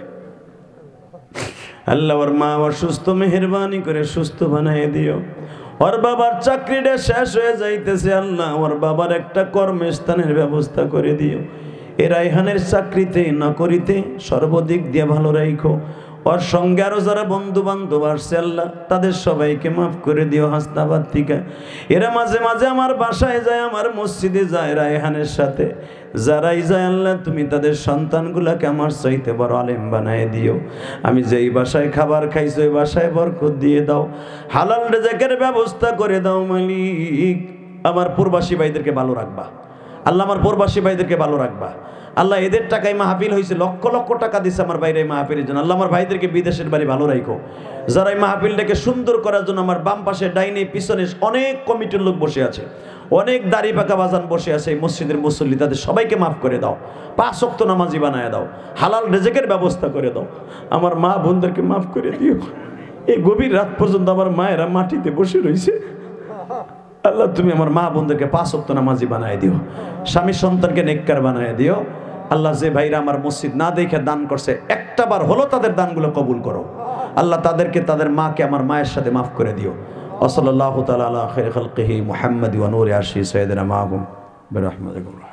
আল্লাহ ওর মা অসুস্থ, মেহেরবানি করে সুস্থ বানাই দিও। ওর বাবার চাকরিটা শেষ হয়ে যাইতেছে, আল্লাহ ওর বাবার একটা কর্মস্থানের ব্যবস্থা করে দিও। এ রায়হানের চাকরিতে না করিতে সর্বদিক দিয়ে ভালো রাখো। ওর সঙ্গে আরো যারা বন্ধু বান্ধব আসছে আল্লাহ তাদের সবাইকে মাফ করে দিও। হাসনাবাদ থেকে এরা মাঝে মাঝে আমার বাসায় যায়, আমার মসজিদে যায় রায়হানের সাথে, যারাই যায় আল্লাহ তুমি তাদের সন্তানগুলাকে আমার চাইতে বড় আলেম বানায় দিও। আমি যেই বাসায় খাবার খাইছি ওই বাসায় বরকত দিয়ে দাও, হালাল রিজেকের ব্যবস্থা করে দাও মালিক। আমার প্রবাসী ভাইদেরকে ভালো রাখবা আল্লাহ, আমার প্রবাসী ভাইদেরকে ভালো রাখবা আল্লাহ। এদের টাকায় মাহফিল হয়েছে, লক্ষ লক্ষ টাকা দিচ্ছে আমার বাইরে মাহফিলের জন্য আল্লাহ। আমার ভাইদেরকে বিদেশের বাড়ি ভালো রাখো, যারা এই মাহফিলটাকে সুন্দর করার জন্য। আমার বাম পাশে ডাইনে পিছনে অনেক কমিটির লোক বসে আছে, অনেক দাড়ি পাকা বাজান বসে আছে এই মসজিদের মুসল্লি, তাদের সবাইকে মাফ করে দাও, 5 ওয়াক্ত নামাজি বানায় দাও, হালাল রিজেকের ব্যবস্থা করে দাও। আমার মা বোনদেরকে মাফ করে দিও। এই গভীর রাত পর্যন্ত আমার মায়েরা মাটিতে বসে রয়েছে আল্লাহ, তুমি আমার মা বোনদেরকে 5 ওয়াক্ত নামাজি বানায় দিও, স্বামী সন্তানকে নেককার বানায় দিও আল্লাহ। যে ভাইরা আমার মসজিদ না দেখে দান করছে, একটা বার হলো তাদের দানগুলো কবুল করো আল্লাহ। তাদেরকে, তাদের মাকে আমার মায়ের সাথে মাফ করে দিও। ওয়া সাল্লাল্লাহু তাআলা আলা খায়রি খালকিহি মুহাম্মাদি ওয়া নূরি আরশি সাইয়্যিদিনা মাহবুব বিরহমাতিকুম।